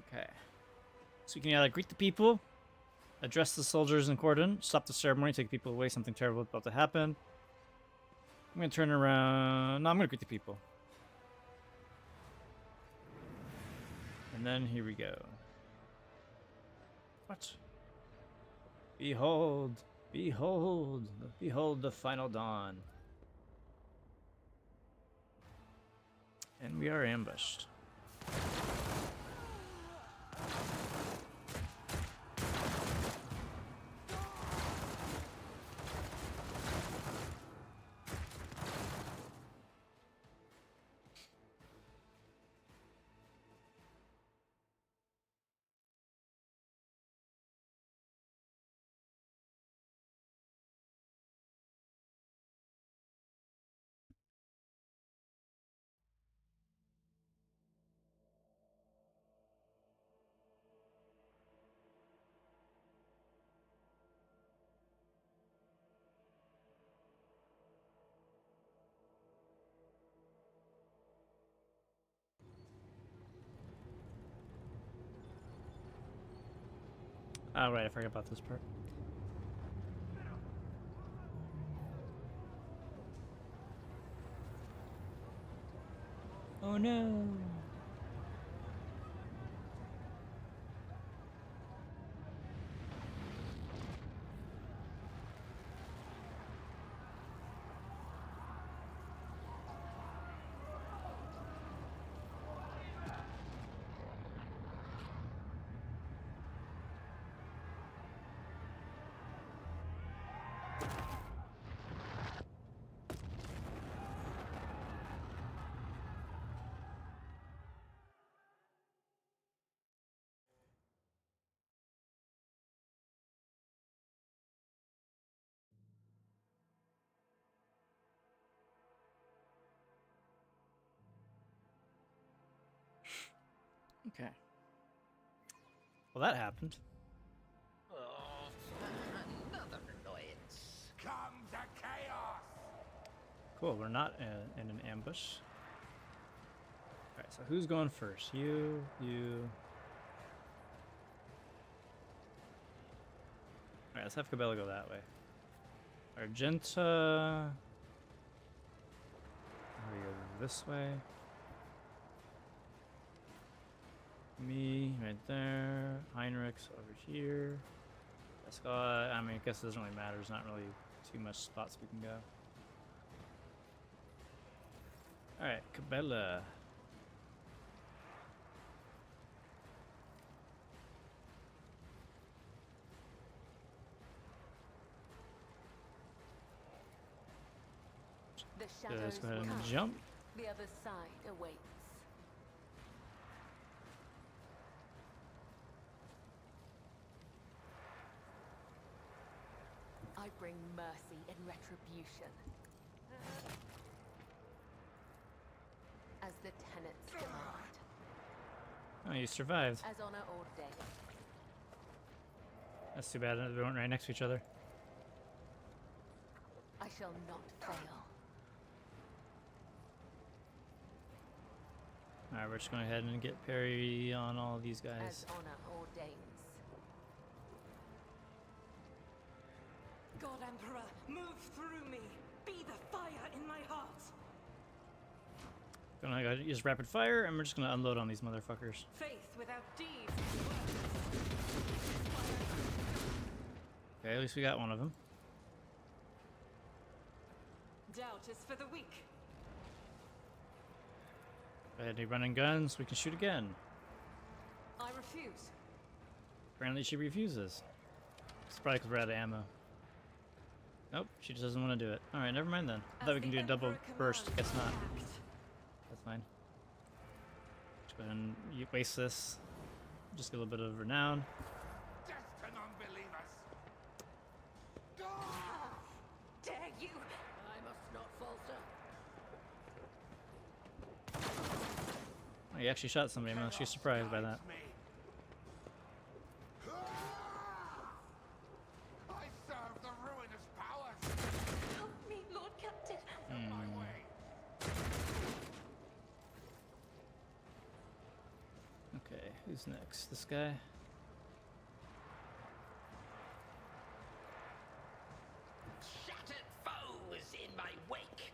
A: Okay. So we can either greet the people, address the soldiers in cordon, stop the ceremony, take people away, something terrible is about to happen. I'm gonna turn around. No, I'm gonna greet the people. And then here we go. What? Behold, behold, behold the final dawn. And we are ambushed. Oh, right, I forgot about this part. Oh no! Okay. Well, that happened.
B: Oh, another annoyance.
F: Come to chaos!
A: Cool, we're not in an ambush. Alright, so who's going first? You. Alright, let's have Cabela go that way. Argenta. We go this way. Me, right there. Heinrich's over here. Scott, I mean, I guess it doesn't really matter. There's not really too much spots we can go. Alright, Cabela.
H: The
A: Yeah,
H: shadows
A: let's go ahead and
H: come.
A: jump.
H: The other side awaits. I bring mercy and retribution. As the tenets demand.
A: Oh, you survived.
H: As honor ordained.
A: That's too bad that we weren't right next to each other.
H: I shall not fail.
A: Alright, we're just going ahead and get parry on all of these guys.
H: As honor ordains.
I: God Emperor, move through me. Be the fire in my heart.
A: Gonna go use rapid fire, and we're just gonna unload on these motherfuckers.
I: Faith without deeds.
A: Okay, at least we got one of them.
I: Doubt is for the weak.
A: Any running guns? We can shoot again.
I: I refuse.
A: Apparently she refuses. It's probably because we're out of ammo. Nope, she just doesn't want to do it. Alright, never mind then. I thought we can do a double burst. Guess not. That's fine. Let's go ahead and waste this. Just get a little bit of renown.
F: Destined unbelievers!
I: Dare you?
H: I must not falter.
A: Oh, you actually shot somebody. I'm actually surprised by that.
F: Me. I serve the ruinous powers!
I: Help me, Lord Captain.
F: My way!
A: Okay, who's next? This guy?
B: Shattered foes in my wake.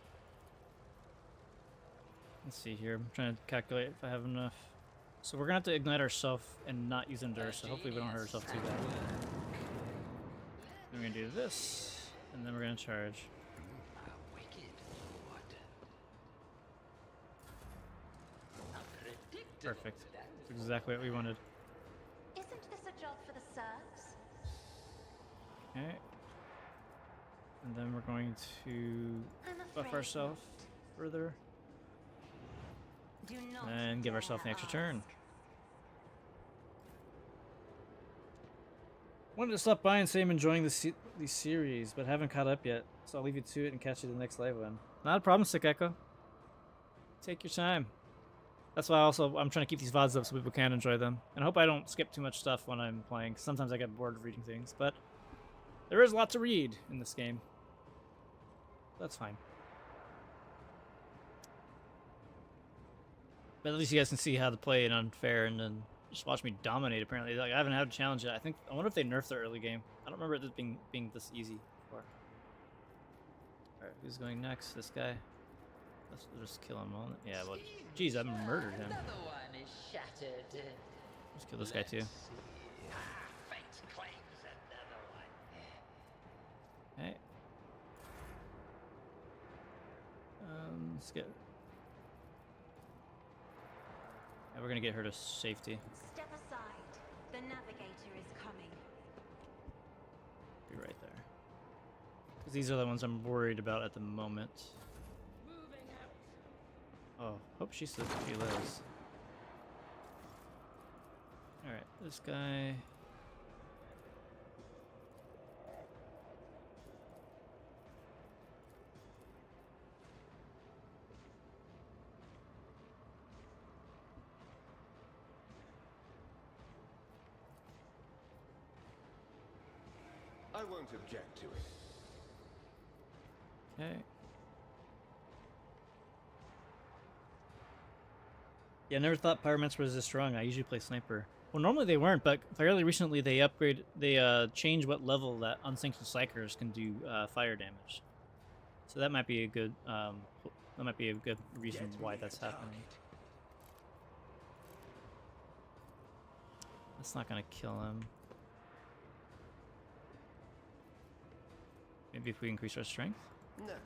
A: Let's see here. I'm trying to calculate if I have enough. So we're gonna have to ignite ourselves and not use Endure, so hopefully we don't hurt ourselves too bad. Then we're gonna do this, and then we're gonna charge.
B: A wicked lord. A predictable
A: Perfect. That's exactly what we wanted.
G: Isn't this a job for the serfs?
A: Okay. And then we're going to
G: I'm
A: buff
G: afraid
A: ourselves further
G: Do not
A: and give
G: dare
A: ourselves an extra
G: ask.
A: turn. Wanted to stop by and say I'm enjoying the series, but haven't caught up yet, so I'll leave you to it and catch you the next live one. Not a problem, Sick Echo. Take your time. That's why I'm trying to keep these VODs up so people can enjoy them. And I hope I don't skip too much stuff when I'm playing, 'cause sometimes I get bored of reading things, but there is a lot to read in this game. That's fine. But at least you guys can see how to play it unfair and then just watch me dominate. Apparently, like I haven't had a challenge yet. I wonder if they nerfed the early game. I don't remember this being this easy before. All right, who's going next? This guy. Let's just kill him all. Yeah, well, geez, I murdered him.
B: Another one is shattered.
A: Let's kill this guy too.
B: Fate claims another one.
A: Okay. Let's get. Yeah, we're gonna get her to safety.
G: Step aside. The navigator is coming.
A: Be right there. Because these are the ones I'm worried about at the moment. Oh, hope she lives. Alright, this guy.
E: I won't object to it.
A: Okay. Yeah, I never thought Pyromancer was this strong. I usually play Sniper. Well, normally they weren't, but fairly recently they changed what level that unsanctioned Psykers can do fire damage. So that might be a good reason why that's happening. That's not gonna kill him. Maybe if we increase our strength.
E: Naturally.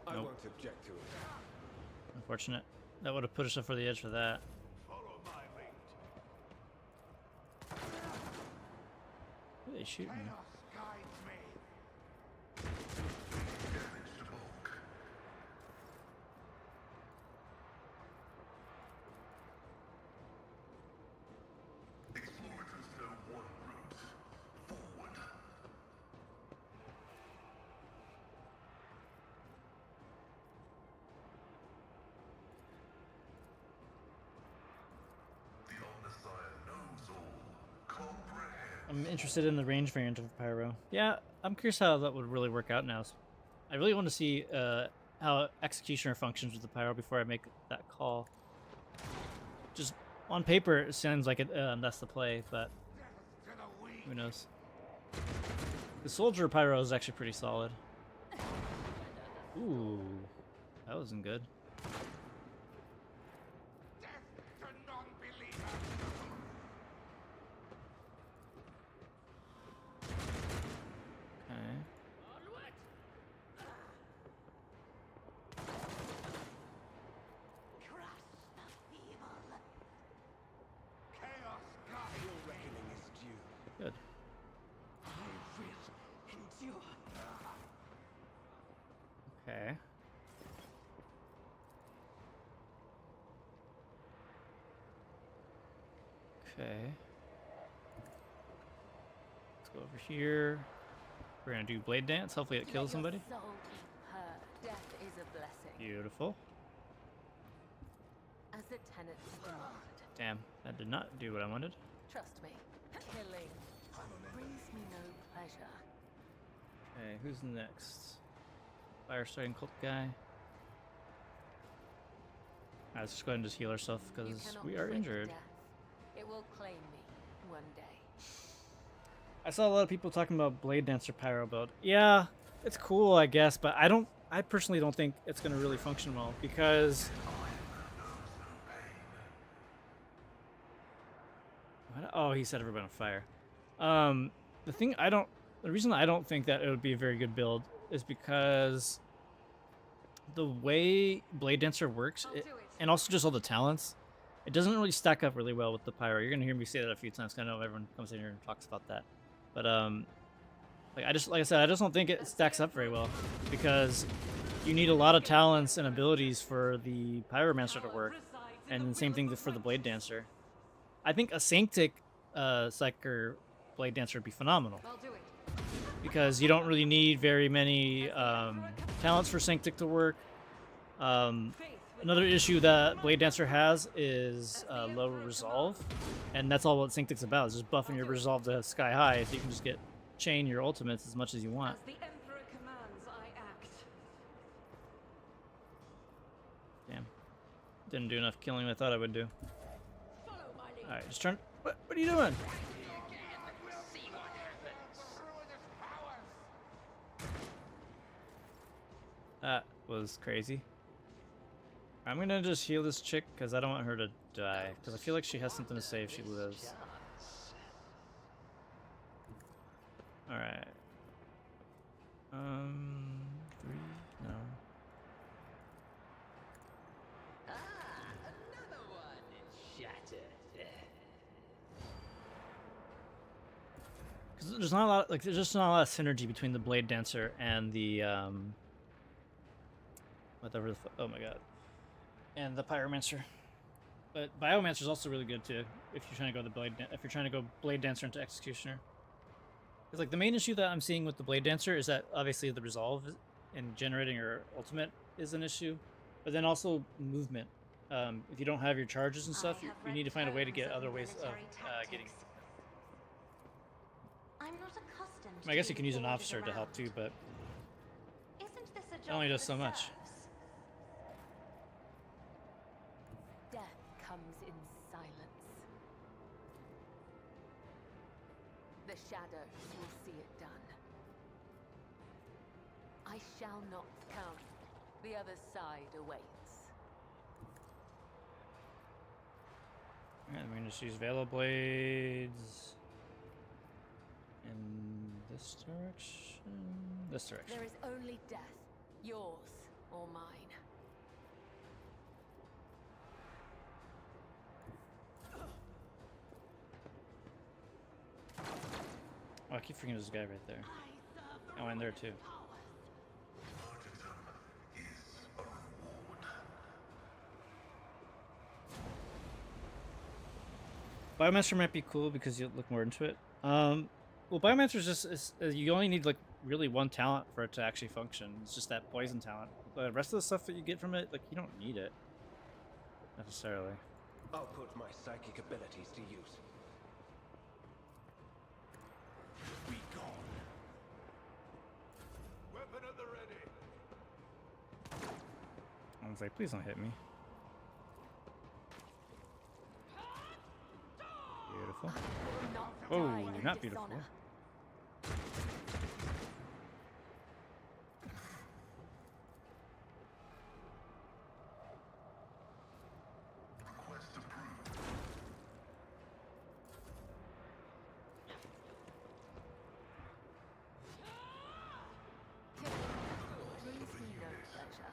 E: I
A: Nope.
E: won't object to it.
A: Unfortunate. That would have put us up for the edge for that.
F: Follow my lead.
A: Who are they shooting?
F: Chaos guides me.
C: Damage to bulk. Explorators know one route. Forward. The Omnissiah knows all. Comprehend.
A: I'm interested in the range variant of Pyro. Yeah, I'm curious how that would really work out now. I really want to see how Executioner functions with the Pyro before I make that call. Just on paper, it sounds like that's the play, but
F: Death to the weak.
A: who knows? The Soldier Pyro is actually pretty solid. Ooh, that wasn't good.
F: Death to non-believers.
A: Okay.
G: Crush the feeble.
F: Chaos guides. Your reckoning is due.
A: Good.
I: I will endure.
A: Okay. Okay. Let's go over here. We're gonna do Blade Dance. Hopefully it kills somebody.
H: Let your soul be heard. Death is a blessing.
A: Beautiful.
H: As the tenets demand.
A: Damn, that did not do what I wanted.
H: Trust me, killing brings me no pleasure.
A: Okay, who's next? Fire starting cult guy. Alright, let's just go ahead and just heal ourselves
H: You
A: because
H: cannot
A: we are
H: trick
A: injured.
H: death. It will claim me one day.
A: I saw a lot of people talking about Blade Dancer Pyro build. Yeah, it's cool, I guess, but I personally don't think it's gonna really function well because what? Oh, he set everybody on fire. The reason I don't think that it would be a very good build is because the way Blade Dancer works, and also just all the talents, it doesn't really stack up really well with the Pyro. You're gonna hear me say that a few times. 'Cause I know everyone comes in here and talks about that, but like I said, I just don't think it stacks up very well because you need a lot of talents and abilities for the Pyromancer to work, and the same thing for the Blade Dancer. I think a Sanctic Psyker Blade Dancer would be phenomenal
I: I'll do it.
A: because you don't really need very many talents for Sanctic to work. Another issue that Blade Dancer has is low resolve, and that's all what Sanctic's about, is just buffing your resolve to sky high so you can just chain your ultimates as much as you want.
I: As the Emperor commands, I act.
A: Damn. Didn't do enough killing I thought I would do. Alright, just turn. What are you doing? That was crazy. I'm gonna just heal this chick because I don't want her to die. Because I feel like she has something to say if she lives. Alright. 3? No.
B: Another one shattered.
A: Because there's not a lot, like, there's just not a lot of synergy between the Blade Dancer and the, whatever the oh my god. And the Pyromancer. But Biomancer is also really good too, if you're trying to go if you're trying to go Blade Dancer into Executioner. Because like the main issue that I'm seeing with the Blade Dancer is that obviously the resolve and generating her ultimate is an issue, but then also movement. If you don't have your charges and stuff, you need to find a way to get other ways of getting.
G: I'm not accustomed.
A: I guess you can use an officer to help too, but
G: Isn't this a
A: it only does so much.
H: Death comes in silence. The shadows will see it done. I shall not come. The other side awaits.
A: Alright, we're gonna just use Velo Blades in this direction. This direction.
H: There is only death, yours or mine.
A: Oh, I keep forgetting this guy right there. Oh, and there too. Biomancer might be cool because you look more into it. Well, Biomancer is just you only need like really one talent for it to actually function. It's just that poison talent. The rest of the stuff that you get from it, like you don't need it necessarily.
E: I'll put my psychic abilities to use. Be gone.
F: Weapon at the ready.
A: I was like, please don't hit me. Beautiful. Oh, not beautiful.
C: Request approved.
H: Brings me no pleasure.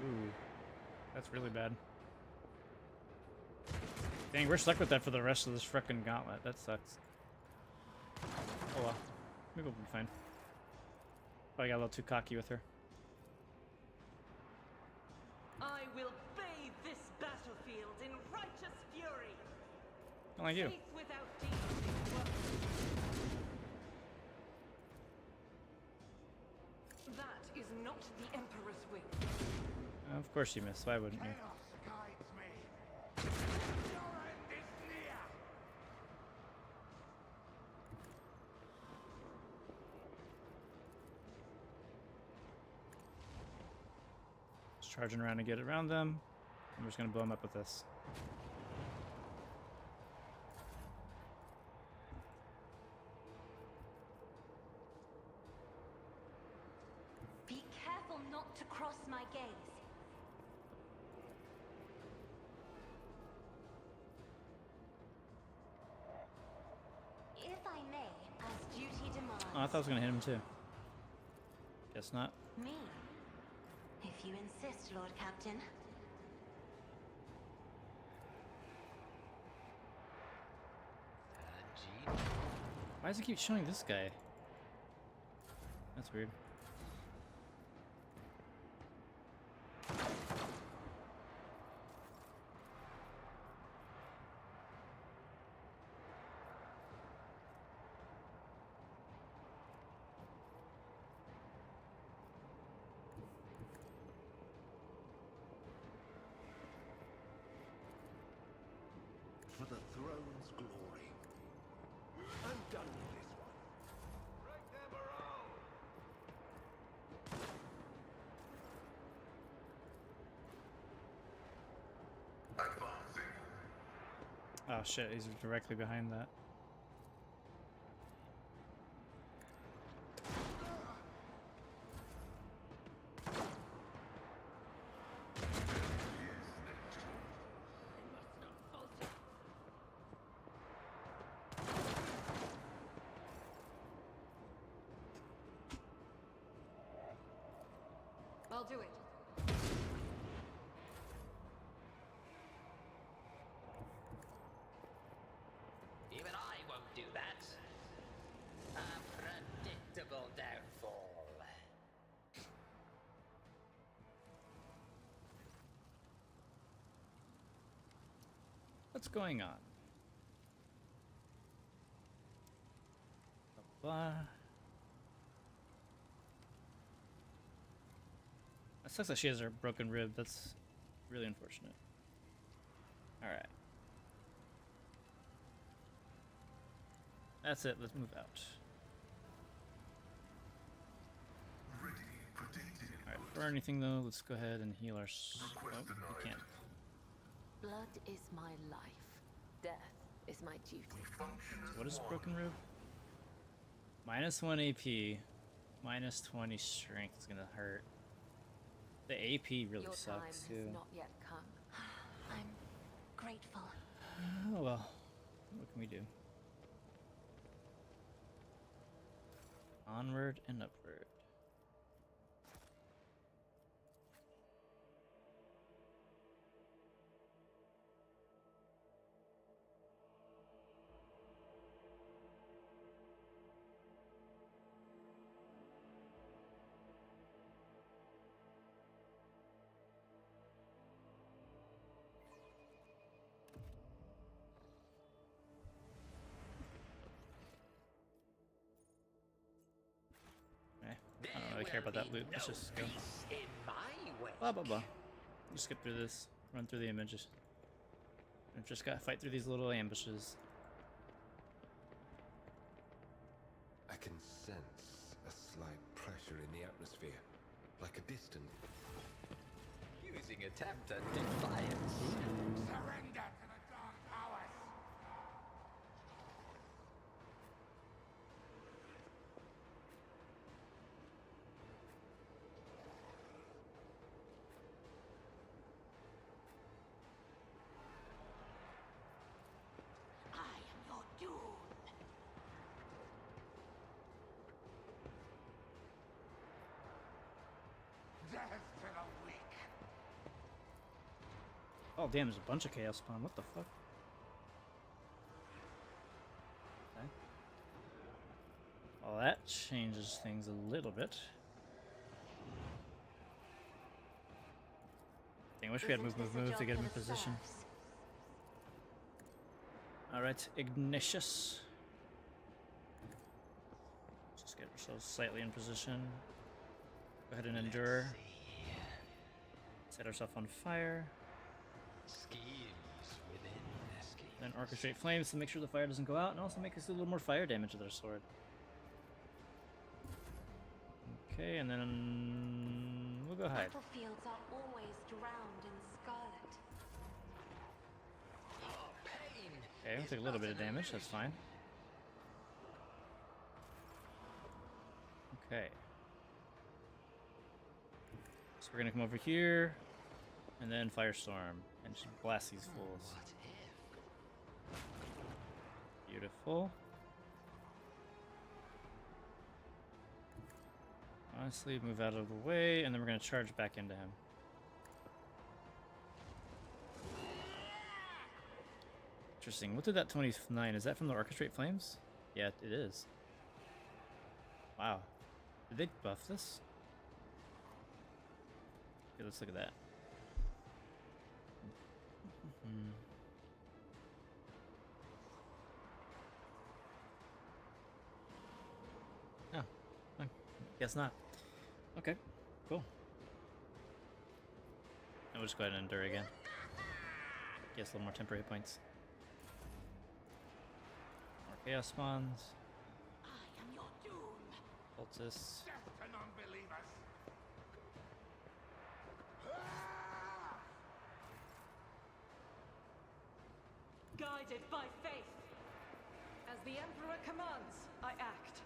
A: Ooh, that's really bad. Dang, we're stuck with that for the rest of this frickin' gauntlet. That sucks. Oh well. Maybe we'll be fine. Probably got a little too cocky with her.
I: I will bathe this battlefield in righteous fury.
A: Not like you.
I: Faith without deeds is worthless. That is not the Emperor's will.
A: Of course you missed. Why wouldn't you?
F: Chaos guides me. Your end is near.
A: Just charging around to get around them. I'm just gonna blow them up with this.
G: Be careful not to cross my gaze. If I may, as duty demands.
A: Oh, I thought I was gonna hit him too. Guess not.
G: Me. If you insist, Lord Captain.
A: Why does it keep showing this guy? That's weird.
E: For the throne's glory. I'm done with this one.
F: Break their morale.
A: shit, he's directly behind that.
I: I'll do it.
B: Even I won't do that. A predictable downfall.
A: What's going on? Blah. It sucks that she has her broken rib. That's really unfortunate. Alright. That's it. Let's move out.
C: Ready for dating.
A: Alright, for anything though, let's go ahead and heal our... Oh, we can't.
H: Blood is my life. Death is my duty.
A: So what is broken rib? -1 AP. -20 strength is gonna hurt. The AP really
H: Your
A: sucks
H: time
A: too.
H: has not yet come.
G: I'm grateful.
A: Oh well. What can we do? Onward and upward. I don't really care about that loot. Let's just go.
B: In my way.
A: Blah blah blah. Just skip through this. Run through the images. I've just gotta fight through these little ambushes.
E: I can sense a slight pressure in the atmosphere, like a distant.
B: Using attempt at defiance.
F: Surrender to the dark powers!
I: I am your doom.
F: Death to the weak!
A: Oh damn, there's a bunch of chaos spawn. What the fuck? Okay. Well, that changes things a little bit. Dang, I wish we had move to get him in position. Alright, Ignatius. Just get ourselves slightly in position. Go ahead and endure. Set ourselves on fire.
B: Schemes within schemes.
A: Then orchestrate flames to make sure the fire doesn't go out, and also make us do a little more fire damage with our sword. Okay, and then we'll go hide.
G: Battlefields are always drowned in scarlet.
B: Oh, pain.
A: Okay, we'll take a little bit of damage, that's fine. Okay. So we're gonna come over here, and then Firestorm, and just blast these fools.
B: What if?
A: Beautiful. Honestly, move out of the way, and then we're gonna charge back into him. Interesting. What did that 29? Is that from the Orchestrate Flames? Yeah, it is. Wow. Did they buff this? Okay, let's look at that. Oh, I guess not. Okay, cool. And we'll just go ahead and endure again. Guess a little more temporary points. More chaos spawns.
I: I am your doom.
A: Cultists.
F: Death to non-believers!
I: guided by faith. As the Emperor commands, I act.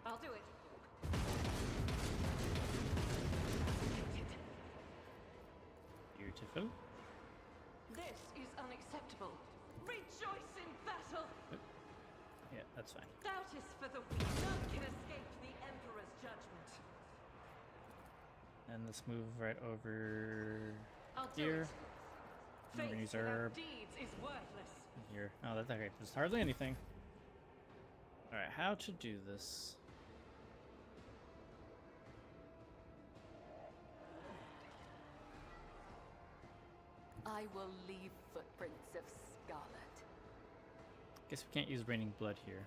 I: I'll do it.
A: Beautiful.
I: This is unacceptable. Rejoice in battle!
A: Yeah, that's fine.
I: Doubt is for the weak. None can escape the Emperor's judgment.
A: And let's move right over
I: I'll do
A: here.
I: it.
A: And we're gonna
I: Faith
A: use
I: without
A: our
I: deeds is worthless.
A: here. Oh, that's okay. There's hardly anything. All right, how to do this?
H: I will leave footprints of scarlet.
A: Guess we can't use raining blood here.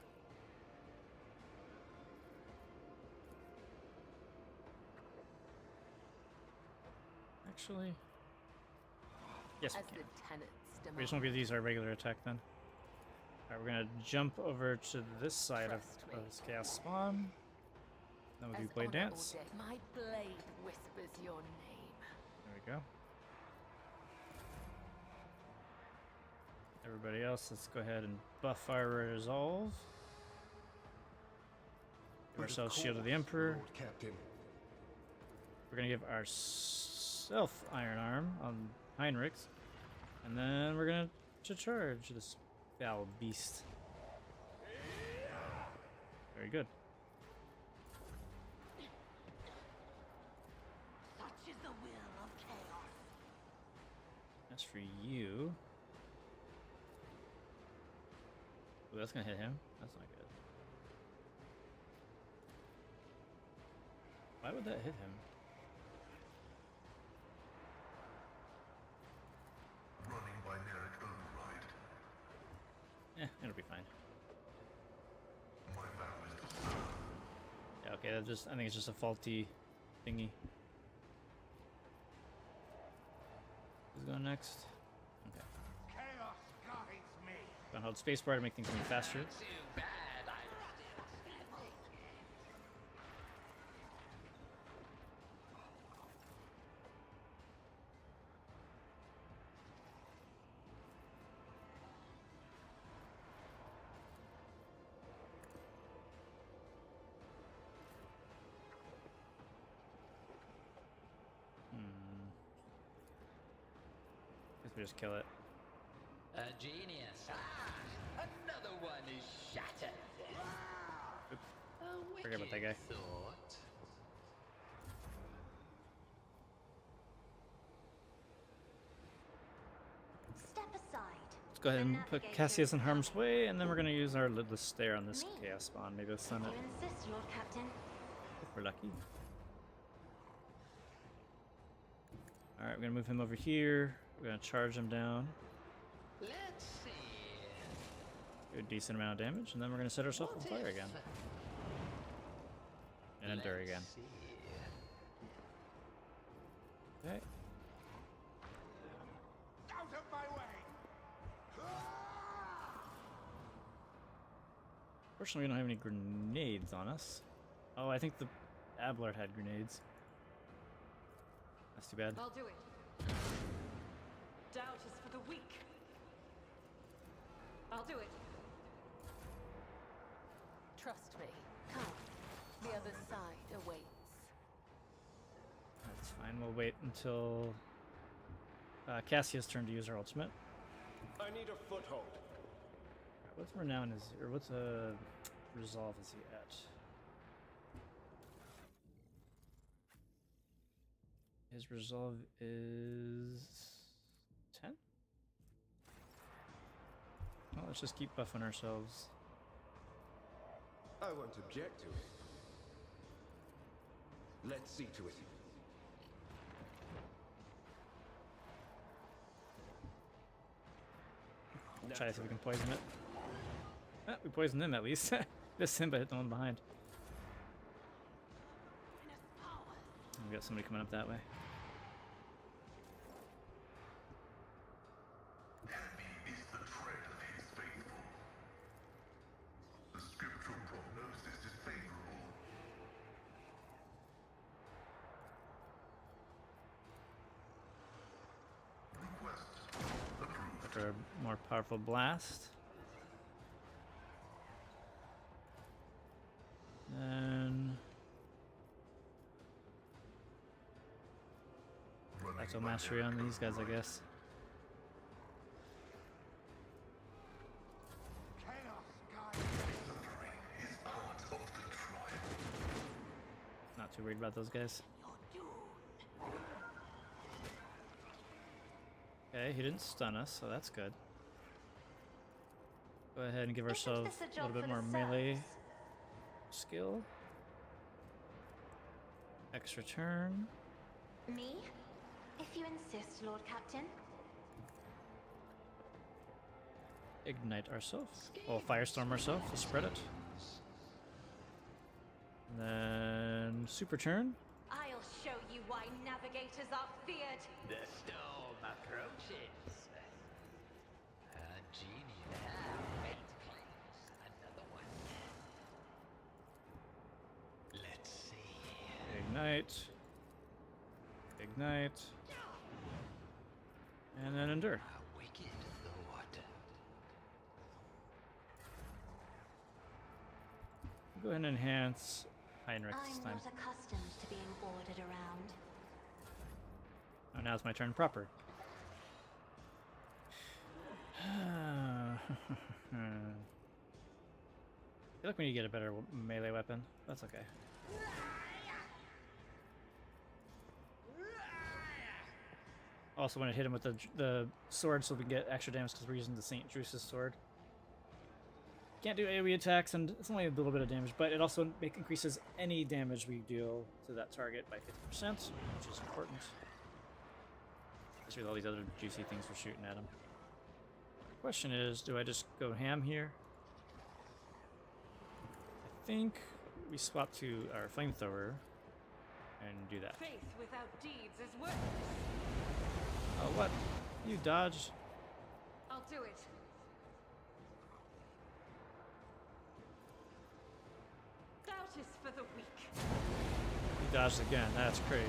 A: Actually, yes,
H: As
A: we
H: the
A: can.
H: tenants demand.
A: We just won't be able to use our regular attack then. Alright, we're gonna jump over to this side of
H: Trust me.
A: this chaos spawn. Then we'll do
H: As
A: blade
H: honor
A: dance.
H: ordained, my blade whispers your name.
A: There we go. Everybody else, let's go ahead and buff our resolve. Give ourselves Shield of the Emperor.
E: Lord Captain.
A: We're gonna give ourself Iron Arm on Heinrichs. And then we're gonna charge this foul beast. Very good.
G: Such is the will of chaos.
A: As for you. Ooh, that's gonna hit him. That's not good. Why would that hit him?
C: Running by Nerrick override.
A: It'll be fine.
C: My vow is to serve.
A: Yeah, okay, that just I think it's just a faulty thingy. Who's going next? Okay.
F: Chaos guides me.
A: Gonna hold spacebar to make things move faster.
B: Too bad I
A: Guess we just kill it.
B: A genius. Ah, another one is shattered.
A: Oops.
B: A
A: Forget about that guy.
B: wicked thought.
G: Step aside.
A: Let's go ahead
G: The
A: and put
G: navigator
A: Cassius
G: is
A: in harm's
G: coming.
A: way, and then we're gonna use our lidless stare on this
G: Me?
A: chaos spawn. Maybe let's stun
G: You
A: it
G: insist, Lord Captain.
A: if we're lucky. Alright, we're gonna move him over here. We're gonna charge him down.
B: Let's see.
A: Do a decent amount of damage, and then we're gonna set ourselves on
B: What
A: fire
B: if-
A: again. And endure
B: Let's
A: again.
B: see.
A: Okay.
F: Out of my way!
A: Fortunately, we don't have any grenades on us. Oh, I think the Ablard had grenades. That's too bad.
I: I'll do it. Doubt is for the weak. I'll do it.
H: Trust me. Come. The other side awaits.
A: That's fine. We'll wait until Cassius' turn to use our ultimate.
E: I need a foothold.
A: What's renown is, or what's resolve is he at? His resolve is 10. Well, let's just keep buffing ourselves.
E: I won't object to it. Let's see to it.
A: Try to see if we can poison it. Ah, we poisoned him at least. Missed him, but hit the one behind. And we got somebody coming up that way.
C: Heavy is the tread of his faithful. The scriptural prognosis is favorable.
A: for a more powerful blast. And battle mastery on these guys, I guess. Not too worried about those guys. Okay, he didn't stun us, so that's good. Go ahead and give ourselves a little bit more melee skill. Extra turn.
G: Me? If you insist, Lord Captain.
A: Ignite ourselves. Or firestorm ourselves to spread it. And then super turn.
G: I'll show you why navigators are feared.
B: The storm approaches. A genie there. Wait, please. Another one. Let's see.
A: Ignite. Ignite. And then endure.
B: A wicked thought.
A: Go ahead and enhance Heinrich this
G: I'm
A: time.
G: not accustomed to being ordered around.
A: Oh, now it's my turn proper. I feel like we need to get a better melee weapon. That's okay. Also want to hit him with the sword so we can get extra damage because we're using the St. Druce's sword. Can't do AoE attacks, and it's only a little bit of damage, but it also increases any damage we deal to that target by 50%, which is important. Especially with all these other juicy things we're shooting at him. Question is, do I just go ham here? I think we swap to our flamethrower and do that.
I: Faith without deeds is worthless.
A: Oh, what? You dodged?
I: I'll do it. Doubt is for the weak.
A: You dodged again. That's crazy.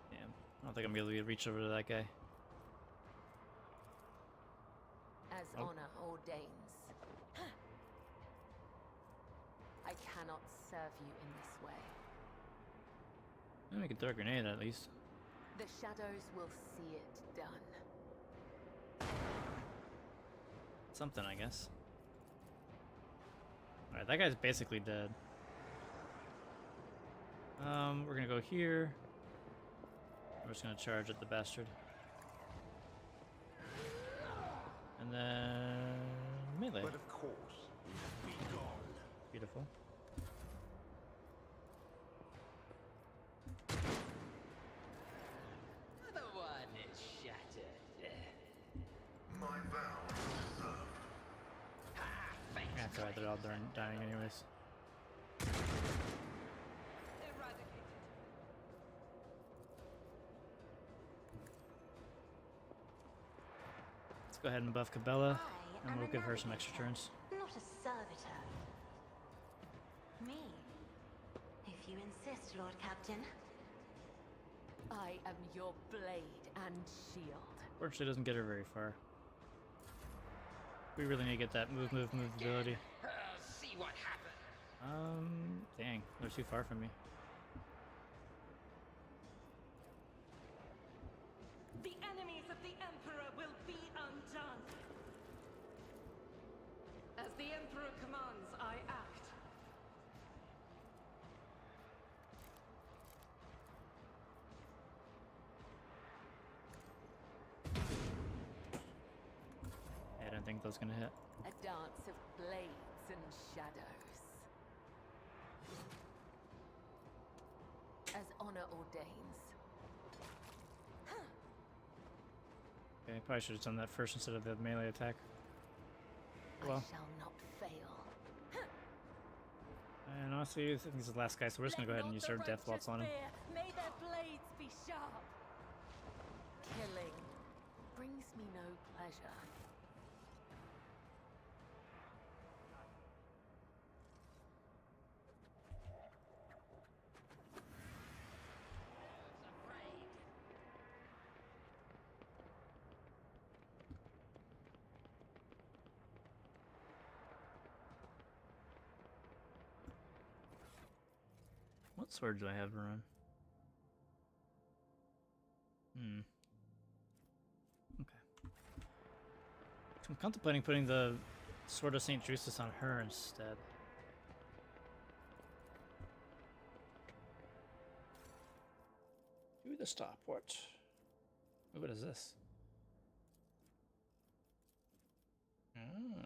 A: Damn. I don't think I'm gonna be able to reach over to that guy.
H: As
A: Oh.
H: honor ordains. I cannot serve you in this way.
A: We can throw a grenade at least.
H: The shadows will see it done.
A: Something, I guess. Alright, that guy's basically dead. We're gonna go here. We're just gonna charge at the bastard. And then melee.
F: But of course, be gone.
A: Beautiful.
B: The one is shattered.
C: My vow is served.
B: Ah, fate.
A: That's alright, they're all dying anyways.
I: Eradicated.
A: Let's go ahead and buff Cabela,
G: I
A: and
G: am
A: we'll
G: a
A: give her some
G: navigator,
A: extra turns.
G: Not a servitor. Me. If you insist, Lord Captain.
H: I am your blade and shield.
A: Fortunately, it doesn't get her very far. We really need to get that move ability.
B: See what happened.
A: Dang, they're too far from me.
I: The enemies of the Emperor will be undone. As the Emperor commands, I act.
A: I didn't think that was gonna hit.
H: A dance of blades and shadows. As honor ordains.
A: Okay, probably should have done that first instead of the melee attack. Well.
H: I shall not fail.
A: And honestly, I think this is the last guy, so we're just gonna go ahead and use our death waltz on him.
H: May their blades be sharp. Killing brings me no pleasure.
A: What sword do I have to run? Okay. I'm contemplating putting the Sword of St. Drusus on her instead. Do the stopwatch. Oh, what is this? Ah, okay.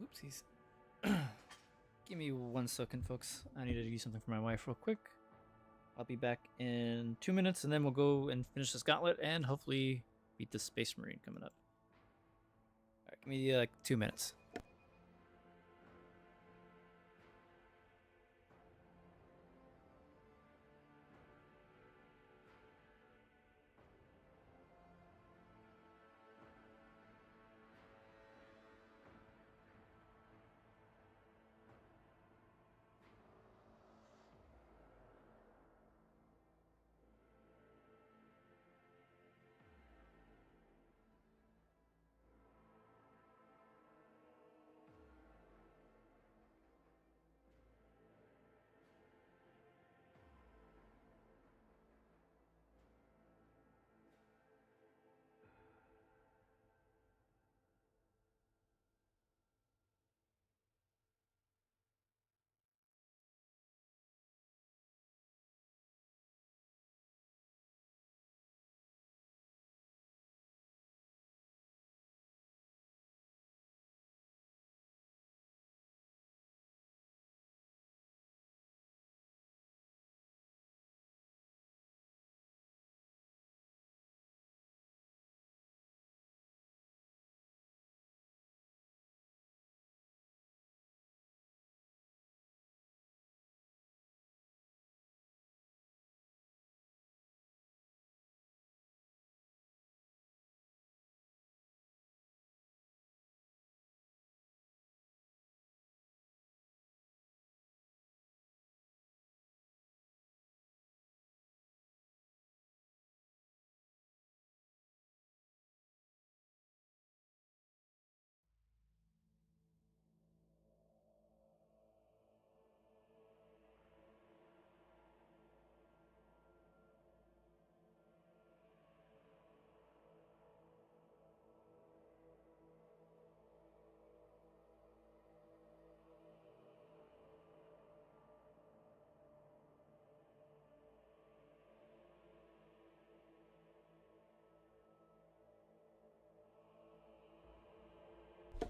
A: Oopsies. Give me 1 second, folks. I need to do something for my wife real quick. I'll be back in 2 minutes, and then we'll go and finish this gauntlet and hopefully beat the Space Marine coming up. All right, give me like 2 minutes.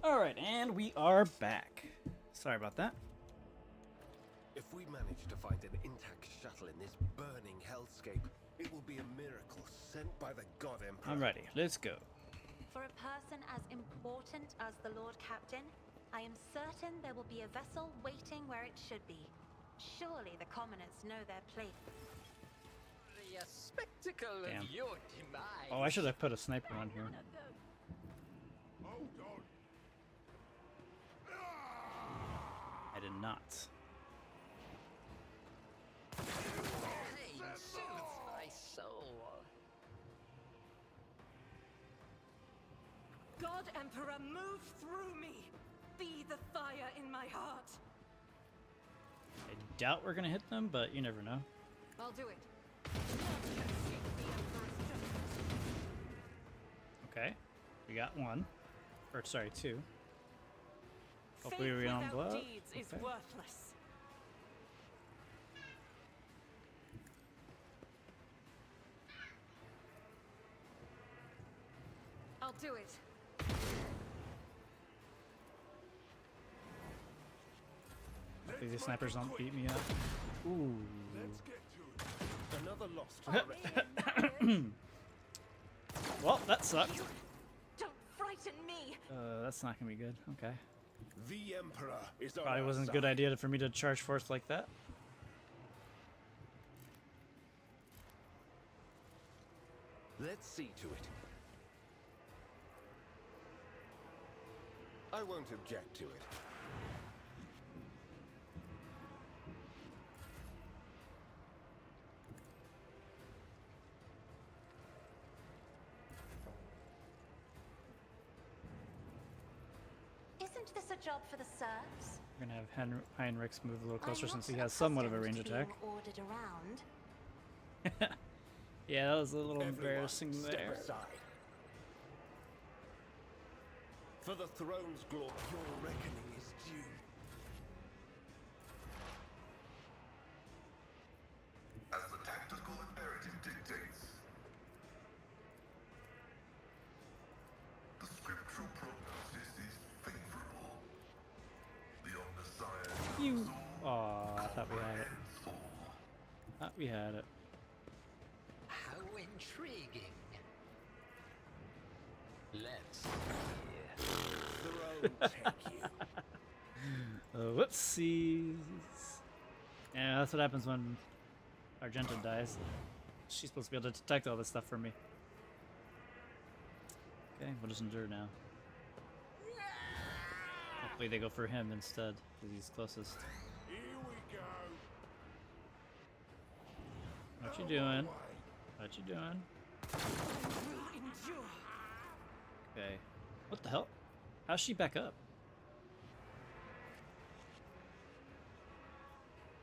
A: Alright, and we are back. Sorry about that.
E: If we manage to find an intact shuttle in this burning hellscape, it will be a miracle sent by the God Emperor.
A: I'm ready. Let's go.
G: For a person as important as the Lord Captain, I am certain there will be a vessel waiting where it should be. Surely the commoners know their place.
B: The spectacle
A: Damn.
B: of your demise.
A: Oh, I should have put a sniper on here. I did not.
B: Pain soothes my soul.
I: God Emperor, move through me. Be the fire in my heart.
A: I doubt we're gonna hit them, but you never know.
H: I'll do it.
A: Okay, we got 1. Or sorry, 2. Hopefully
I: Faith
A: we don't
I: without
A: blow up.
I: deeds is
A: Okay.
I: worthless.
H: I'll do it.
A: Hopefully these snipers don't beat me up. Ooh.
C: Let's get to it.
E: Another lost turret.
A: Well, that sucked.
G: Don't frighten me!
A: That's not gonna be good. Okay.
E: The Emperor is on
A: Probably
E: our
A: wasn't a good
E: side.
A: idea for me to charge force like that.
E: Let's see to it. I won't object to it.
G: Isn't this a job for the serfs?
A: We're gonna have Heinrichs move a little closer
G: I'm
A: since he
G: not
A: has somewhat of a
G: accustomed
A: range
G: to
A: attack.
G: being ordered around.
A: Yeah, that was a little
E: Everyone,
A: embarrassing
E: step
A: there.
E: aside. For the throne's glory, your reckoning is due.
C: As the tactical imperative dictates. The scriptural prognosis is favorable. The Omnissiah
A: You.
C: absorbs
A: Aw, I thought we had it.
C: hands full.
A: Thought we had it.
B: How intriguing. Let's see.
E: Throne take you.
A: Whoopsies. Yeah, that's what happens when Argenta dies. She's supposed to be able to detect all this stuff for me. Okay, we'll just endure now. Hopefully they go for him instead, because he's closest.
F: Here we go.
A: What you doing? What you doing?
I: Will endure.
A: Okay. What the hell? How's she back up?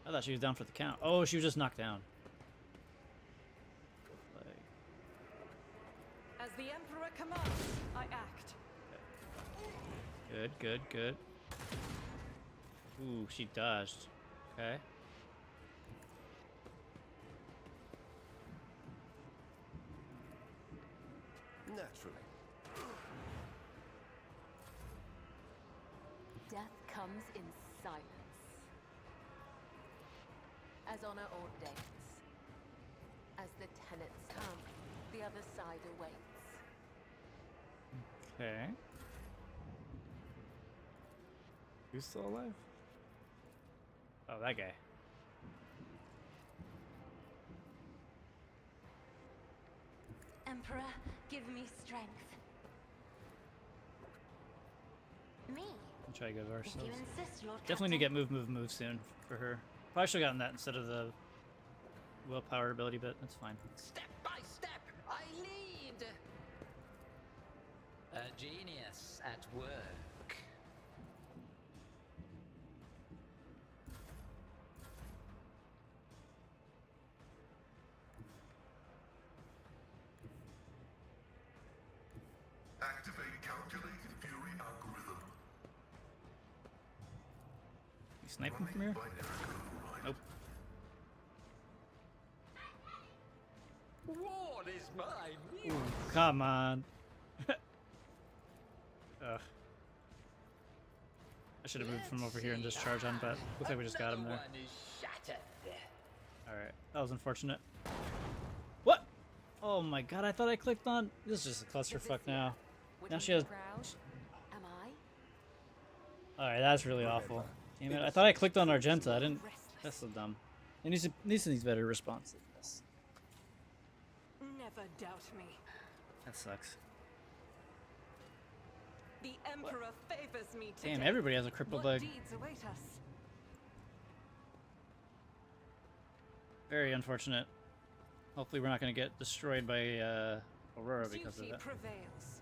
A: I thought she was down for the count. Oh, she was just knocked down. Like,
I: As the Emperor commands, I act.
A: good, good, good. Ooh, she dodged. Okay.
E: Naturally.
H: Death comes in silence. As honor ordains. As the tenets come, the other side awaits.
A: Okay. Who's still alive? Oh, that guy.
G: Emperor, give me strength. Me?
A: I'll try to go to
G: If you
A: ourselves.
G: insist, Lord
A: Definitely need to
G: Captain.
A: get move soon for her. Probably should have gotten that instead of the willpower ability, but that's fine.
B: Step by step, I lead. A genius at work.
C: Activate calculated fury algorithm.
A: You sniping from here?
C: Binary override.
A: Nope.
B: What is my
A: Ooh, come on. Ugh. I should have moved from over here and just charge on, but looks like we just got him there.
B: Another one is shattered.
A: Alright, that was unfortunate. What? Oh my god, I thought I clicked on... This is just a clusterfuck now.
H: Would
A: Now
H: you
A: she
H: be
A: has...
H: proud? Am I?
A: Alright, that's really awful. Damn it, I thought I clicked on Argenta, I didn't... That's so dumb. It needs better responsiveness.
I: Never doubt me.
A: That sucks.
I: The Emperor favors me today.
A: Damn, everybody has a crippled
I: What
A: leg.
I: deeds await us?
A: Very unfortunate. Hopefully we're not going to get destroyed by Aurora because of
I: Duty
A: that.
I: prevails.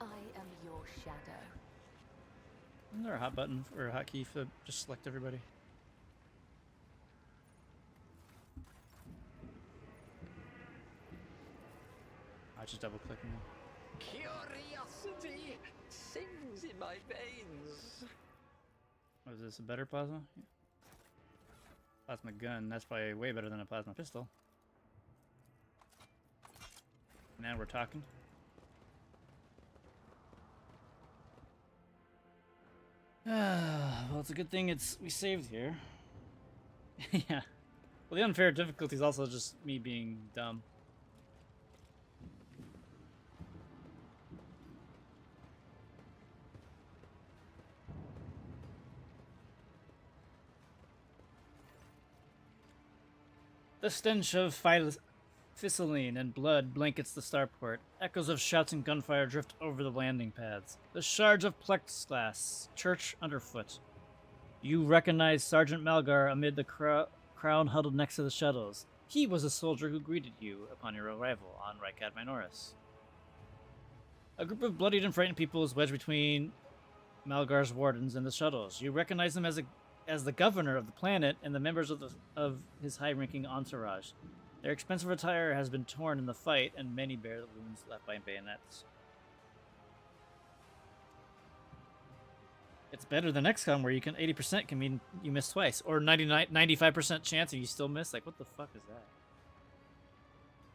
H: I am your shadow.
A: Isn't there a hot button or a hotkey for just select everybody? I just double clicking.
B: Curiosity sings in my veins.
A: What is this, a better plasma? Yeah. Plasma gun, that's probably way better than a plasma pistol. Now we're talking. Well, it's a good thing we saved here. Yeah. Well, the unfair difficulty is also just me being dumb. The stench of Physaline and blood blankets the starport. Echoes of shouts and gunfire drift over the landing pads. The shards of plexiglass church underfoot. You recognize Sergeant Malgar amid the crowd huddled next to the shuttles. He was a soldier who greeted you upon your arrival on Rykad Minoris. A group of bloodied and frightened people is wedged between Malgar's wardens and the shuttles. You recognize them as the governor of the planet and the members of his high-ranking entourage. Their expensive attire has been torn in the fight, and many bear the wounds left by bayonets. It's better than XCOM, where you can 80% can mean you miss twice, or 95% chance and you still miss. Like, what the fuck is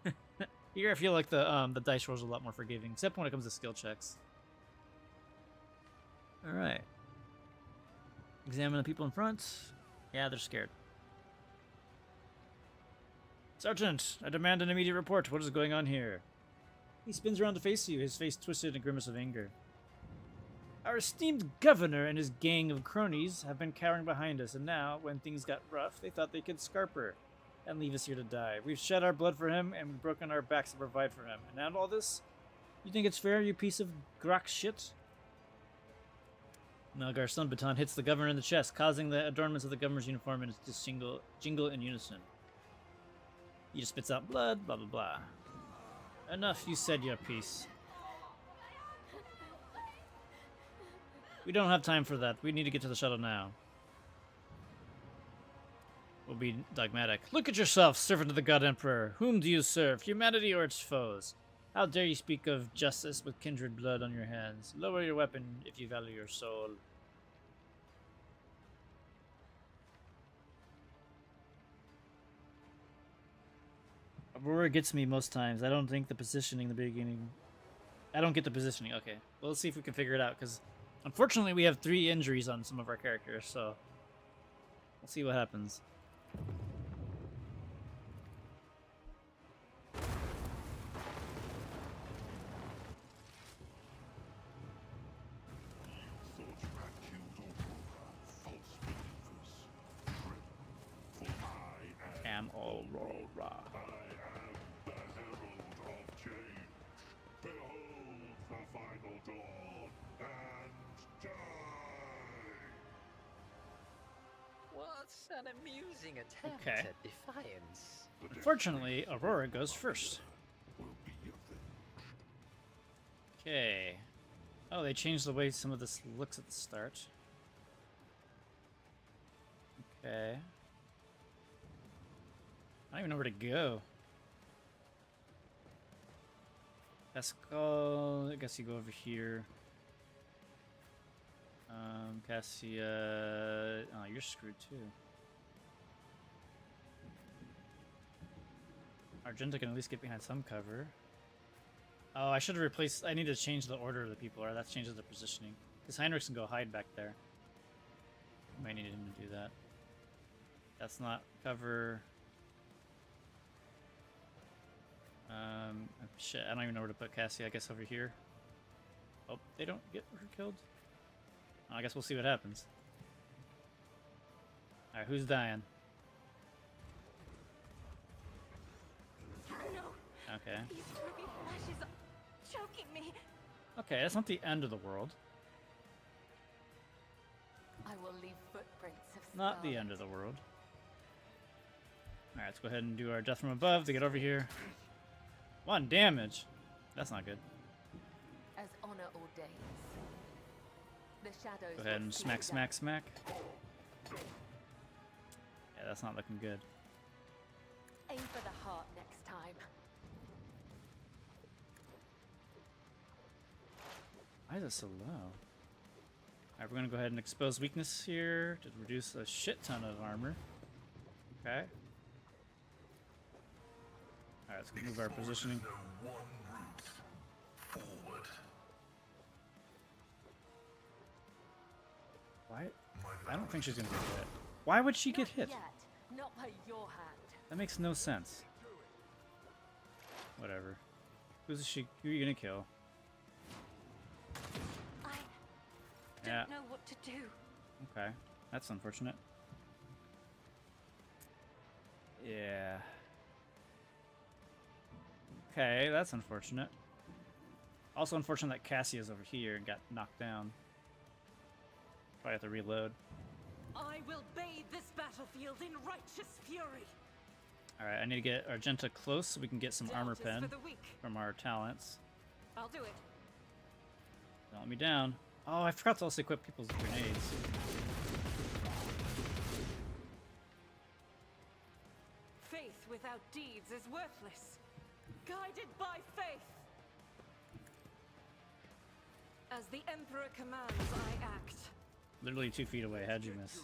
A: that? Here, I feel like the dice rolls are a lot more forgiving, except when it comes to skill checks. All right. Examine the people in front. Yeah, they're scared. Sergeant, I demand an immediate report. What is going on here? He spins around to face you, his face twisted in a grimace of anger. Our esteemed governor and his gang of cronies have been cowering behind us, and now, when things got rough, they thought they could scarper and leave us here to die. We've shed our blood for him, and we've broken our backs to provide for him. And now all this? You think it's fair, you piece of grok shit? Malgar's stun baton hits the governor in the chest, causing the adornments of the governor's uniform to jingle in unison. He just spits out blood, blah blah blah. Enough, you said your piece. We don't have time for that. We need to get to the shuttle now. We'll be dogmatic. Look at yourself, servant of the God Emperor. Whom do you serve, humanity or its foes? How dare you speak of justice with kindred blood on your hands? Lower your weapon if you value your soul. Aurora gets me most times. I don't think the positioning in the beginning... I don't get the positioning. Okay. Well, let's see if we can figure it out, because unfortunately we have 3 injuries on some of our characters, so we'll see what happens. Am Aurora.
B: What's an amusing attempt
A: Okay.
B: at defiance?
A: Unfortunately, Aurora goes first. Okay. Oh, they changed the way some of this looks at the start. Okay. I don't even know where to go. Pascal, I guess you go over here. Cassia, oh, you're screwed too. Argenta can at least get behind some cover. Oh, I should have replaced, I need to change the order of the people, or that changes the positioning. Because Heinrichs can go hide back there. Might need him to do that. That's not cover. Shit, I don't even know where to put Cassie. I guess over here. Oh, they don't get her killed? Oh, I guess we'll see what happens. Alright, who's dying?
G: No.
A: Okay.
G: These ruby flashes are choking me.
A: Okay, that's not the end of the world.
H: I will leave footprints of
A: Not the end of the world. Alright, let's go ahead and do our death from above to get over here. 1 damage. That's not good.
H: as honor ordains. The shadows
A: Go ahead and
H: will
A: smack,
H: see
A: smack, smack. Yeah, that's not looking good.
H: Aim for the heart next time.
A: Why is it so low? Alright, we're gonna go ahead and expose weakness here to reduce a shit ton of armor. Okay. Alright, let's move our positioning.
C: No one route forward.
A: Why? I don't think she's gonna get hit. Why would she get hit?
H: Not yet. Not by your hand.
A: That makes no sense. Whatever. Who's she? Who are you gonna kill?
G: I
A: Yeah.
G: don't know what to do.
A: Okay. That's unfortunate. Yeah. Okay, that's unfortunate. Also unfortunate that Cassia's over here and got knocked down. Probably have to reload.
I: I will bathe this battlefield in righteous fury.
A: Alright, I need to get Argenta close so we can get some armor
I: Deltas
A: pen
I: for the weak.
A: from our talents.
I: I'll do it.
A: Don't let me down. Oh, I forgot to also equip people's grenades.
I: Faith without deeds is worthless. Guided by faith. As the Emperor commands, I act.
A: Literally 2 feet away. How'd you miss?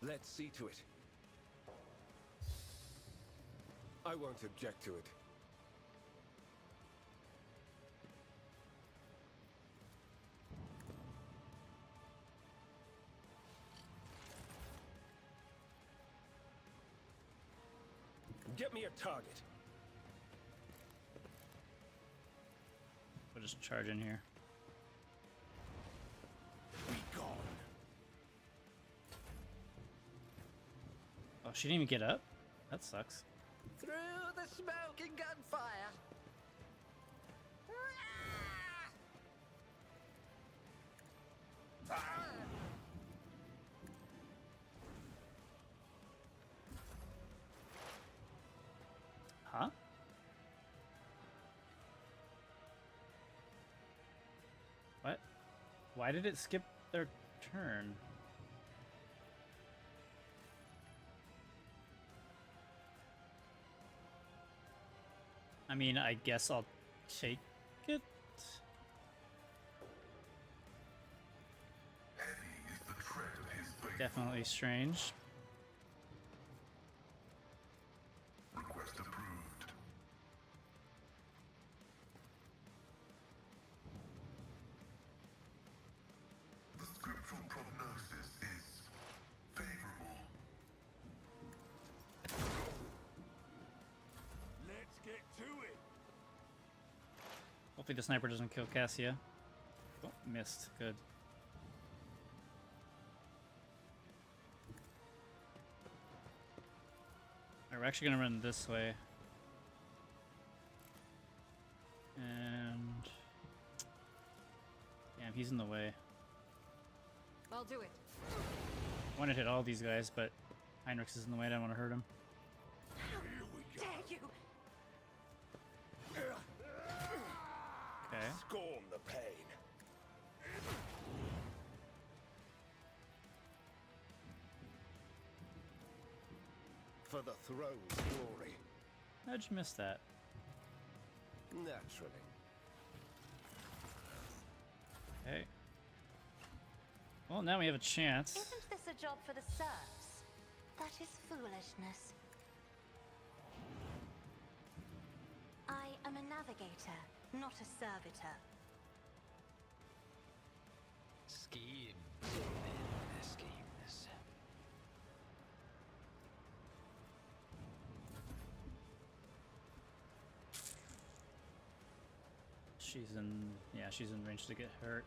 E: Let's see to it. I won't object to it. Get me a target.
A: We'll just charge in here.
E: Be gone.
A: Oh, she didn't even get up? That sucks.
B: Through the smoke and gunfire.
A: Huh? What? Why did it skip their turn? I mean, I guess I'll take it.
C: Heavy is the tread of his faithful.
A: Definitely strange.
C: Request approved. The scriptural prognosis is favorable.
F: Let's get to it.
A: Hopefully the sniper doesn't kill Cassia. Oh, missed. Good. Alright, we're actually gonna run this way. And damn, he's in the way.
I: I'll do it.
A: I want to hit all these guys, but Heinrichs is in the way. I don't want to hurt him.
I: Dare you?
A: Okay.
E: Scorn the pain. For the throne's glory.
A: How'd you miss that?
E: Naturally.
A: Okay. Well, now we have a chance.
G: Isn't this a job for the serfs? That is foolishness. I am a navigator, not a servitor.
B: Schemes. Schemes.
A: She's in range to get hurt.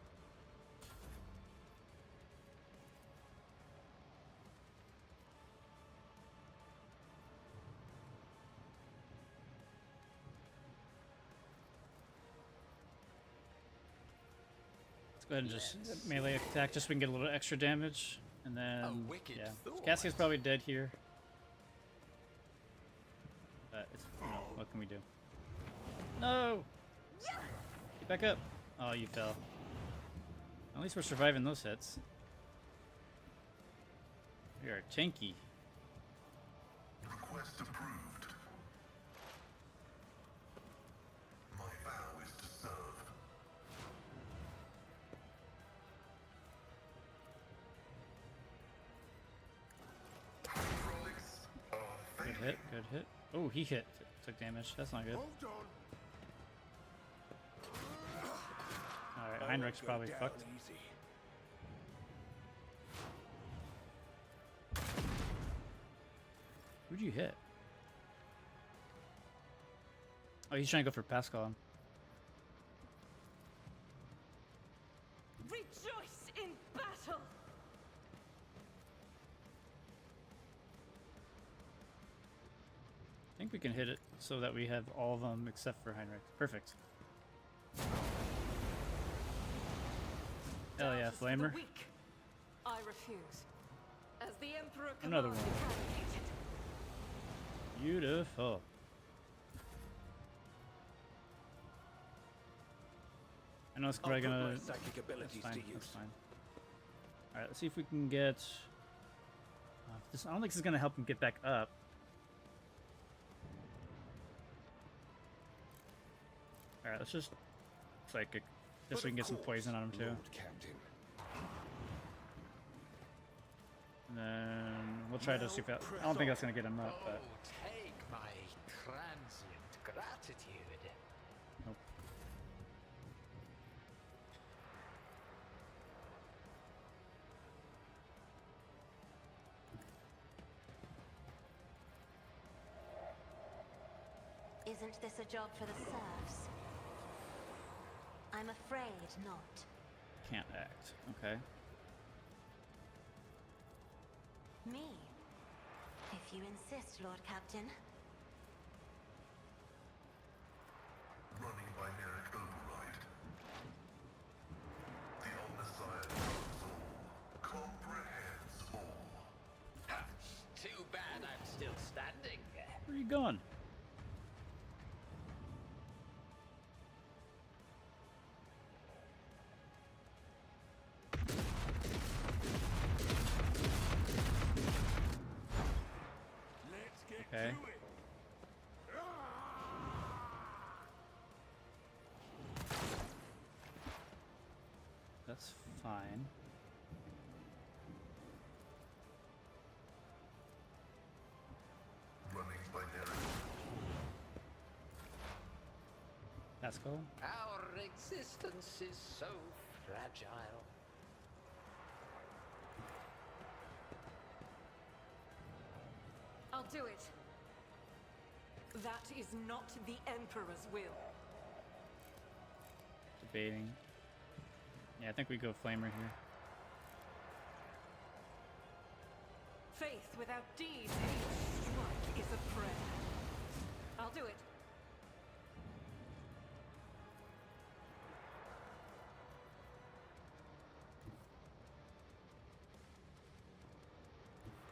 A: Let's go ahead and just melee attack just so we can get a little extra damage. And then,
B: wicked
A: yeah.
B: thought.
A: Cassia's probably dead here. But, it's, what can we do? No! Get back up! Oh, you fell. At least we're surviving those hits. We are tanky.
C: Request approved. My vow is to serve. Hydraulics are
A: Good
C: failing.
A: hit, good hit. Oh, he hit. Took damage. That's not good.
F: Hold on.
A: Alright,
E: I won't
A: Heinrich's
E: go
A: probably
E: down
A: fucked.
E: easy.
A: Who'd you hit? Oh, he's trying to go for Pascal.
I: Rejoice in battle!
A: I think we can hit it so that we have all of them except for Heinrich. Perfect. Hell yeah,
I: Justice for the
A: Flamer.
I: weak. I refuse. As the Emperor
A: Another
I: commands,
A: one.
I: eradicated.
A: Beautiful. I know it's probably gonna.
F: psychic
A: That's
F: abilities
A: fine.
F: to
A: That's
F: use.
A: fine. All right, let's see if we can get. This, I don't think this is gonna help him get back up. All right, let's just psychic, just so we can get some poison on him too.
E: Lord Captain.
A: And then we'll try to see if that. I don't think that's gonna get him up, but
B: take my transient gratitude.
A: nope.
G: Isn't this a job for the serfs? I'm afraid not.
A: Can't act. Okay.
G: Me? If you insist, Lord Captain.
C: Running binaric override. The Omnissiah knows all, comprehends all.
B: Too bad I'm still standing.
A: Where are you going?
F: Let's get
A: Okay.
F: to it.
A: That's fine.
C: Running binaric.
A: That's cool.
B: Our existence is so fragile.
I: I'll do it. That is not the Emperor's will.
A: Debating. Yeah, I think we go flamer here.
I: Faith without deeds, each strike is a prayer. I'll do it.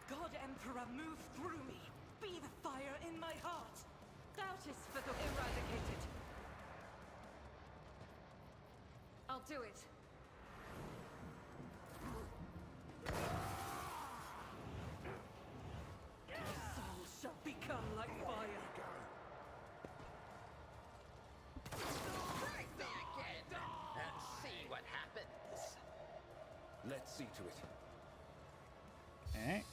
I: God Emperor, move through me. Be the fire in my heart. Doubt is for the eradicated. I'll do it. Soul shall become like fire.
B: Strike me again and see what happens.
E: Let's see to it.
A: Okay.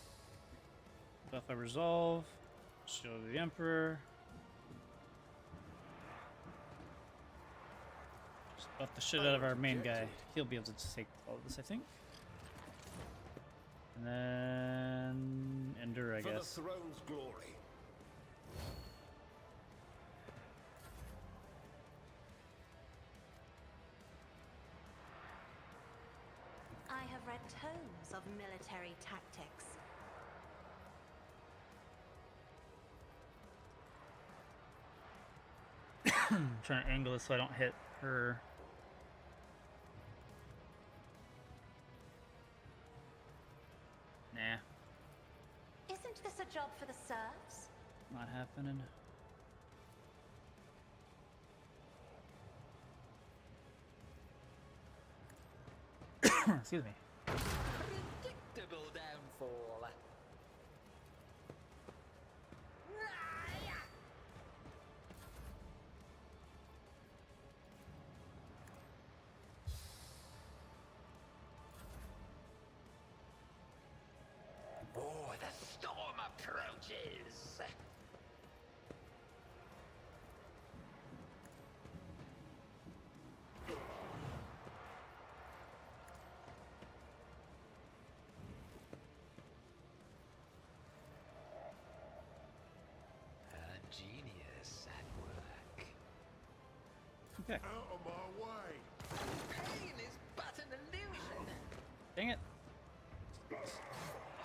A: Buff I resolve. Shield of the Emperor. Just buff the shit out of our main guy. He'll be able to take all of this, I think. And then endure, I
E: For the
A: guess.
E: throne's glory.
G: I have read tomes of military tactics.
A: I'm trying to angle this so I don't hit her. Nah,
G: Isn't this a job for the serfs?
A: not happening. Excuse me.
B: Predictable downfall. Oh, the storm approaches. A genius at work.
A: Okay.
F: Out of my way.
B: Pain is but an illusion.
A: Dang it.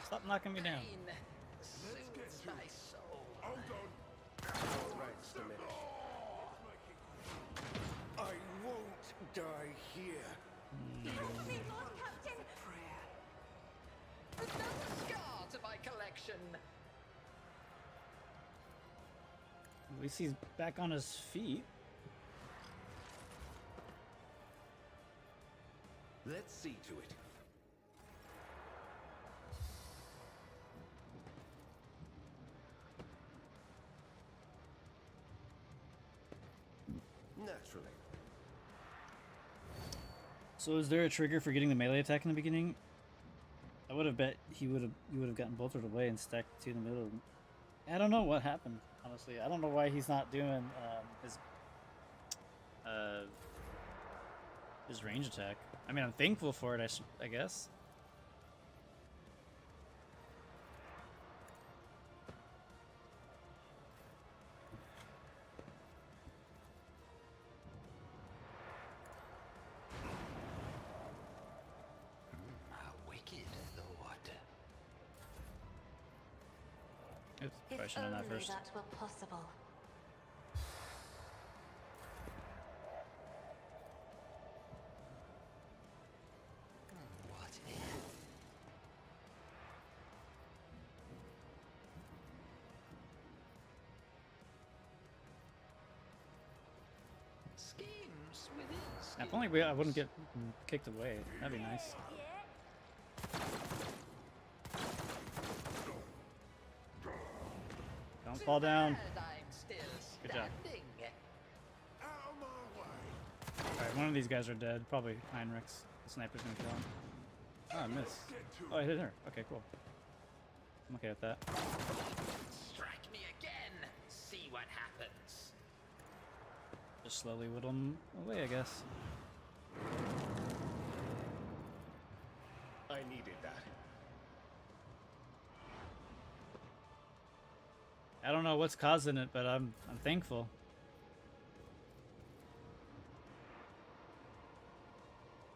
A: Stop knocking me down.
B: Pain soothes my soul.
F: Hold on.
E: Our ranks diminish. I won't die here.
G: Help me, Lord Captain!
B: Another scar to my collection.
A: At least he's back on his feet.
E: Let's see to it. Naturally.
A: So is there a trigger for getting the melee attack in the beginning? I would have bet you would have gotten bolted away and stacked two in the middle. I don't know what happened, honestly. I don't know why he's not doing his range attack. I mean, I'm thankful for it, I guess.
B: A wicked thought.
A: Oops,
G: If
A: probably should have done that
G: only
A: first.
G: that were possible.
B: What if? Schemes within
A: If only I wouldn't get kicked away. That'd be nice. Don't fall down.
B: I'm still
A: Good job.
B: standing.
F: Out of my way.
A: Alright, one of these guys are dead. Probably Heinrichs. The sniper's gonna kill him. Oh, I missed. Oh, I hit her. Okay, cool. I'm okay with that.
B: Strike me again. See what happens.
A: Just slowly whittle him away, I guess.
E: I needed that.
A: I don't know what's causing it, but I'm thankful.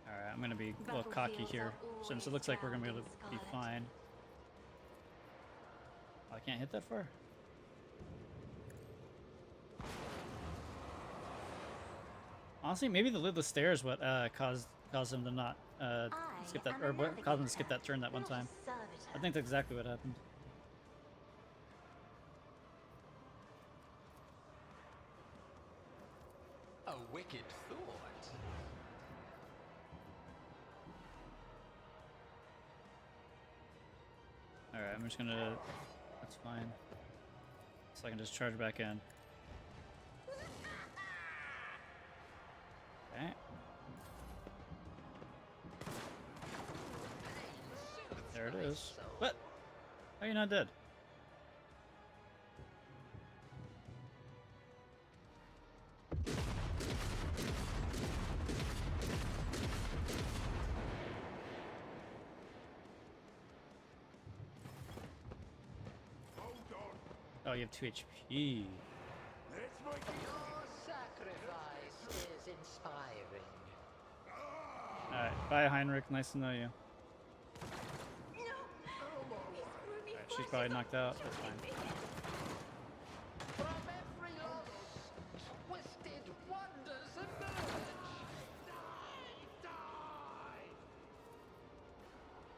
A: Alright, I'm gonna be a little cocky here, since it looks like we're gonna be able to be fine. Oh, I can't hit that far? Honestly, maybe the lidless stare is what caused him to not skip that, or what caused him to skip that turn that one time. I think that's exactly what happened.
B: A wicked thought.
A: Alright, I'm just gonna... That's fine. So I can just charge back in. Okay. There it is. What? How are you not dead? Oh, you have 2 HP.
F: Let's make it.
B: Your sacrifice is inspiring.
A: Alright, bye Heinrich, nice to know you. Alright, she's probably knocked out, that's fine.
B: From every loss, twisted wonders emerge.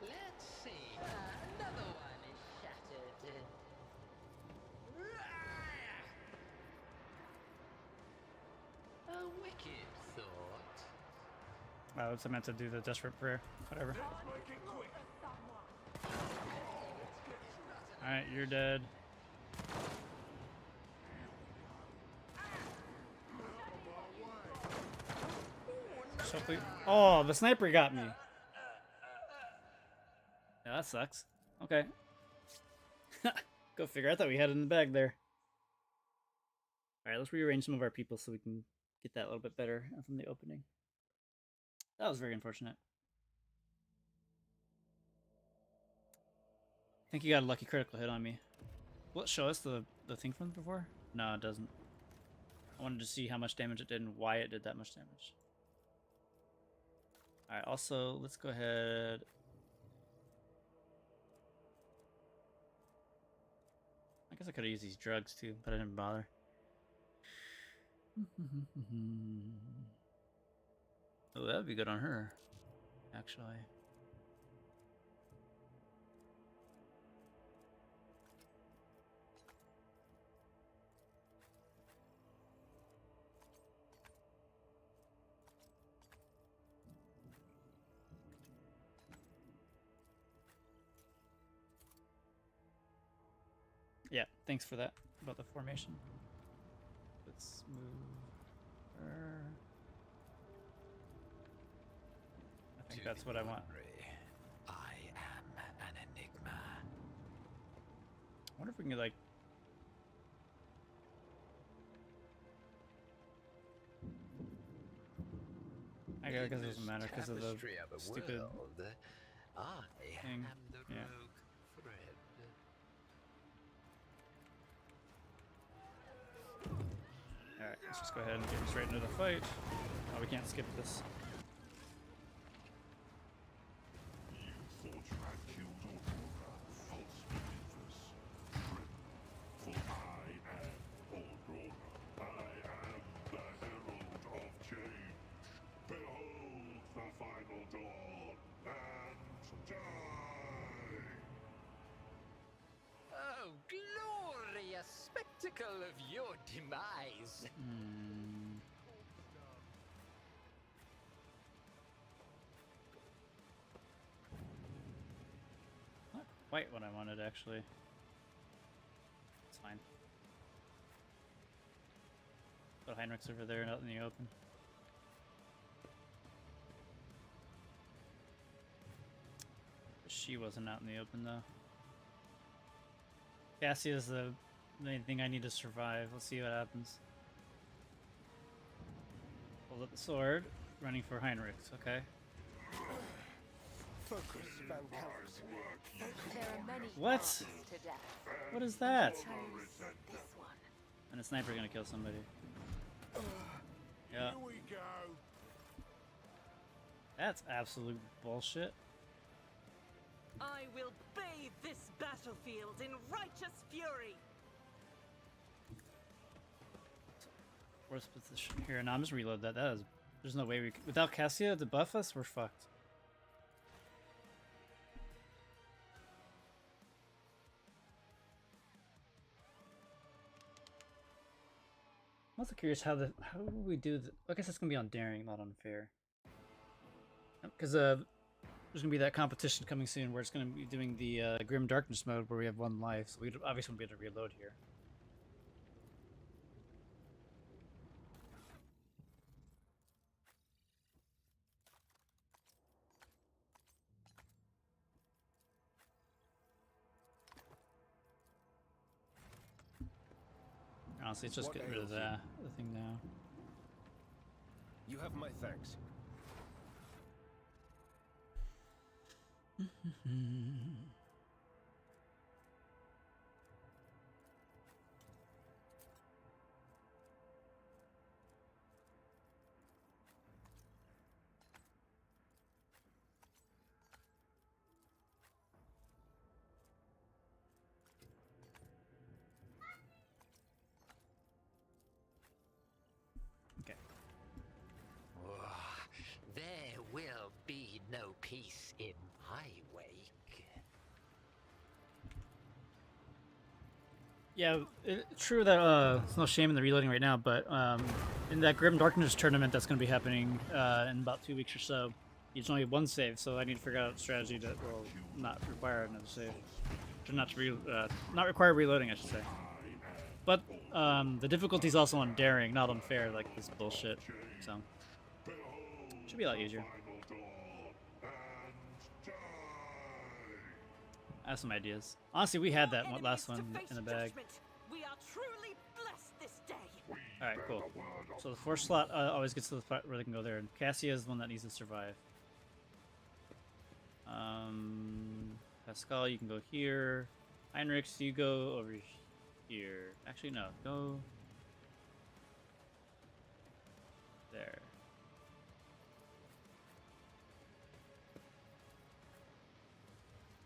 B: Let's see. Another one is shattered. A wicked thought.
A: I was meant to do the desperate prayer. Whatever.
F: Let's make it quick.
A: Alright, you're dead. So please. Oh, the sniper got me. Yeah, that sucks. Okay. Go figure. I thought we had it in the bag there. Alright, let's rearrange some of our people so we can get that a little bit better from the opening. That was very unfortunate. I think you got a lucky critical hit on me. Will it show us the thing from before? No, it doesn't. I wanted to see how much damage it did and why it did that much damage. Alright, also, let's go ahead. I guess I could have used these drugs too, but I didn't bother. Oh, that would be good on her, actually. Yeah, thanks for that about the formation. Let's move her. I think that's what I want.
B: I am an enigma.
A: I wonder if we can get, like, I guess it doesn't matter because of the
B: Tapestry of a
A: stupid
B: world, I
A: thing.
B: am the
A: Yeah.
B: rogue thread.
A: Alright, let's just go ahead and get straight into the fight. Oh, we can't skip this.
C: You thought you had killed Aurora, false believers. For I am Aurora. I am the herald of change. Behold the final dawn, and die!
B: Oh, glorious spectacle of your demise!
A: Not quite what I wanted, actually. It's fine. But Heinrich's over there and out in the open. She wasn't out in the open, though. Cassia's the main thing I need to survive. Let's see what happens. Hold up the sword. Running for Heinrich's, okay?
E: Focus, Van Callis.
H: There are many
A: What?
H: paths to death.
A: What is that?
H: Chose this one.
A: And a sniper gonna kill somebody. Yeah.
F: Here we go.
A: That's absolute bullshit.
I: I will bathe this battlefield in righteous fury.
A: Worst position here. Now I'm just reload that. That is. There's no way we. Without Cassia to buff us, we're fucked. I'm also curious how do we do the. I guess it's gonna be on daring, not on fair. Because there's gonna be that competition coming soon where it's gonna be doing the Grim Darkness mode where we have 1 life, so we obviously won't be able to reload here. Honestly, let's just
E: What
A: get rid of
E: ails you?
A: the thing now.
E: You have my thanks.
A: Okay.
B: There will be no peace in my wake.
A: Yeah, true that it's no shame in the reloading right now, but in that Grim Darkness tournament that's going to be happening in about 2 weeks or so, you just only have 1 save, so I need to figure out a strategy that will not require another save. Or not require reloading, I should say. But the difficulty is also on daring, not on fair, like this bullshit. So should be a lot easier. I have some ideas. Honestly, we had that last one in the bag.
I: We are truly blessed this day.
A: All right, cool. So the 4th slot always gets to the spot where they can go there, and Cassia is the one that needs to survive. Pascal, you can go here. Heinrichs, you go over here. Actually, no, go there.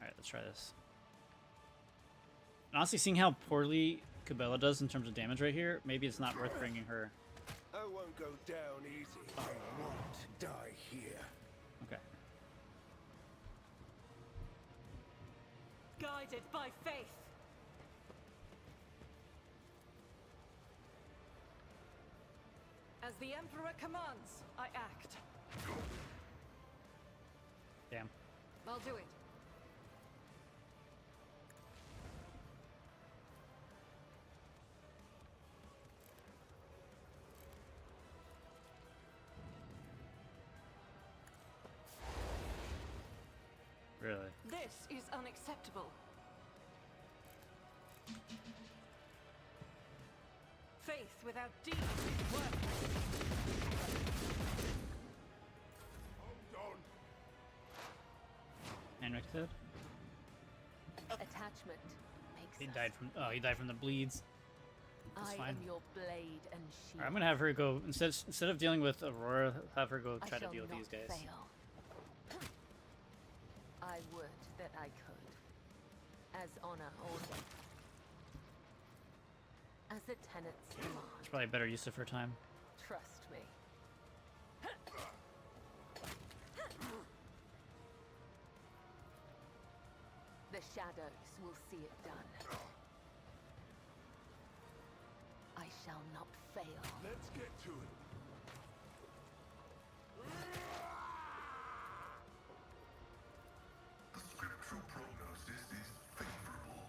A: Alright, let's try this. And honestly, seeing how poorly Cabela does in terms of damage right here, maybe it's not worth bringing her.
E: I won't go down easy. I won't die here.
A: Okay.
I: Guided by faith. As the Emperor commands, I act.
A: Damn.
H: I'll do it.
A: Really?
I: This is unacceptable. Faith without deeds is worthless.
A: Henrik dead?
H: Attachment makes
A: He
H: us.
A: died from. Oh, he died from the bleeds. That's
H: I
A: fine.
H: am your blade and shield.
A: Alright, I'm gonna have her go instead of dealing with Aurora. Have her go
H: I
A: try to
H: shall
A: deal with
H: not
A: these guys.
H: fail. I would that I could. As honor ordered. As the tenets demand.
A: It's probably a better use of her time.
H: Trust me. The shadows will see it done. I shall not fail.
F: Let's get to it.
C: The scriptural prognosis is favorable.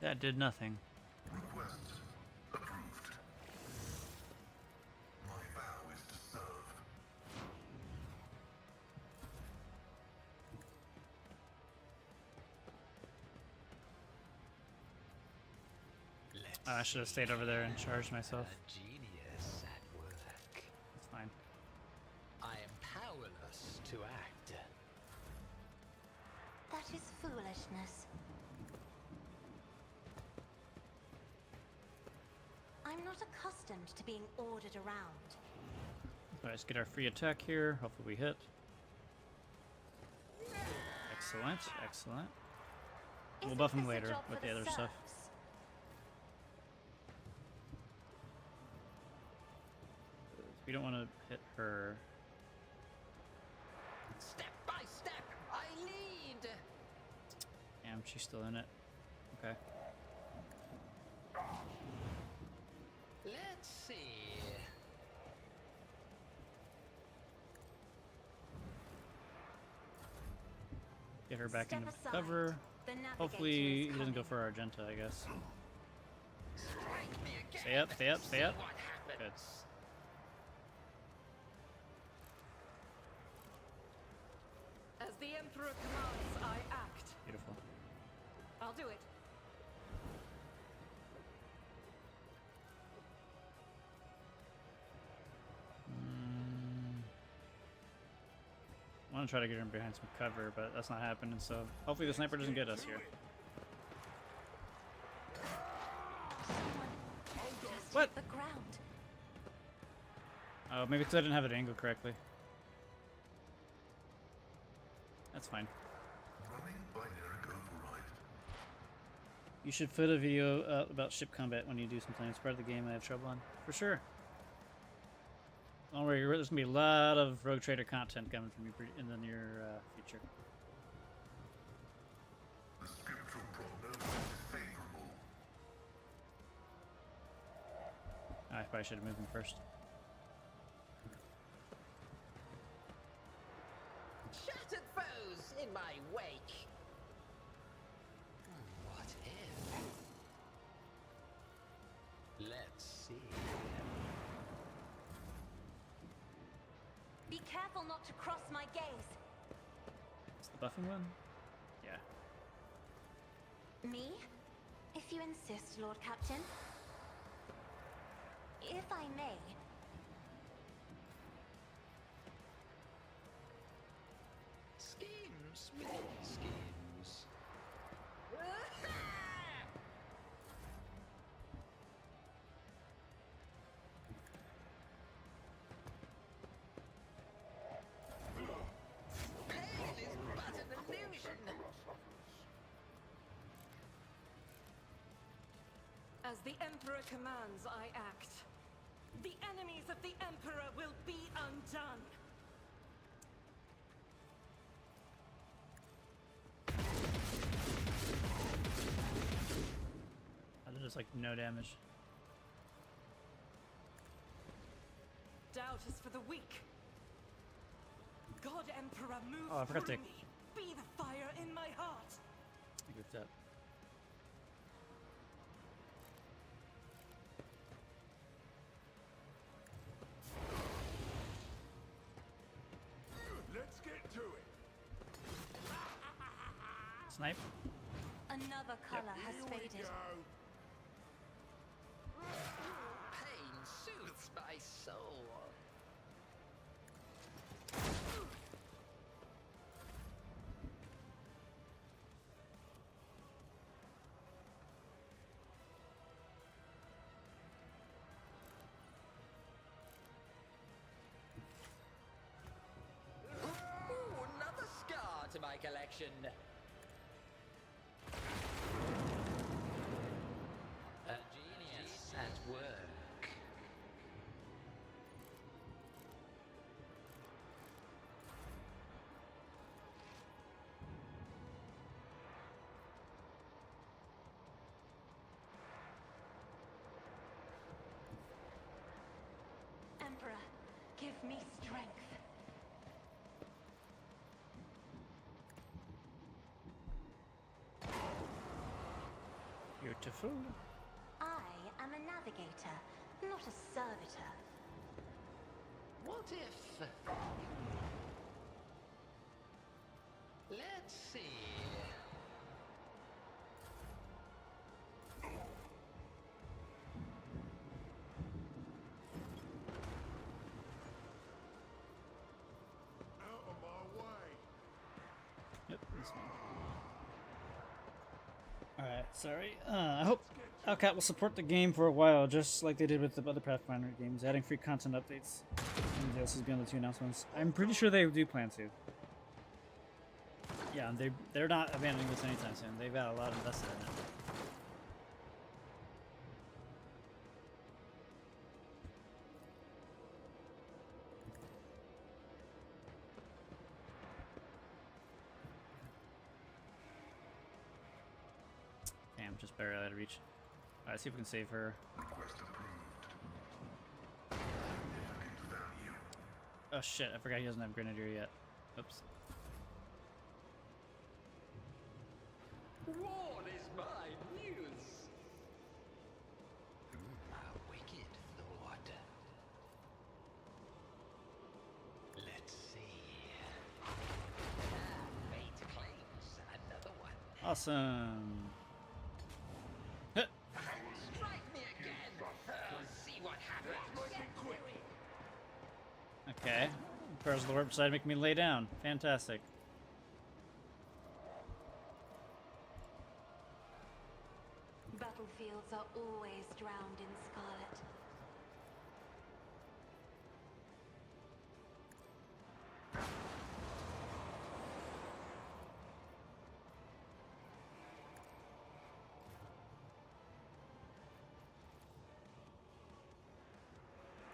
A: That did nothing.
C: Request approved. My vow is to serve.
B: Let's
A: Oh, I should have stayed over there and charged myself.
B: a genius at work.
A: It's fine.
B: I am powerless to act.
G: That is foolishness. I'm not accustomed to being ordered around.
A: Alright, let's get our free attack here. Hopefully we hit. Excellent, excellent. We'll
G: Isn't
A: buff him
G: this a
A: later
G: job
A: with
G: for
A: the other stuff.
G: serfs?
A: We don't want to hit her.
B: Step by step, I lead.
A: Damn, she's still in it. Okay.
B: Let's see.
A: Get her back
G: Step
A: into
G: aside.
A: cover.
G: The navigator
A: Hopefully
G: is
A: he doesn't go
G: coming.
A: for Argenta, I guess.
B: Strike me again.
A: Stay up, stay up, stay up.
B: See what
A: Good.
B: happens.
I: As the Emperor commands, I act.
A: Beautiful.
I: I'll do it.
A: I want to try to get her behind some cover, but that's not happening, so hopefully the sniper doesn't get us here.
G: Just
A: What?
G: hit the ground.
A: Oh, maybe because I didn't have it angled correctly. That's fine.
C: Running binary override.
A: You should put a video about ship combat when you do some playing. It's part of the game I have trouble on. For sure. Don't worry, there's going to be a lot of Rogue Trader content coming from you in the near future.
C: The scriptural prognosis is favorable.
A: I probably should have moved him first.
B: Shattered foes in my wake. What if? Let's see.
G: Be careful not to cross my gaze.
A: Is the buffing one? Yeah.
G: Me? If you insist, Lord Captain. If I may.
B: Schemes, many schemes. Pain is but an illusion.
I: As the Emperor commands, I act. The enemies of the Emperor will be undone.
A: I did just like no damage.
I: Doubt is for the weak. God Emperor, move
A: Oh, I forgot
I: through
A: to-
I: me. Be the fire in my heart.
A: What's up?
F: Let's get to it.
A: Snipe.
G: Another color has
F: Here we
G: faded.
F: go.
B: Pain soothes my soul. Ooh, another scar to my collection. A genius at work.
G: Emperor, give me strength.
A: Beautiful.
G: I am a navigator, not a servitor.
B: What if... Let's see...
F: Out of my way.
A: Yep, this one. Alright, sorry. I hope Alcat will support the game for a while, just like they did with the other Pathfinder games, adding free content updates and DLCs beyond the 2 announcements. I'm pretty sure they do plan to. Yeah, they're not abandoning this anytime soon. They've got a lot invested in it. Damn, just barely out of reach. Alright, see if we can save her.
C: Request approved. Significant value.
A: Oh shit, I forgot he doesn't have Grenadier yet. Oops.
B: What is my news? A wicked thought. Let's see. Fate claims another one.
A: Awesome. Huh.
B: Strike me again. See what happens.
A: Okay. Prayers of the Lord decided to make me lay down. Fantastic.
G: Battlefields are always drowned in scarlet.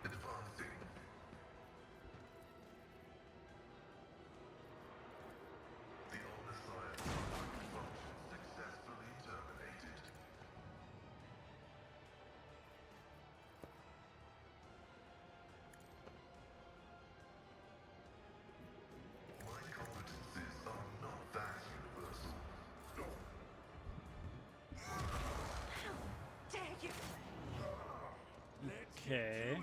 C: Advancing. The Omnissiah's function successfully terminated. My competencies are not that universal.
G: How dare you!
A: Okay.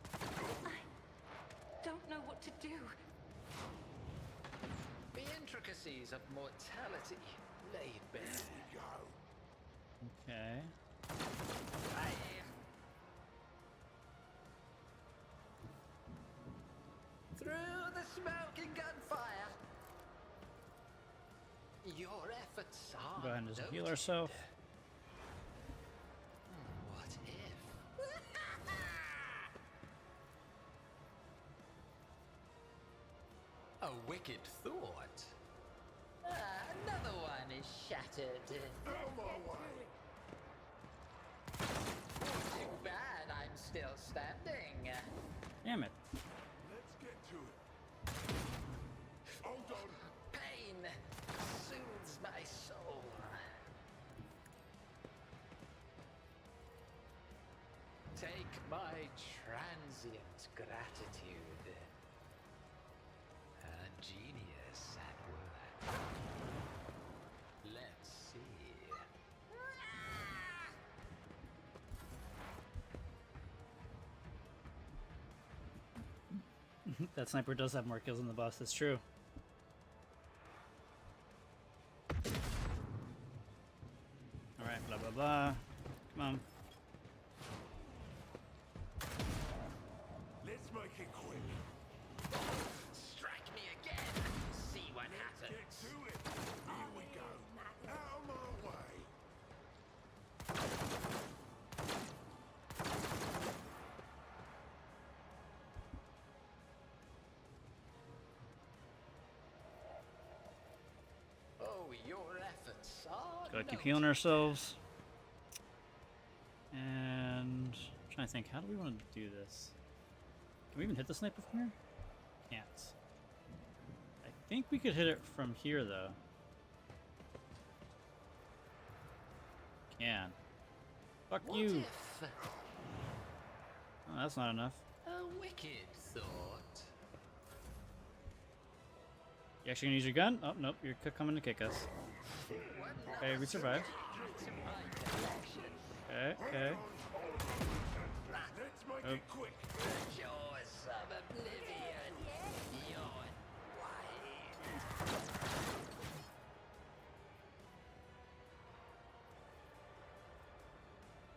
G: I don't know what to do.
B: The intricacies of mortality laid bare.
A: Okay.
B: Through the smoke and gunfire. Your efforts are
A: Go ahead and just heal
B: noted.
A: ourselves.
B: What if? A wicked thought. Another one is shattered.
F: Out of my way.
B: Too bad I'm still standing.
A: Damn it.
F: Let's get to it. Hold on.
B: Pain soothes my soul. Take my transient gratitude. A genius at work.
A: That sniper does have more kills than the boss. That's true. All right, blah blah blah. Come on.
F: Let's make it quick.
B: Strike me again. See what happens.
F: Get to it. Here we go. Out of my way.
B: Oh, your efforts are
A: Gotta keep healing ourselves. And I'm trying to think, how do we want to do this? Can we even hit the sniper from here? Can't. I think we could hit it from here though. Can. Fuck
B: What
A: you.
B: if
A: Oh, that's not enough.
B: a wicked thought?
A: You actually gonna use your gun? Oh nope, you're coming to kick us. Okay, we survived. Okay, okay.
F: Let's make
A: Oh.
F: it quick.
B: The jaws of oblivion. Yawn wide.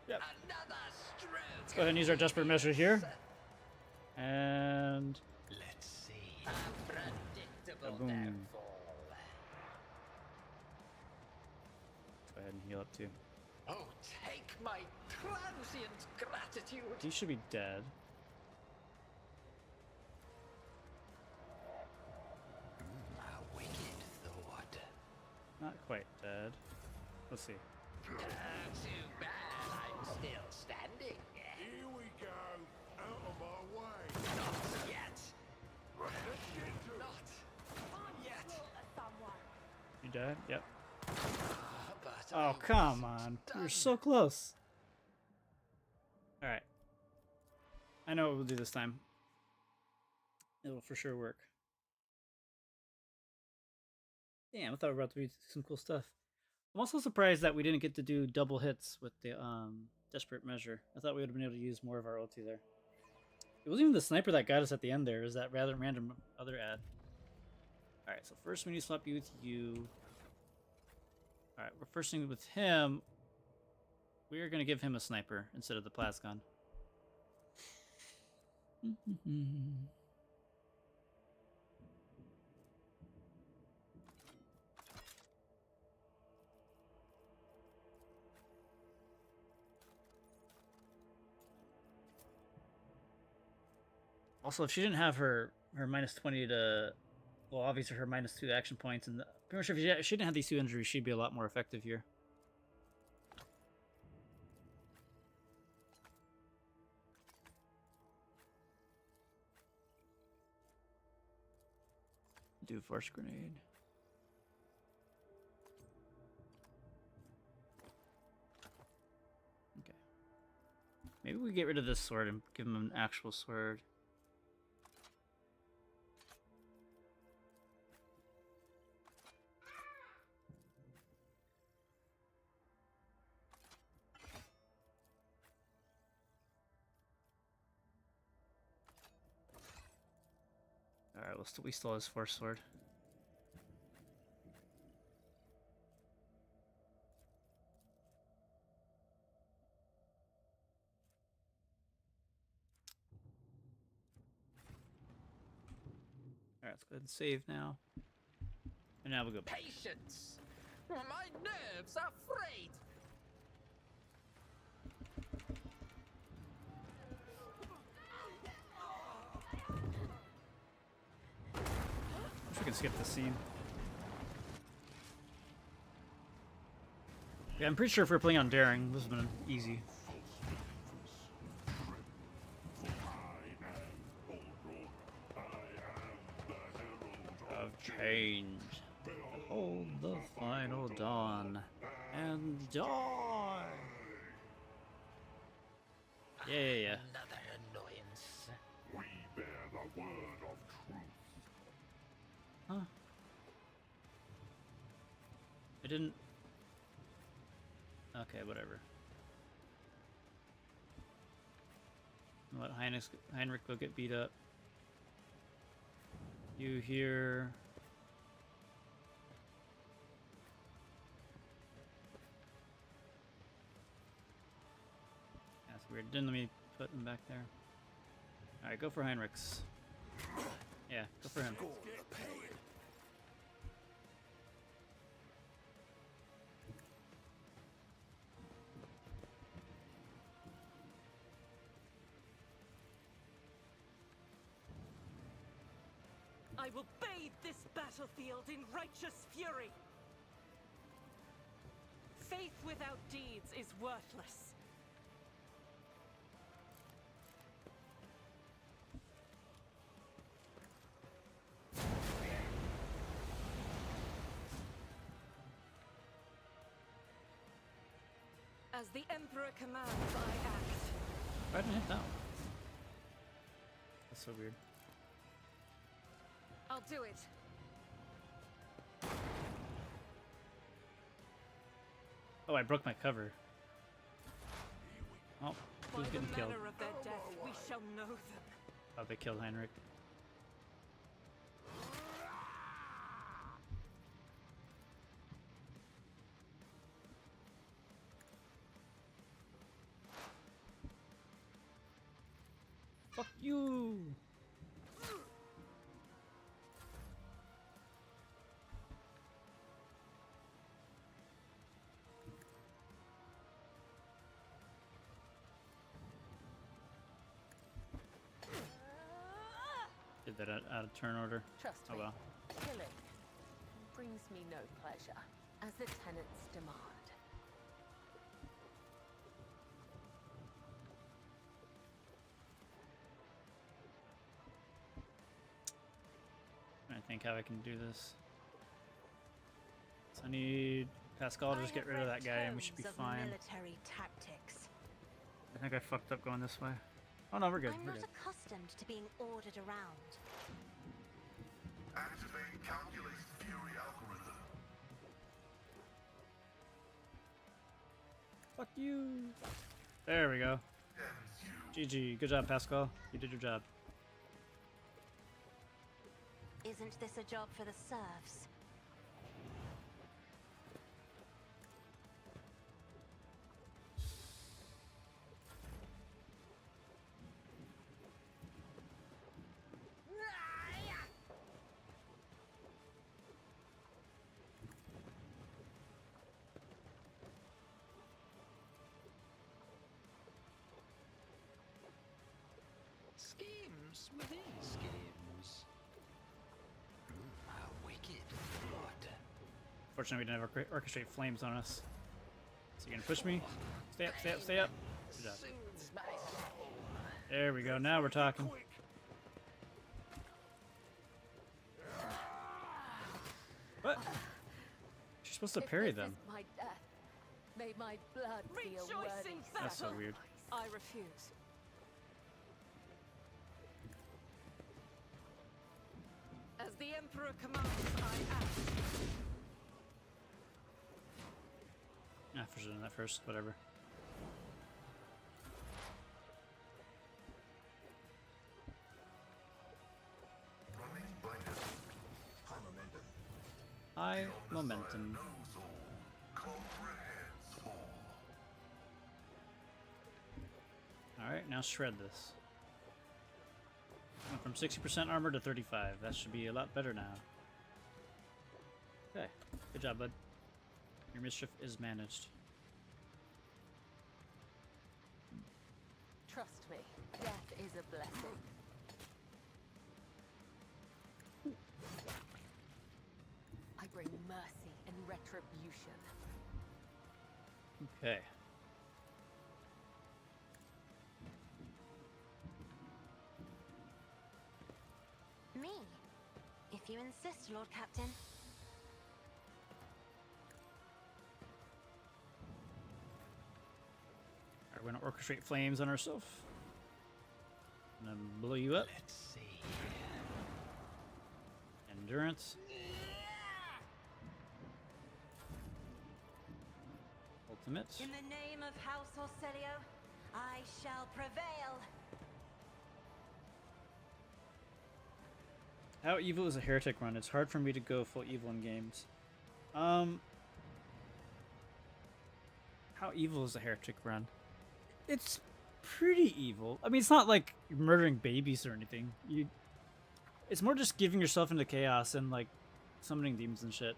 A: Yep.
B: Another stroke.
A: Let's go ahead and use our desperate measure here. And
B: Let's see. A predictable
A: Kaboom.
B: downfall.
A: go ahead and heal up too.
B: Oh, take my transient gratitude.
A: He should be dead.
B: A wicked thought.
A: Not quite dead. Let's see.
B: Too bad I'm still standing.
F: Here we go. Out of my way.
B: Not yet.
F: Let's get to it.
B: Not yet.
A: You dead? Yep.
B: But
A: Oh,
B: I
A: come
B: was
A: on. We were
B: done.
A: so close. Alright. I know what we'll do this time. It'll for sure work. Damn, I thought we were about to do some cool stuff. I'm also surprised that we didn't get to do double hits with the desperate measure. I thought we would have been able to use more of our ulti there. It wasn't even the sniper that got us at the end there. It was that rather random other ad. Alright, so first we need to swap you with you. Alright, we're first thing with him. We are going to give him a sniper instead of the plasgon. Also, if she didn't have her minus 20 to, well, obviously her minus 2 action points, and pretty much if she didn't have these 2 injuries, she'd be a lot more effective here. Do force grenade. Okay. Maybe we get rid of this sword and give him an actual sword. Alright, we still have his force sword. Alright, let's go ahead and save now. And now we'll go back.
B: Patience. My nerves are frayed.
A: Wish we can skip this scene. Yeah, I'm pretty sure if we're playing on Daring, this has been easy. Of change. Behold the final dawn. And die! Yeah.
B: Another annoyance.
C: We bear the word of truth.
A: Huh? I didn't... Okay, whatever. Let Heinrich go get beat up. You here. That's weird. Didn't let me put him back there. Alright, go for Heinrichs. Yeah, go for him.
I: I will bathe this battlefield in righteous fury. Faith without deeds is worthless. As the Emperor commands, I act.
A: Why didn't I hit that one? That's so weird.
I: I'll do it.
A: Oh, I broke my cover. Oh, who's
I: By
A: getting
I: the
A: killed?
I: manner of their death, we shall know them.
A: Oh, they killed Heinrich. Fuck you! Did that out of turn order.
H: Trust
A: Oh
H: me,
A: well.
H: killing brings me no pleasure, as the tenants demand.
A: I think how I can do this. So I need Pascal to just get rid of that guy and we should be fine.
G: Military tactics.
A: I think I fucked up going this way. Oh no, we're good.
G: I'm
A: We're
G: not
A: good.
G: accustomed to being ordered around.
C: Activate calculate theory algorithm.
A: Fuck you. There we go.
C: Ends you.
A: GG. Good job, Pascal. You did your job.
G: Isn't this a job for the serfs?
B: Schemes within schemes. How wicked. What?
A: Fortunately, we didn't have orchestrate flames on us. So you're gonna push me? Stay up, stay up, stay up. Good job.
B: Soothes my soul.
A: There we go. Now we're talking. What? She's supposed to
H: If
A: parry
H: this
A: them.
H: is my death, may my blood be a
I: Rejoice
H: worthy
I: in
A: That's so
I: battle.
A: weird.
I: I refuse. As the Emperor commands, I act.
A: Ah, I should have done that first. Whatever.
C: Running by momentum.
A: High momentum.
C: Knows all. Comprehends all.
A: Alright, now shred this. Went from 60% armor to 35. That should be a lot better now. Okay. Good job, bud. Your mischief is managed.
H: Trust me, death is a blessing. I bring mercy and retribution.
A: Okay.
G: Me? If you insist, Lord Captain.
A: Alright, we're gonna orchestrate flames on ourselves. And then blow you up.
B: Let's see.
A: Endurance. Ultimate.
G: In the name of House Orcelio, I shall prevail.
A: How evil is a heretic run? It's hard for me to go full evil in games. How evil is a heretic run? It's pretty evil. I mean, it's not like you're murdering babies or anything. It's more just giving yourself into chaos and like summoning demons and shit.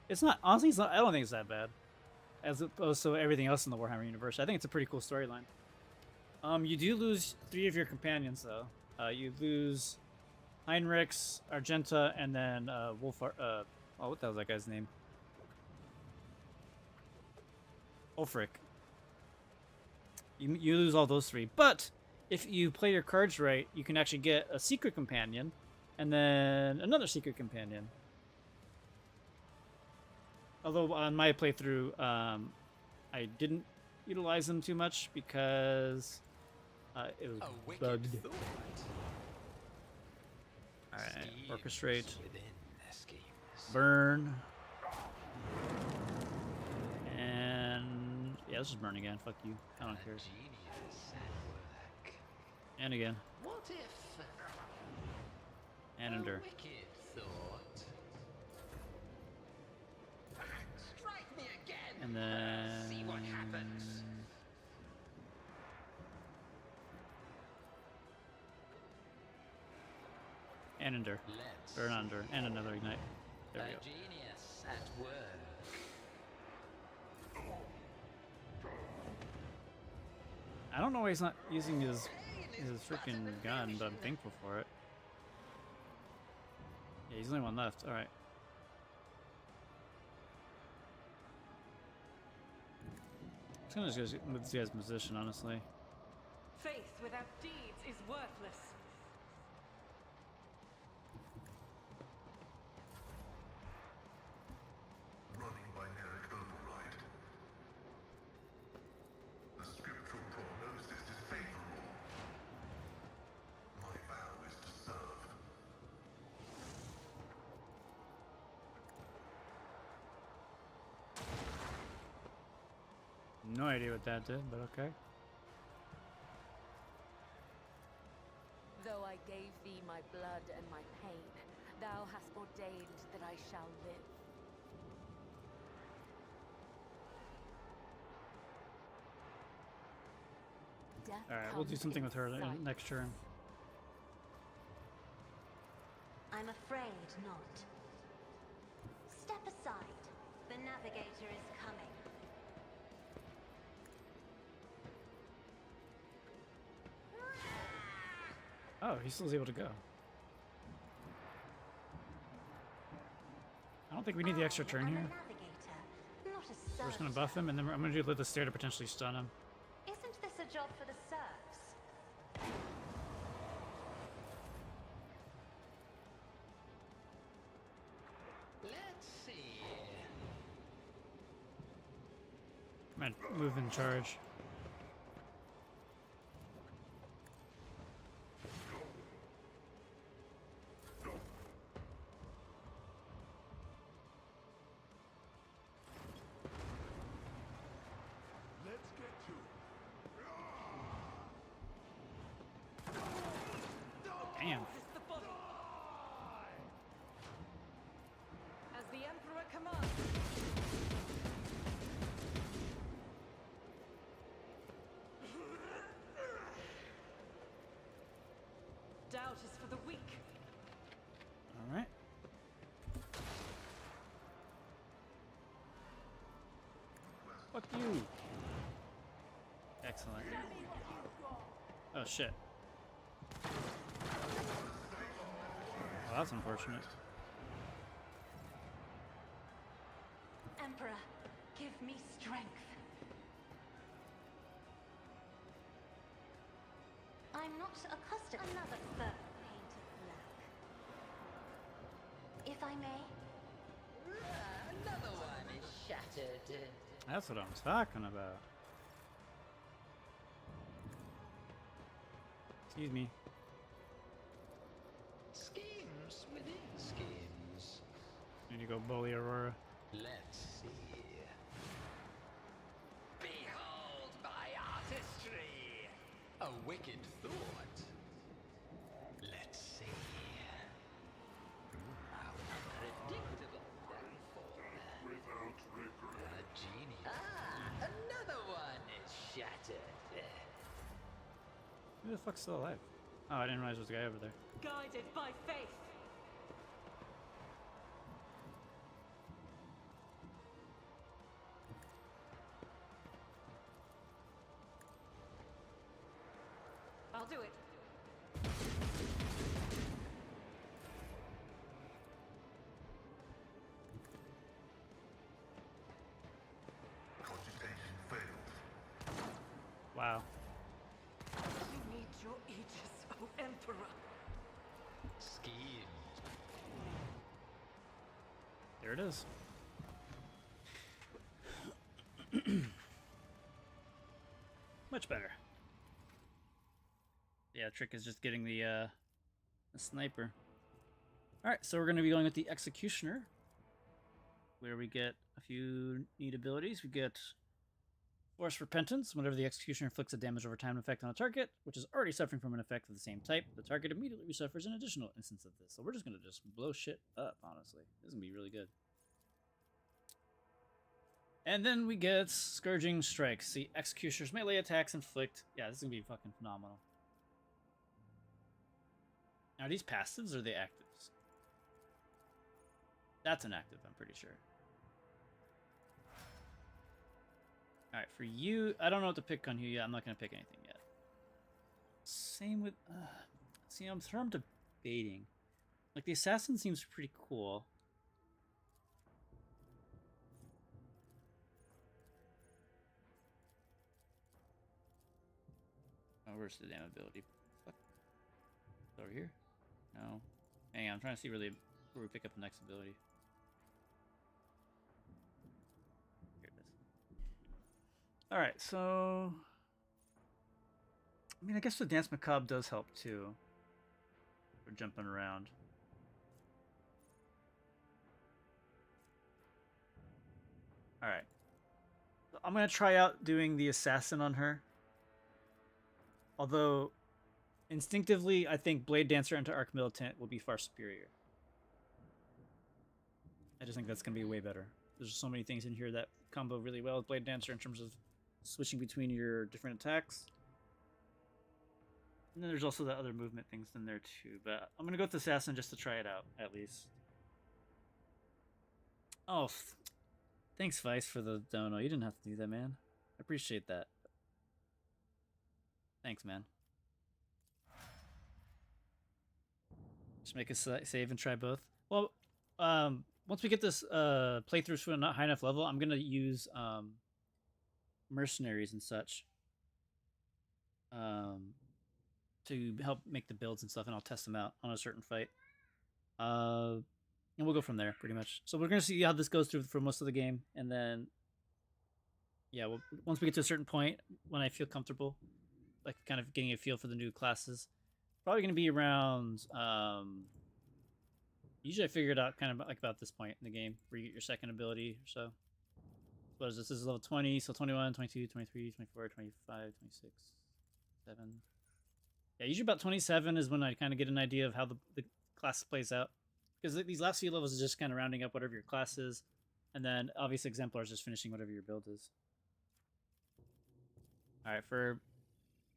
A: It's not, honestly, it's not, I don't think it's that bad. As opposed to everything else in the Warhammer universe. I think it's a pretty cool storyline. You do lose 3 of your companions though. You lose Heinrichs, Argenta, and then Wolfar. Oh, what the hell was that guy's name? Ulfric. You lose all those 3, but if you play your cards right, you can actually get a secret companion, and then another secret companion. Although on my playthrough, I didn't utilize them too much because it was bugged. Alright, orchestrate, burn, and yeah, let's just burn again. Fuck you. I don't care. And again.
B: What if
A: And endure.
B: wicked thought? Strike me again.
A: And then
B: See what happens.
A: and endure.
B: Let's
A: Burn under. And another ignite. There we
B: a
A: go.
B: genius at work.
A: I don't know why he's not using his freaking gun, but I'm thankful for it. Yeah, he's the only one left. Alright. I'm just gonna move this guy's position, honestly.
I: Faith without deeds is worthless.
C: Running binaric override. The scriptural prognosis is favorable. My vow is to serve.
A: No idea what that did, but okay.
H: Though I gave thee my blood and my pain, thou hast ordained that I shall live. Death
A: Alright, we'll do
H: comes
A: something
H: in
A: with her
H: sight.
A: next turn.
G: I'm afraid not. Step aside. The navigator is coming.
A: Oh, he still is able to go. I don't think we need the extra turn
G: I'm a
A: here.
G: navigator, not a
A: We're just gonna
G: servitor.
A: buff him, and then I'm gonna do Lit the Stare to potentially stun him.
G: Isn't this a job for the serfs?
B: Let's see.
A: I'm gonna move in charge.
C: Let's get to it.
A: Damn.
I: Is the body. As the Emperor commands. Doubt is for the weak.
A: Alright. Fuck you. Excellent. Oh shit. Well, that's unfortunate.
G: Emperor, give me strength. I'm not accustomed. Another fur painted black. If I may.
B: Another one is shattered.
A: That's what I'm talking about. Excuse me.
B: Schemes within schemes.
A: Need to go bully Aurora.
B: Let's see. Behold my artistry! A wicked thought. Let's see.
A: Who the fuck's still alive? Oh, I didn't realize there was a guy over there.
I: Guided by faith. I'll do it.
C: Cogitation failed.
A: Wow.
I: I need your aegis, O Emperor.
B: Schemed.
A: There it is. Much better. Yeah, trick is just getting the sniper. Alright, so we're going to be going with the Executioner, where we get a few neat abilities. We get Force Repentance. Whenever the Executioner inflicts a damage over time effect on a target, which is already suffering from an effect of the same type, the target immediately suffers an additional instance of this. So we're just going to just blow shit up, honestly. This is going to be really good. And then we get Scourging Strikes. The Executioner's melee attacks inflict... Yeah, this is going to be fucking phenomenal. Are these passives or are they actives? That's an active, I'm pretty sure. Alright, for you, I don't know what to pick on you yet. I'm not going to pick anything yet. Same with... see, I'm debating. Like, the Assassin seems pretty cool. Oh, where's the damn ability? Fuck. Over here? No. Hang on, I'm trying to see where we pick up the next ability. Here it is. Alright, so... I mean, I guess the Dance Macabre does help, too. For jumping around. Alright. So I'm going to try out doing the Assassin on her. Although, instinctively, I think Blade Dancer into Arc Militant will be far superior. I just think that's going to be way better. There's so many things in here that combo really well with Blade Dancer in terms of switching between your different attacks. And then there's also the other movement things in there too. But I'm going to go with Assassin just to try it out, at least. Oh, thanks, Vice, for the dono. You didn't have to do that, man. I appreciate that. Thanks, man. Just make a save and try both. Well, once we get this playthrough to a not high enough level, I'm gonna use mercenaries and such to help make the builds and stuff, and I'll test them out on a certain fight. And we'll go from there, pretty much. So we're gonna see how this goes through for most of the game, and then yeah, once we get to a certain point, when I feel comfortable, like kind of getting a feel for the new classes, probably going to be around, usually I figure it out kind of like about this point in the game, where you get your second ability or so. What is this? This is level 20, so 21, 22, 23, 24, 25, 26, 7. Yeah, usually about 27 is when I kind of get an idea of how the class plays out. Because these last few levels is just kind of rounding up whatever your class is, and then obviously Exemplar is just finishing whatever your build is. Alright, for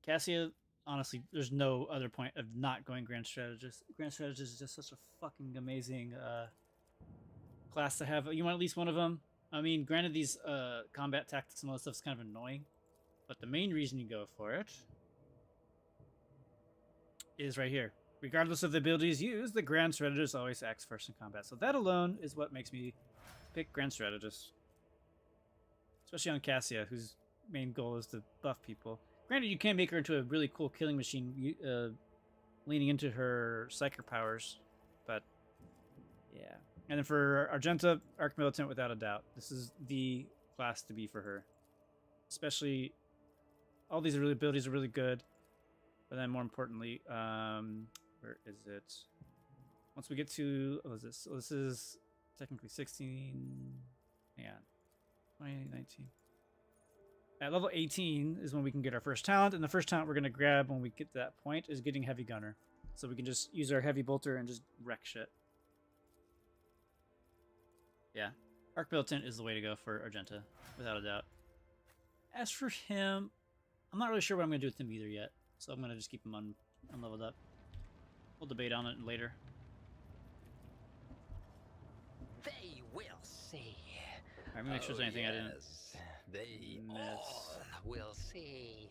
A: Cassia, honestly, there's no other point of not going Grand Strategist. Grand Strategist is just such a fucking amazing class to have. You want at least one of them. I mean, granted, these combat tactics and all that stuff is kind of annoying, but the main reason you go for it is right here. Regardless of the abilities used, the Grand Strategist always acts first in combat. So that alone is what makes me pick Grand Strategist. Especially on Cassia, whose main goal is to buff people. Granted, you can make her into a really cool killing machine, leaning into her Psyker powers, but yeah. And then for Argenta, Arc Militant, without a doubt, this is the class to be for her. Especially, all these abilities are really good, but then more importantly, where is it? Once we get to, what is this? So this is technically 16, hang on, 2019. At level 18 is when we can get our first talent, and the first talent we're going to grab when we get to that point is getting Heavy Gunner. So we can just use our Heavy Bolter and just wreck shit. Yeah, Arc Militant is the way to go for Argenta, without a doubt. As for him, I'm not really sure what I'm going to do with him either yet. so I'm gonna just keep him unleveled up. We'll debate on it later.
B: They will see.
A: Alright, let me make sure there's anything I didn't
B: yes, They
A: miss.
B: all will see.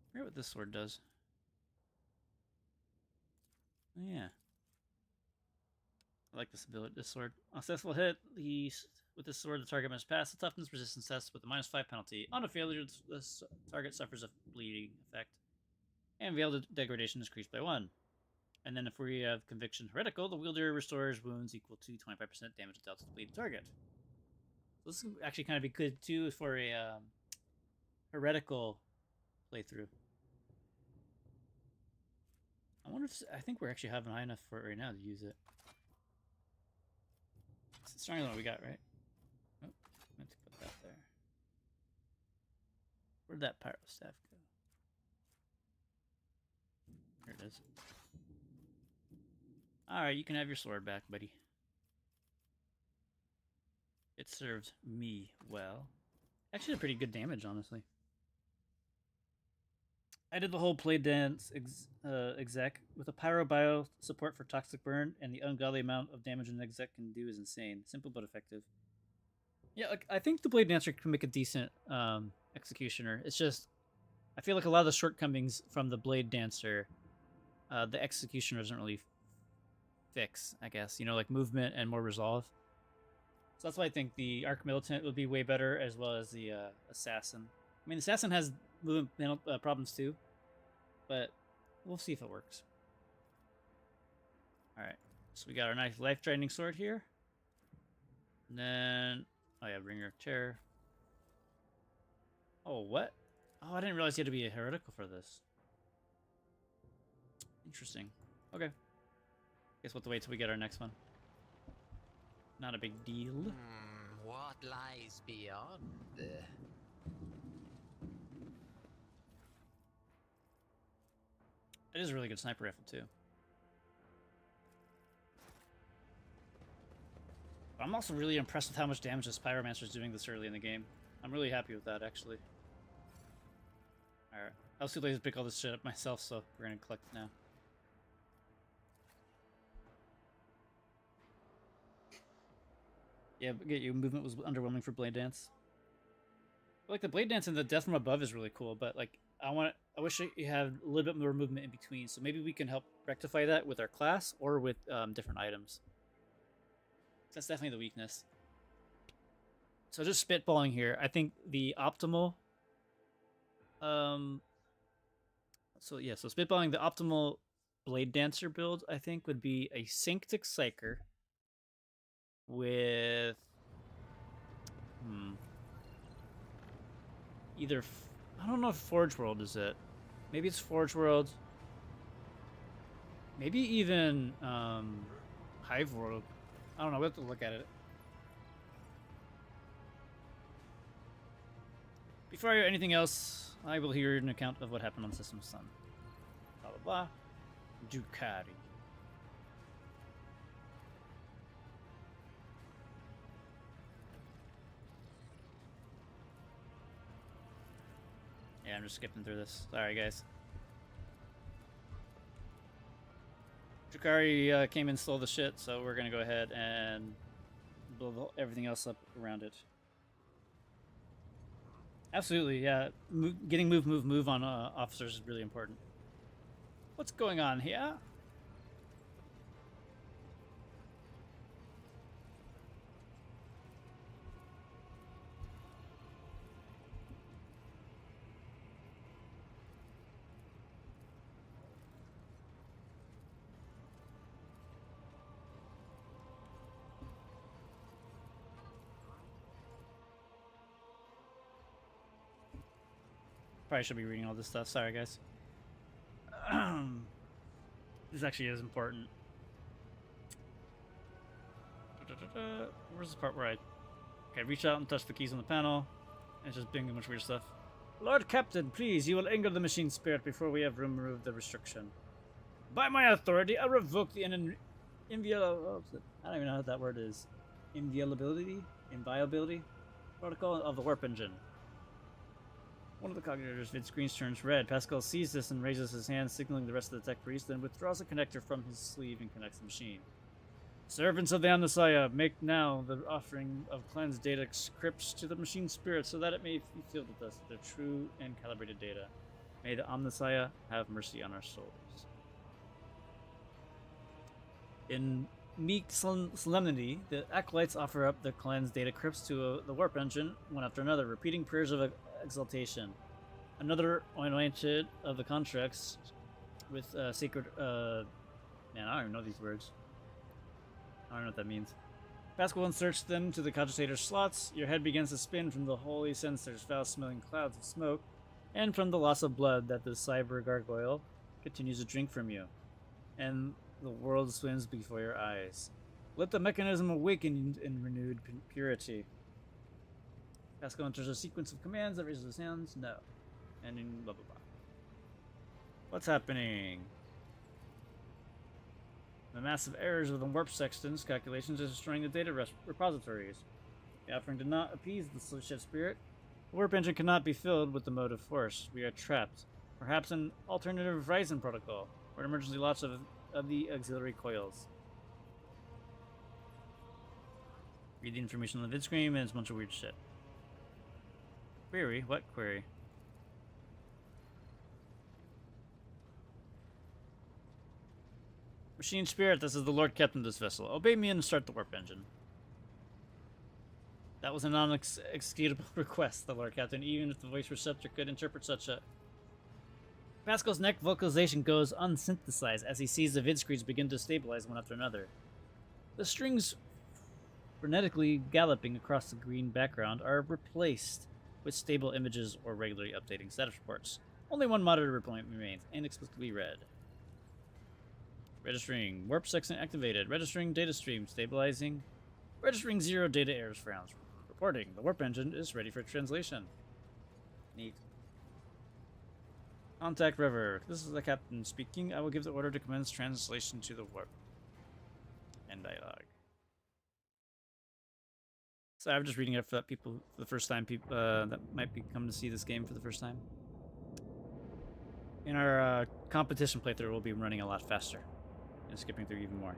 A: I forget what this sword does. Oh, yeah. I like this ability, this sword. On successful hit, with this sword, the target must pass the toughness resistance test with a -5 penalty. On a failure, this target suffers a bleeding effect. And veiled degradation is increased by 1. And then if we have conviction heretical, the wielder restores wounds equal to 25% damage dealt to the bleeding target. So this is actually kind of be good too for a heretical playthrough. I wonder if I think we're actually having high enough for it right now to use it. It's stronger than what we got, right? Oh, I meant to put that there. Where'd that pyro staff go? Here it is. Alright, you can have your sword back, buddy. It serves me well. Actually, pretty good damage, honestly. I did the whole play dance exec with a pyro bio support for toxic burn, and the ungodly amount of damage an exec can do is insane. Simple but effective. Yeah, like I think the blade dancer can make a decent executioner. It's just I feel like a lot of the shortcomings from the blade dancer, the executioner doesn't really fix. I guess, you know, like movement and more resolve. So that's why I think the arc militant would be way better, as well as the assassin. I mean, the assassin has movement problems too, but we'll see if it works. Alright, so we got our nice life-draining sword here. And then, oh yeah, Ringer of Terror. Oh, what? Oh, I didn't realize you had to be a heretical for this. Interesting. Okay. Guess we'll have to wait till we get our next one. Not a big deal.
B: What lies beyond?
A: It is a really good sniper rifle, too. But I'm also really impressed with how much damage this Pyromancer is doing this early in the game. I'm really happy with that, actually. Alright. I was too lazy to pick all this shit up myself, so we're gonna collect it now. Yeah, but get you. Movement was underwhelming for Blade Dance. Like the Blade Dance and the Death from Above is really cool, but like I wish you had a little bit more movement in between, so maybe we can help rectify that with our class or with different items. That's definitely the weakness. So just spitballing here, I think the optimal so spitballing the optimal Blade Dancer build, I think, would be a Synctic Psyker with either I don't know if Forge World is it. Maybe it's Forge World. Maybe even Hive World. I don't know. We have to look at it. Before I do anything else, I will hear an account of what happened on System Sun. Blah blah blah. Ducati. Yeah, I'm just skipping through this. Sorry, guys. Drakari came and stole the shit, so we're gonna go ahead and build everything else up around it. Absolutely, yeah. Getting move on officers is really important. What's going on here? Probably should be reading all this stuff. Sorry, guys. This actually is important. Where's the part where I... Okay, reach out and touch the keys on the panel. And it's just bing a bunch of weird stuff. Lord Captain, please, you will anger the machine spirit before we have removed the restriction. By my authority, I revoke the inviolability. I don't even know what that word is. Inviolability? inviolability protocol of the warp engine. One of the cognitor's vid screens turns red. Pascal sees this and raises his hand, signaling the rest of the tech priest, then withdraws a connector from his sleeve and connects the machine. Servants of the Omnissiah, make now the offering of cleansed data crypts to the machine spirit so that it may be filled with us, their true and calibrated data. May the Omnissiah have mercy on our souls. In meek solemnity, the acolytes offer up the cleansed data crypts to the warp engine one after another, repeating prayers of exaltation. Another anointed of the contracts with sacred. Man, I don't even know these words. I don't know what that means. Pascal inserts them to the cogitator's slots. Your head begins to spin from the holy censers, foul-smelling clouds of smoke, and from the loss of blood that the cyber gargoyle continues to drink from you. And the world swims before your eyes. Let the mechanism awaken in renewed purity. Pascal enters a sequence of commands that raises his hands. No. And in blah blah blah. What's happening? The massive errors of the warp sextant's calculations is destroying the data repositories. The offering did not appease the ship spirit. The warp engine cannot be filled with the motive force. We are trapped. Perhaps an alternative Ryzen protocol, or an emergency launch of the auxiliary coils. Read the information on the vid screen, and it's a bunch of weird shit. Query? What query? Machine Spirit, this is the Lord Captain of this vessel. Obey me and start the warp engine. That was a non-executable request, the Lord Captain, even if the voice receptor could interpret such a... Pascal's neck vocalization goes unsynthesized as he sees the vid screens begin to stabilize one after another. The strings frenetically galloping across the green background are replaced with stable images or regularly updating status reports. Only one monitor point remains, inexplicably red. Registering. Warp section activated. Registering data stream. Stabilizing. Registering 0 data errors frowns. Reporting. The warp engine is ready for translation. Neat. Contact River. This is the captain speaking. I will give the order to commence translation to the warp. End dialogue. So I'm just reading it for that people for the first time, people that might be coming to see this game for the first time. In our competition playthrough, we'll be running a lot faster and skipping through even more.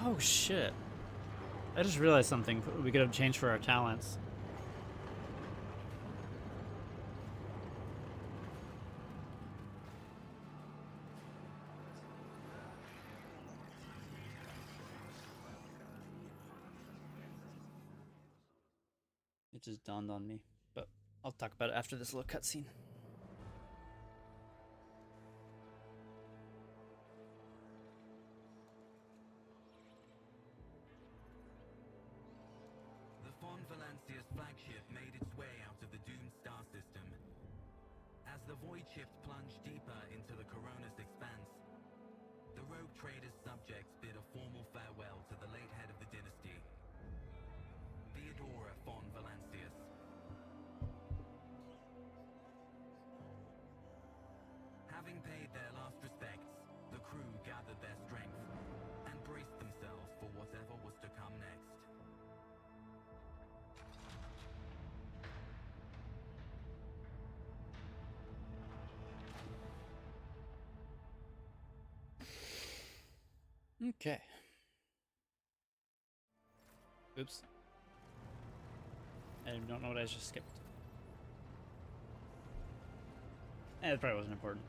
A: Oh shit. I just realized something we could have changed for our talents. It just dawned on me, but I'll talk about it after this little cutscene.
J: Flagship made its way out of the doomed star system. As the void shift plunged deeper into the Corona's expanse, the rogue trader's subjects bid a formal farewell to the late head of the dynasty, Theodora von Valancius. Having paid their last respects, the crew gathered their strength and braced themselves for whatever was to come next.
A: Okay. Oops. I don't know what I just skipped. It probably wasn't important.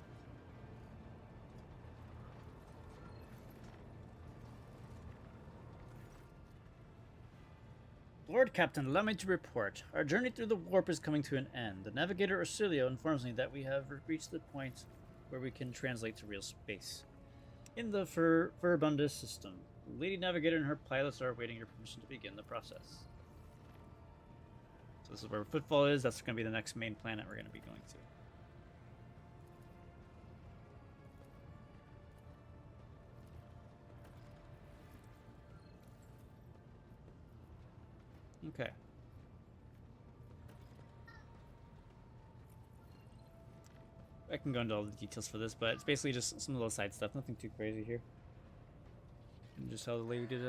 A: Lord Captain, allow me to report. Our journey through the warp is coming to an end. The navigator Ursilio informs me that we have reached the point where we can translate to real space. In the Furbundus system, the Lady Navigator and her pilots are awaiting your permission to begin the process. So this is where Footfall is. That's going to be the next main planet we're going to be going to. Okay. I can go into all the details for this, but it's basically just some little side stuff. Nothing too crazy here. And just how the lady did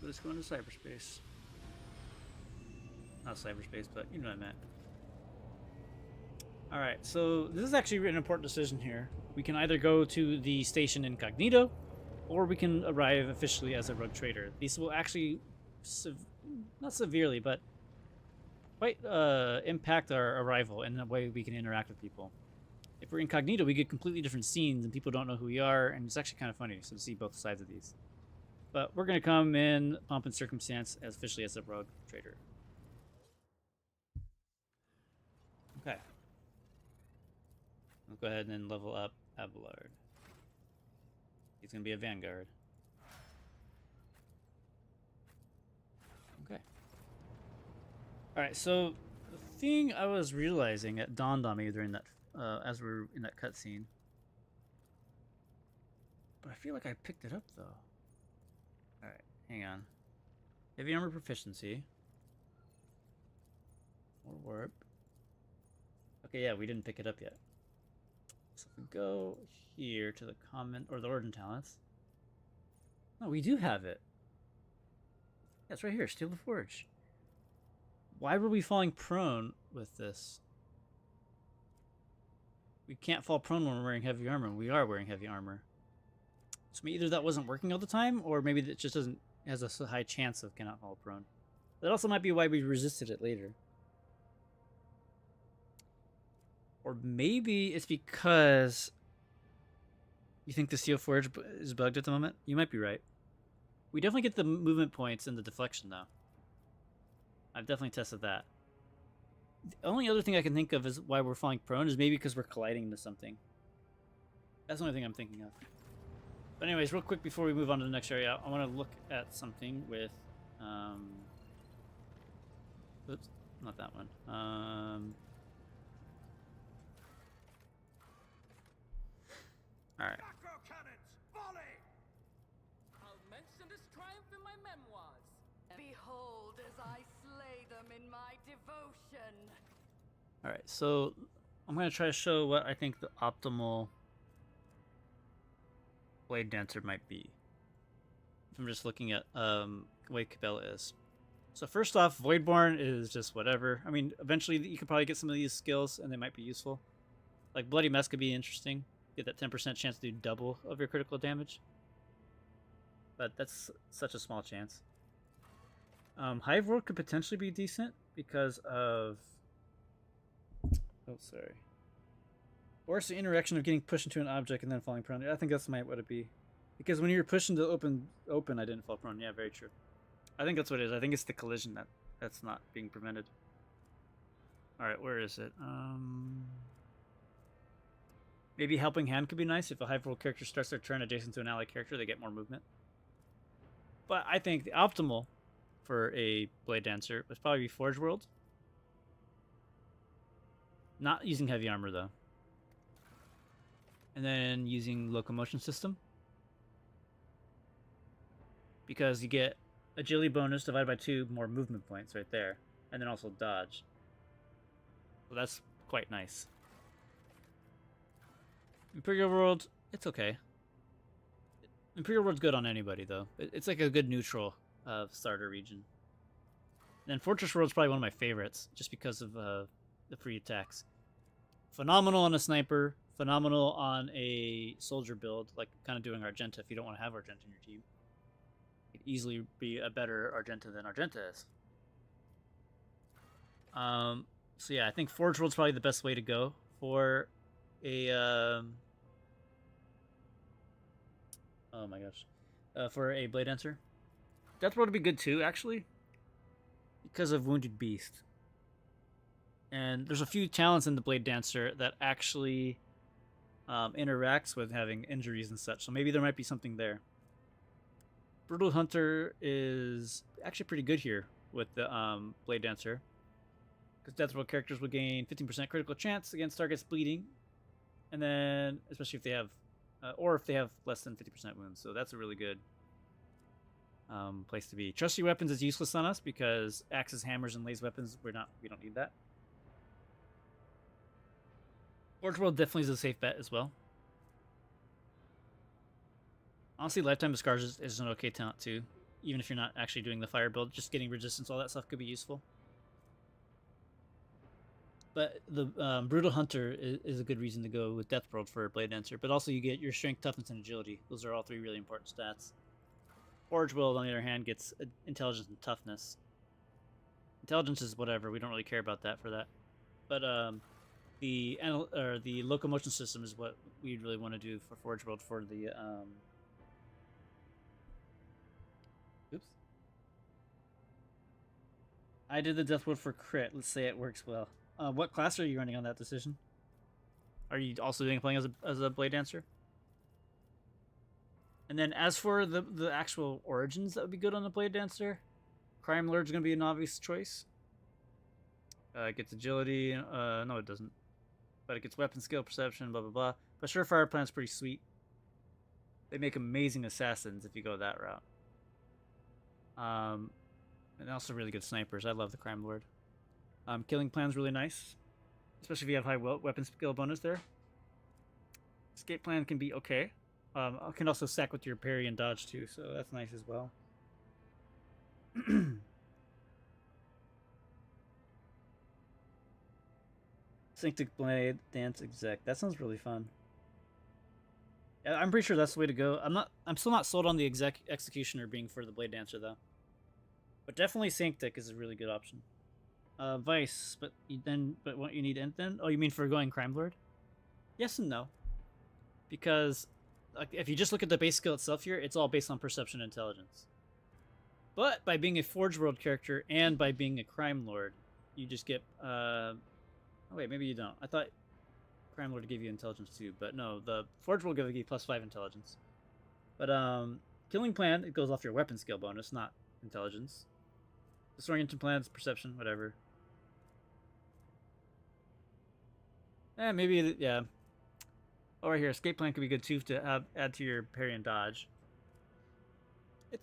A: let us go into cyberspace. Not cyberspace, but you know what I meant. Alright, so this is actually an important decision here. We can either go to the station incognito, or we can arrive officially as a rogue trader. These will actually, not severely, but quite impact our arrival and the way we can interact with people. If we're incognito, we get completely different scenes and people don't know who we are, and it's actually kind of funny to see both sides of these. But we're going to come in pomp and circumstance as officially as a rogue trader. Okay. Let's go ahead and then level up Abelard. He's going to be a vanguard. Okay. Alright, so the thing I was realizing that dawned on me during that as we were in that cutscene. But I feel like I picked it up, though. Alright, hang on. Heavy armor proficiency. More warp. Okay, yeah, we didn't pick it up yet. So if we go here to the common, or the Origin Talents. No, we do have it. Yeah, it's right here, Steel the Forge. Why were we falling prone with this? We can't fall prone when we're wearing heavy armor. We are wearing heavy armor. So either that wasn't working all the time, or maybe it just doesn't has a high chance of cannot fall prone. That also might be why we resisted it later. Or maybe it's because you think the Steel Forge is bugged at the moment. You might be right. We definitely get the movement points and the deflection, though. I've definitely tested that. The only other thing I can think of is why we're falling prone is maybe because we're colliding into something. That's the only thing I'm thinking of. But anyways, real quick before we move on to the next area, I want to look at something with... oops, not that one. Alright.
H: I'll mention this triumph in my memoirs. Behold as I slay them in my devotion.
A: Alright, so I'm going to try to show what I think the optimal Blade Dancer might be. I'm just looking at the way Cabela is. So first off, Voidborn is just whatever. I mean, eventually you could probably get some of these skills and they might be useful. Like Bloody Mess could be interesting. Get that 10% chance to do double of your critical damage. But that's such a small chance. Hive World could potentially be decent because of... Oh, sorry. Or it's the interaction of getting pushed into an object and then falling prone. I think that's what it'd be. Because when you're pushing to open, I didn't fall prone. Yeah, very true. I think that's what it is. I think it's the collision that's not being prevented. Alright, where is it? Maybe Helping Hand could be nice. If a Hive World character starts their turn adjacent to an ally character, they get more movement. But I think the optimal for a Blade Dancer would probably be Forge World. Not using heavy armor, though. And then using Locomotion System. Because you get agility bonus divided by 2 more movement points right there. And then also dodge. So that's quite nice. Imperial World, it's okay. Imperial World's good on anybody, though. It's like a good neutral starter region. And then Fortress World's probably one of my favorites, just because of the free attacks. Phenomenal on a sniper, phenomenal on a soldier build, like kind of doing Argenta if you don't want to have Argenta in your team. It could easily be a better Argenta than Argenta is. So yeah, I think Forge World's probably the best way to go for a oh my gosh, for a Blade Dancer. Death World would be good too, actually, because of Wounded Beast. And there's a few talents in the Blade Dancer that actually interacts with having injuries and such, so maybe there might be something there. Brutal Hunter is actually pretty good here with the Blade Dancer. because Death Roll characters will gain 15% critical chance against targets bleeding, and then especially if they have, or if they have less than 50% wounds. So that's a really good place to be. Trusty weapons is useless on us because axes, hammers, and laser weapons we don't need that. Forge World definitely is a safe bet as well. Honestly, Lifetime of Scars is an okay talent too. Even if you're not actually doing the fire build, just getting resistance, all that stuff could be useful. But the Brutal Hunter is a good reason to go with Death World for Blade Dancer. But also you get your Strength, Toughness, and Agility. Those are all 3 really important stats. Forge World, on the other hand, gets Intelligence and Toughness. Intelligence is whatever. We don't really care about that for that. But the locomotion system is what we really want to do for Forge World for the oops. I did the Death World for crit. Let's say it works well. What class are you running on that decision? Are you also playing as a Blade Dancer? And then as for the actual origins that would be good on the Blade Dancer, Crime Lord's going to be an obvious choice. It gets agility. No, it doesn't. But it gets weapon skill, perception, blah, blah, blah. But Surefire Plan's pretty sweet. They make amazing assassins if you go that route. And also really good snipers. I love the Crime Lord. Killing Plan's really nice. Especially if you have high weapon skill bonus there. Escape Plan can be okay. Can also stack with your parry and dodge too, so that's nice as well. Synctic Blade Dance Exec. That sounds really fun. Yeah, I'm pretty sure that's the way to go. I'm still not sold on the Executioner being for the Blade Dancer though. But definitely Synctic is a really good option. Vice, but what you need then? Oh, you mean for going Crime Lord? Yes and no. Because if you just look at the base skill itself here, it's all based on perception and intelligence. But by being a Forge World character and by being a Crime Lord, you just get oh wait, maybe you don't. I thought Crime Lord gave you intelligence too, but no, the Forge World give you +5 intelligence. But Killing Plan, it goes off your weapon skill bonus, not intelligence. Disorienting Plan is perception, whatever. Maybe yeah. Oh, right here, Escape Plan could be good too to add to your parry and dodge.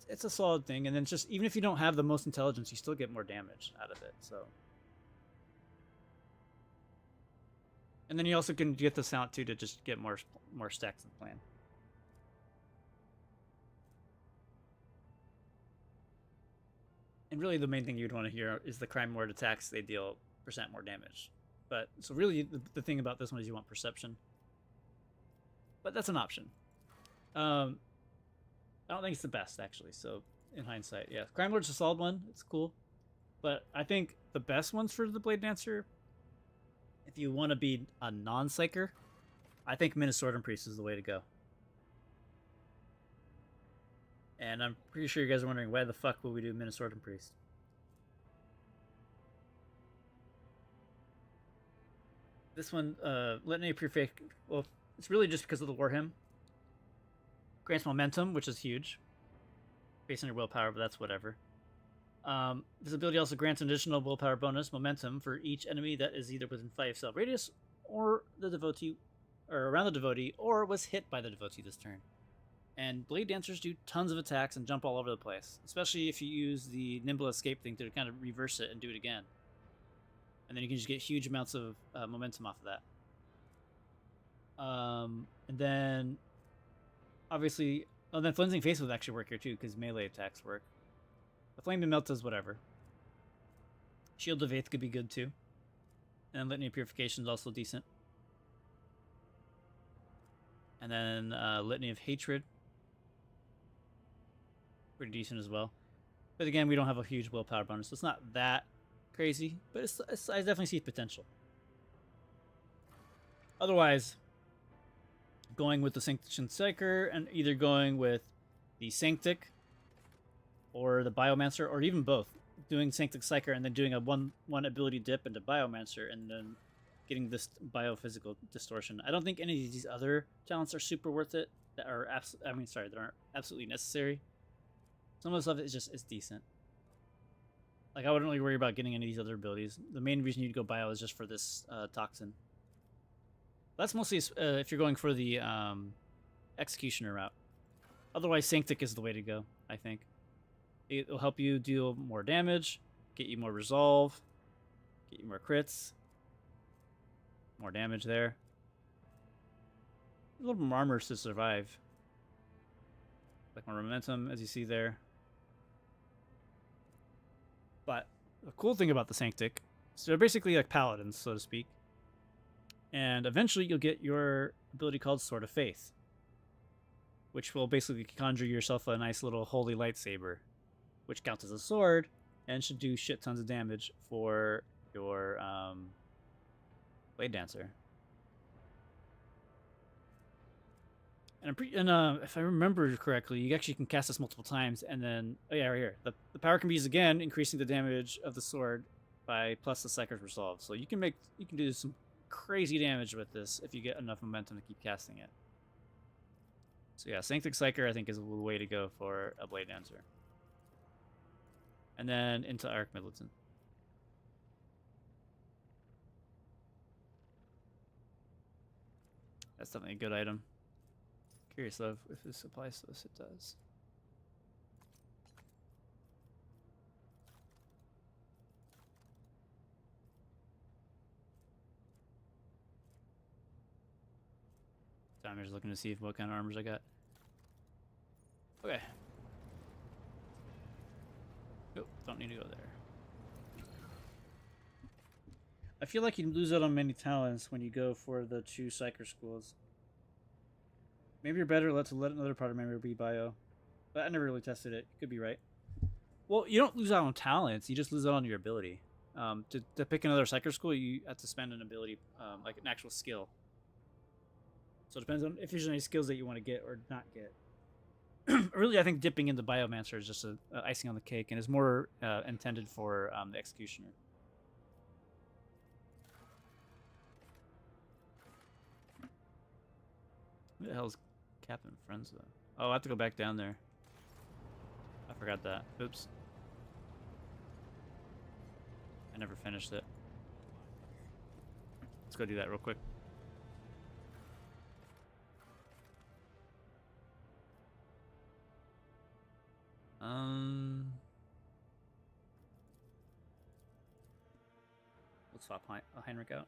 A: It's a solid thing, and then just even if you don't have the most intelligence, you still get more damage out of it. So, and then you also can get the sound too to just get more stacks in the plan. And really, the main thing you'd want to hear is the Crime Lord attacks. They deal % more damage. But so really, the thing about this one is you want perception. But that's an option. I don't think it's the best, actually. So, in hindsight, yeah. Crime Lord's a solid one. It's cool. But I think the best ones for the Blade Dancer, if you want to be a non-Psyker, I think Minnesota Priest is the way to go. And I'm pretty sure you guys are wondering, why the fuck will we do Minnesota Priest? This one, Litany of Purification, well, it's really just because of the Warhymn. Grants momentum, which is huge. Based on your willpower, but that's whatever. This ability also grants an additional willpower bonus, momentum, for each enemy that is either within 5 cell radius, or the devotee, or around the devotee, or was hit by the devotee this turn. And Blade Dancers do tons of attacks and jump all over the place, especially if you use the Nimble Escape thing to kind of reverse it and do it again. And then you can just get huge amounts of momentum off of that. And then, obviously, then Cleansing Face would actually work here too, because melee attacks work. The Flame and Melt does whatever. Shield of Faith could be good too. And Litany of Purification is also decent. And then Litany of Hatred. Pretty decent as well. But again, we don't have a huge willpower bonus, so it's not that crazy. But I definitely see potential. Otherwise, going with the Sanctition Psyker and either going with the Sanctic or the Biomancer, or even both. Doing Sanctic Psyker and then doing a one ability dip into Biomancer and then getting this biophysical distortion. I don't think any of these other talents are super worth it. That aren't absolutely necessary. Some of the stuff is decent. Like, I wouldn't really worry about getting any of these other abilities. The main reason you'd go bio is just for this toxin. That's mostly if you're going for the executioner route. Otherwise, Sanctic is the way to go, I think. It will help you deal more damage, get you more resolve, get you more crits, more damage there. A little more armor to survive. Like more momentum, as you see there. But the cool thing about the Sanctic, so they're basically like paladins, so to speak. And eventually you'll get your ability called Sword of Faith, which will basically conjure yourself a nice little holy lightsaber, which counts as a sword and should do shit tons of damage for your Blade Dancer. And if I remember correctly, you actually can cast this multiple times, and then oh yeah, right here, the power can be used again, increasing the damage of the sword by plus the Psyker's resolve. So you can do some crazy damage with this if you get enough momentum to keep casting it. So yeah, Sanctic Psyker I think is the way to go for a Blade Dancer. And then into Arc Militant. That's definitely a good item. Curious though if this applies to this. It does. I'm just looking to see what kind of armors I got. Okay. Nope, don't need to go there. I feel like you lose out on many talents when you go for the 2 Psyker schools. Maybe you're better to let another party member be bio. But I never really tested it. Could be right. Well, you don't lose out on talents. You just lose out on your ability. To pick another Psyker school, you have to spend an ability, like an actual skill. So it depends on if there's any skills that you want to get or not get. Really, I think dipping into Pyromancer is just a icing on the cake and is more intended for the Executioner. Who the hell is Captain Friends, though? Oh, I have to go back down there. I forgot that. Oops. I never finished it. Let's go do that real quick. Let's swap Heinrich out.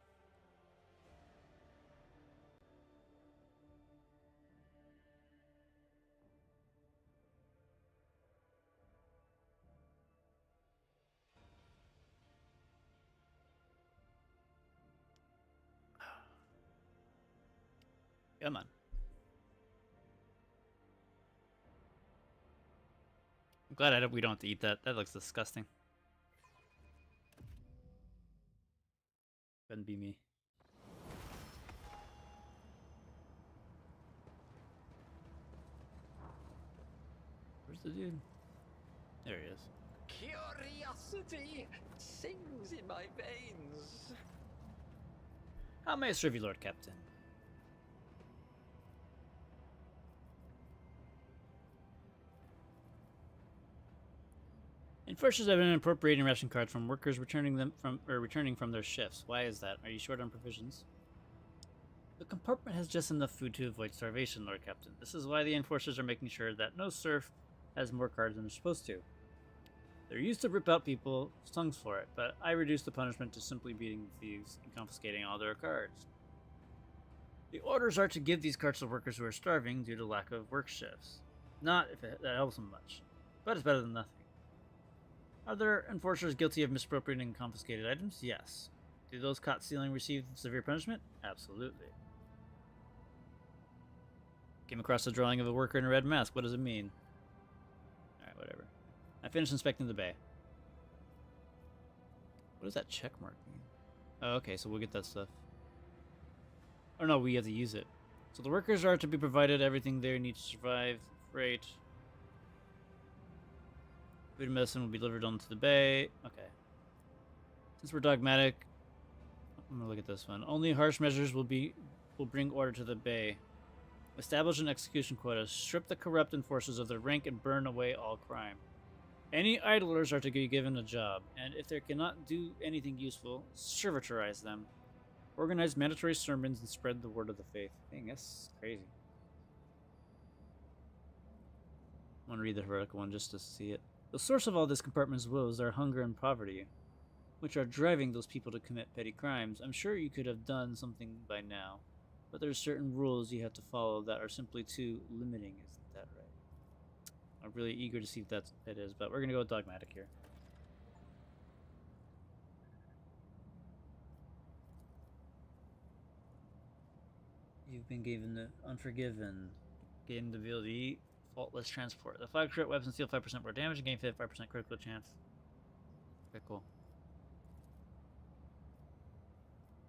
A: Come on. I'm glad we don't have to eat that. That looks disgusting. Couldn't be me. Where's the dude? There he is.
B: Curiosity sings in my veins.
A: How may I serve you, Lord Captain? Enforcers have been appropriating ration cards from workers returning from their shifts. Why is that? Are you short on provisions? The compartment has just enough food to avoid starvation, Lord Captain. This is why the enforcers are making sure that no serf has more cards than they're supposed to. They're used to rip out people's tongues for it, but I reduced the punishment to simply beating thieves and confiscating all their cards. The orders are to give these cards to workers who are starving due to lack of work shifts. Not if that helps them much, but it's better than nothing. Are there enforcers guilty of misappropriating confiscated items? Yes. Do those caught stealing receive severe punishment? Absolutely. Came across a drawing of a worker in a red mask. What does it mean? Alright, whatever. I finished inspecting the bay. What does that check mark mean? Oh, okay, so we'll get that stuff. Oh no, we have to use it. So the workers are to be provided everything they need to survive. Freight. Food and medicine will be delivered onto the bay. Okay. Since we're dogmatic, I'm gonna look at this one. Only harsh measures will bring order to the bay. Establish an execution quota. Strip the corrupt enforcers of their rank and burn away all crime. Any idlers are to be given a job, and if they cannot do anything useful, servitorize them. Organize mandatory sermons and spread the word of the faith. Dang, that's crazy. I want to read the heretical one just to see it. The source of all this compartment's woes are hunger and poverty, which are driving those people to commit petty crimes. I'm sure you could have done something by now, but there's certain rules you have to follow that are simply too limiting. Isn't that right? I'm really eager to see if that is, but we're gonna go with dogmatic here. You've been given the Unforgiven. Gain the ability Faultless Transport. The 5 crit weapons deal 5% more damage and gain 5% critical chance. Okay, cool.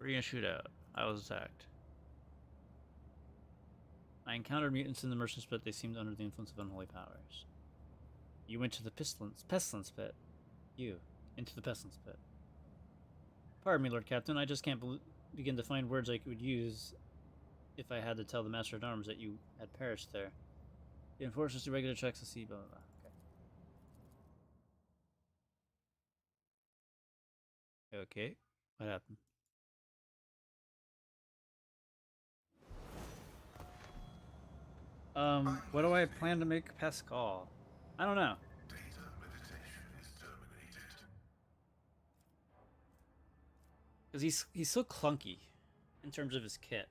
A: Arena shootout. I was attacked. I encountered mutants in the merchant's pit. They seemed under the influence of unholy powers. You went to the pestilence pit. You. Into the pestilence pit. Pardon me, Lord Captain. I just can't begin to find words I would use if I had to tell the Master at Arms that you had perished there. The enforcers do regular checks to see blah blah blah. Okay. Okay. What happened? What do I plan to make Pascal? I don't know.
C: Data meditation is terminated.
A: Because he's so clunky in terms of his kit.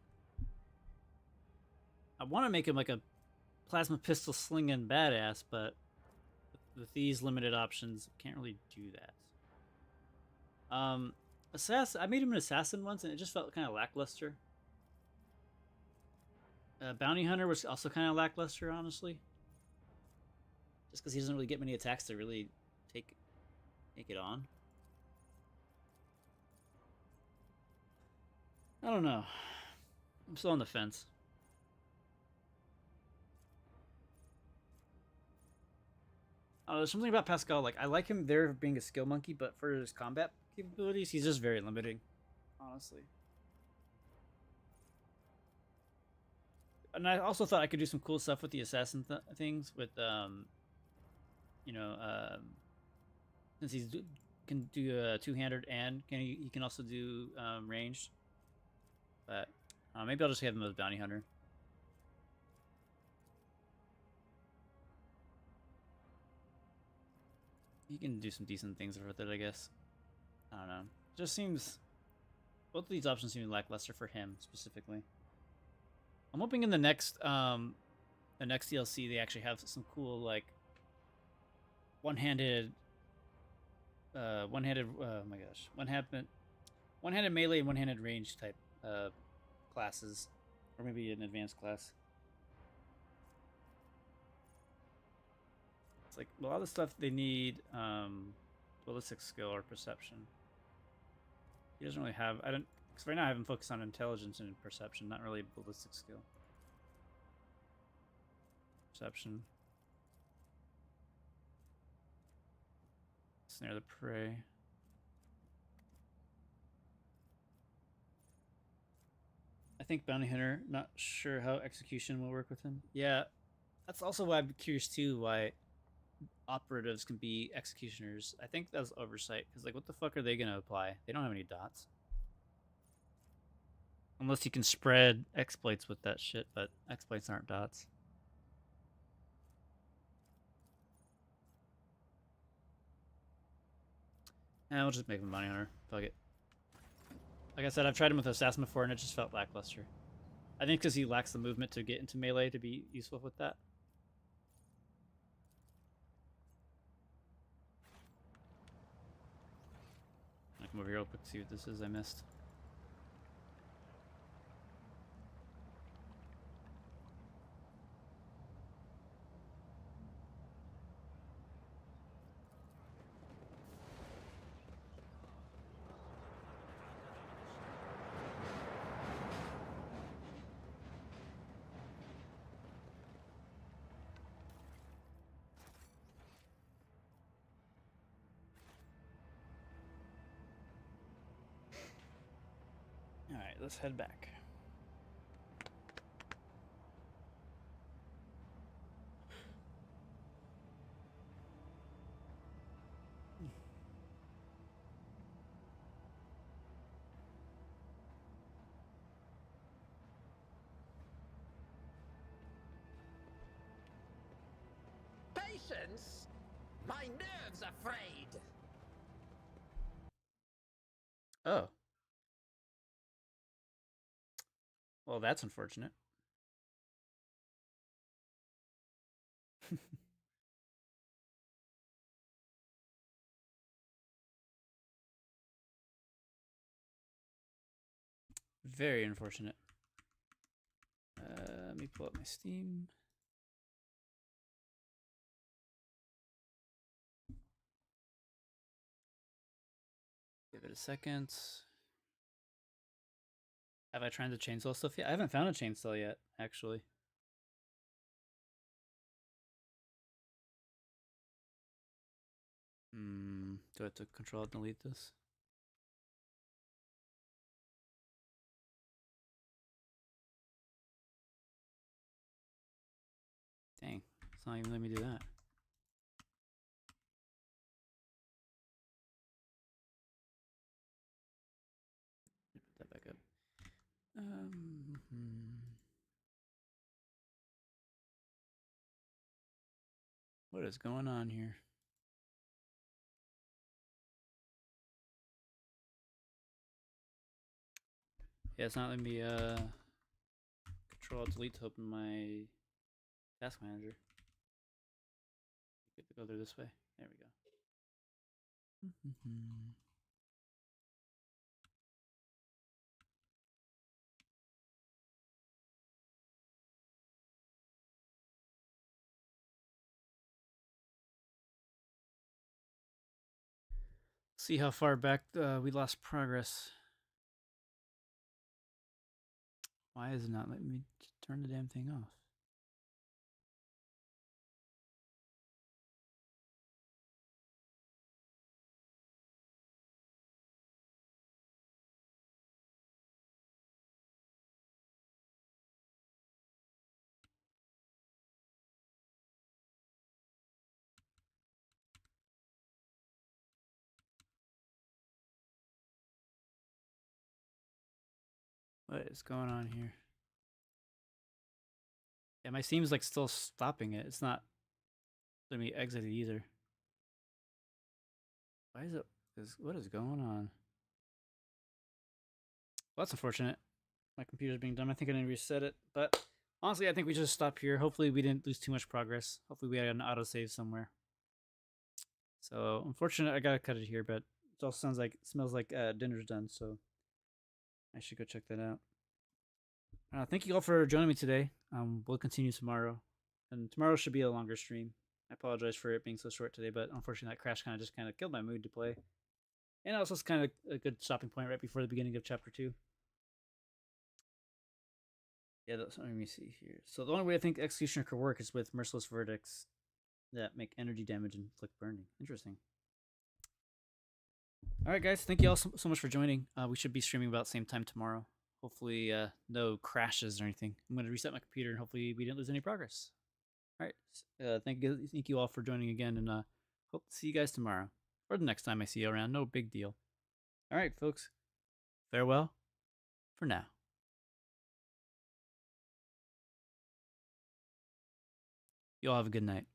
A: I want to make him like a plasma pistol slinging badass, but with these limited options, can't really do that. Assassin. I made him an assassin once, and it just felt kind of lackluster. Bounty Hunter was also kind of lackluster, honestly. Just because he doesn't really get many attacks to really take it on. I don't know. I'm still on the fence. There's something about Pascal, like, I like him there being a skill monkey, but for his combat capabilities, he's just very limiting, honestly. And I also thought I could do some cool stuff with the assassin things, with, you know, since he can do two-handed and he can also do ranged. But maybe I'll just have him as bounty hunter. He can do some decent things with it, I guess. I don't know. It just seems... Both of these options seem lackluster for him, specifically. I'm hoping in the next DLC they actually have some cool, like... One-handed... oh my gosh. One-handed melee and one-handed range type classes. Or maybe an advanced class. It's like a lot of stuff they need ballistic skill or perception. He doesn't really have. Because right now I have him focused on intelligence and perception, not really ballistic skill. Perception. Snare the prey. I think bounty hunter. Not sure how execution will work with him. Yeah, that's also why I'm curious too. Why operatives can be executioners. I think that's oversight, because like what the fuck are they gonna apply? They don't have any dots. Unless you can spread exploits with that shit, but exploits aren't dots. I'll just make him a bounty hunter. Fuck it. Like I said, I've tried him with assassin before and it just felt lackluster. I think because he lacks the movement to get into melee to be useful with that. I'll come over here real quick to see what this is I missed. Alright, let's head back.
B: Patience? My nerves are frayed.
A: Oh. Well, that's unfortunate. Very unfortunate. Let me pull up my Steam. Give it a second. Have I tried the chainsaw stuff yet? I haven't found a chainsaw yet, actually. Do I have to control delete this? Dang, it's not even letting me do that. Put that back up. What is going on here? Yeah, it's not letting me control delete to open my task manager. Good to go there this way. There we go. See how far back we lost progress. Why is it not letting me turn the damn thing off? What is going on here? Yeah, my Steam's like still stopping it. It's not letting me exit it either. Why is it? What is going on? Well, that's unfortunate. My computer's being dumb. I think I didn't reset it. But honestly, I think we just stop here. Hopefully we didn't lose too much progress. Hopefully we had an autosave somewhere. So unfortunate, I gotta cut it here, but it also smells like dinner's done, so I should go check that out. Thank you all for joining me today. We'll continue tomorrow, and tomorrow should be a longer stream. I apologize for it being so short today, but unfortunately that crash kind of killed my mood to play. And also it's kind of a good stopping point right before the beginning of chapter 2. Yeah, let me see here. So the only way I think Executioner could work is with merciless verdicts that make energy damage and inflict burning. Interesting. All right, guys. Thank you all so much for joining. We should be streaming about the same time tomorrow. Hopefully no crashes or anything. I'm going to reset my computer and hopefully we didn't lose any progress. All right. Thank you all for joining again, and hope to see you guys tomorrow or the next time I see you around. No big deal. All right, folks. Farewell for now. You all have a good night.